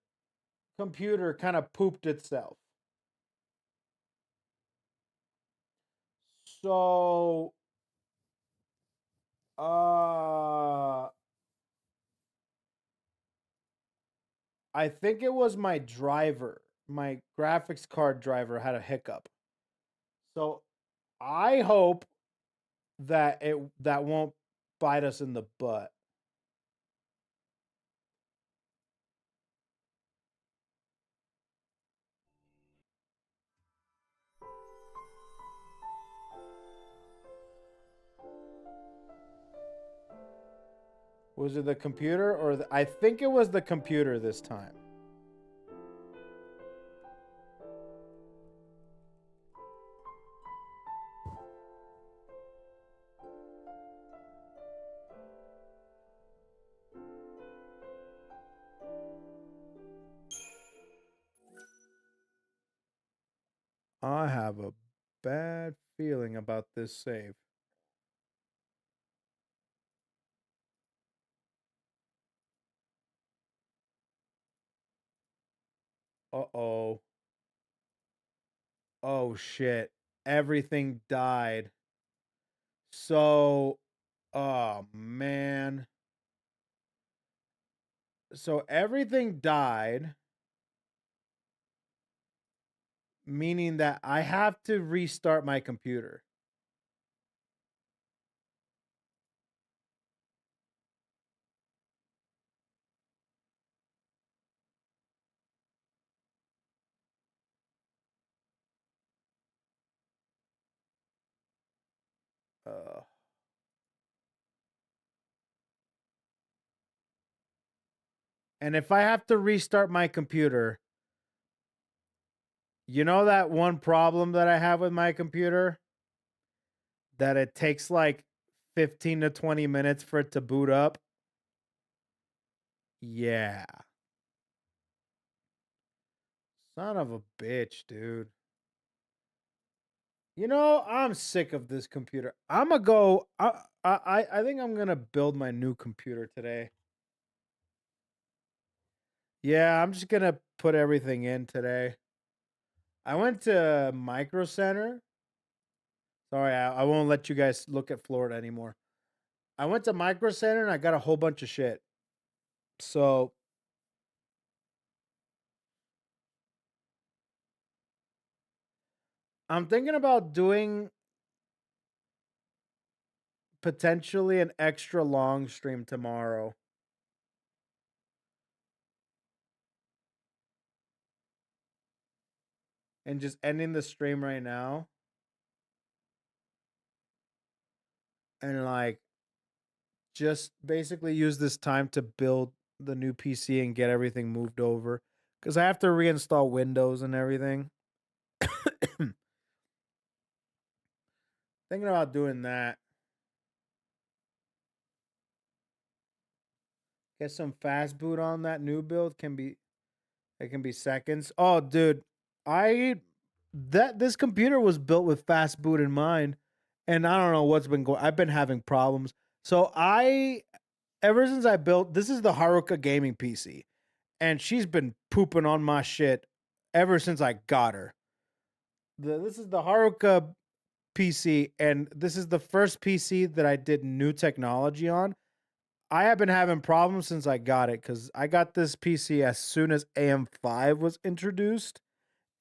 computer kind of pooped itself. So, I think it was my driver. My graphics card driver had a hiccup. So, I hope that that won't bite us in the butt. Was it the computer or I think it was the computer this time. I have a bad feeling about this save. Uh-oh. Oh shit. Everything died. So, oh man. So everything died, meaning that I have to restart my computer. Uh, and if I have to restart my computer, you know that one problem that I have with my computer? That it takes like 15 to 20 minutes for it to boot up? Yeah. Son of a bitch, dude. You know, I'm sick of this computer. I'm gonna go. I think I'm gonna build my new computer today. Yeah, I'm just gonna put everything in today. I went to Micro Center. Sorry, I won't let you guys look at Florida anymore. I went to Micro Center and I got a whole bunch of shit. So I'm thinking about doing potentially an extra long stream tomorrow. And just ending the stream right now. And like just basically use this time to build the new PC and get everything moved over. Because I have to reinstall Windows and everything. Thinking about doing that. Get some fast boot on that new build. It can be seconds. Oh, dude, this computer was built with fast boot in mind, and I don't know what's been going. I've been having problems. So ever since I built, this is the Haruka gaming PC, and she's been pooping on my shit ever since I got her. This is the Haruka PC, and this is the first PC that I did new technology on. I have been having problems since I got it because I got this PC as soon as AM5 was introduced,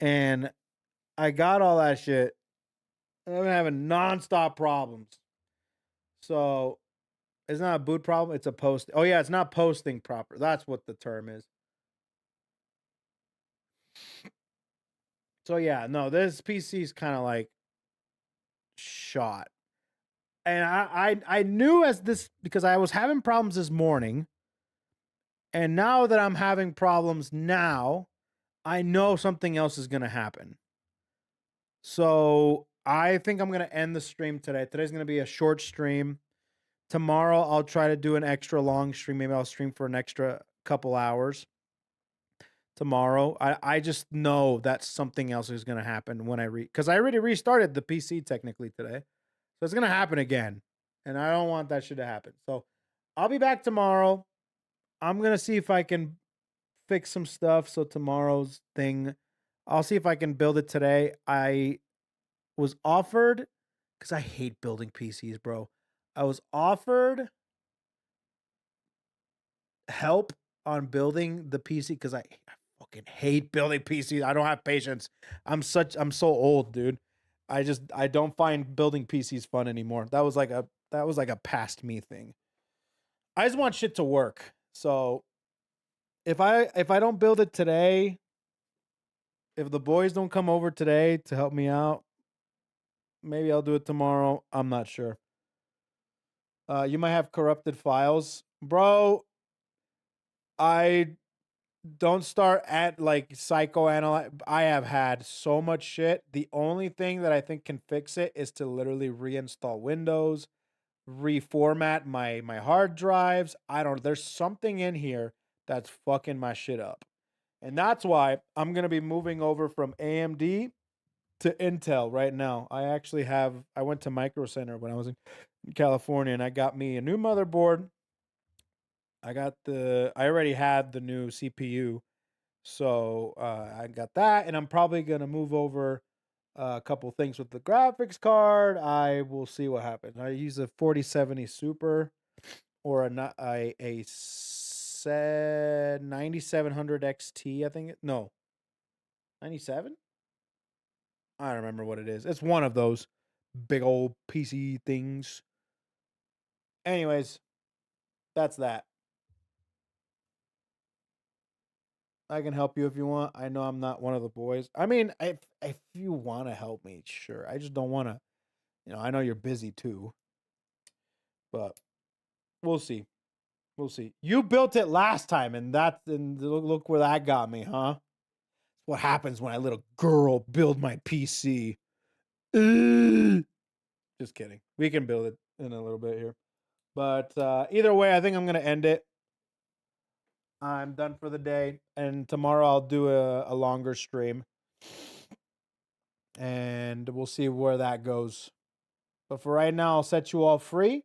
and I got all that shit. And I've been having nonstop problems. So it's not a boot problem; it's a post. Oh yeah, it's not posting proper. That's what the term is. So yeah, no, this PC is kind of like shot. And I knew as this because I was having problems this morning, and now that I'm having problems now, I know something else is gonna happen. So I think I'm gonna end the stream today. Today's gonna be a short stream. Tomorrow I'll try to do an extra long stream. Maybe I'll stream for an extra couple hours. Tomorrow, I just know that something else is gonna happen when because I already restarted the PC technically today. So it's gonna happen again. And I don't want that shit to happen. So I'll be back tomorrow. I'm gonna see if I can fix some stuff. So tomorrow's thing, I'll see if I can build it today. I was offered because I hate building PCs, bro. I was offered help on building the PC because I fucking hate building PCs. I don't have patience. I'm so old, dude. I don't find building PCs fun anymore. That was like a past me thing. I just want shit to work. So if I don't build it today, if the boys don't come over today to help me out, maybe I'll do it tomorrow. I'm not sure. You might have corrupted files, bro. I don't start at like psychoanalyze. I have had so much shit. The only thing that I think can fix it is to literally reinstall Windows, reformat my hard drives. I don't. There's something in here that's fucking my shit up, and that's why I'm gonna be moving over from AMD to Intel right now. I went to Micro Center when I was in California, and I got me a new motherboard. I already had the new CPU, so I got that, and I'm probably gonna move over a couple things with the graphics card. I will see what happens. I use a 4070 Super or a 9700 XT. I think no 97. I don't remember what it is. It's one of those big old PC things. Anyways, that's that. I can help you if you want. I know I'm not one of the boys. I mean, if you want to help me, sure. I just don't want to You know, I know you're busy too, but we'll see. We'll see. You built it last time, and look where that got me, huh? What happens when I let a girl build my PC? Just kidding. We can build it in a little bit here. But either way, I think I'm going to end it. I'm done for the day. And tomorrow I'll do a longer stream. And we'll see where that goes. But for right now, I'll set you all free.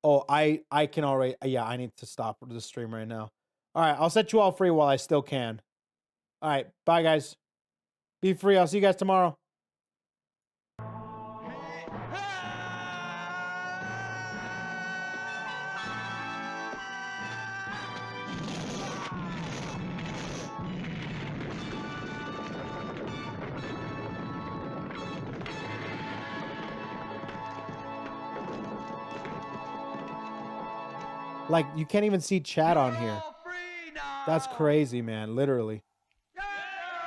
Oh, I can already... Yeah, I need to stop the stream right now. All right, I'll set you all free while I still can. All right, bye, guys. Be free. I'll see you guys tomorrow. Like, you can't even see chat on here. That's crazy, man. Literally.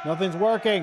Nothing's working.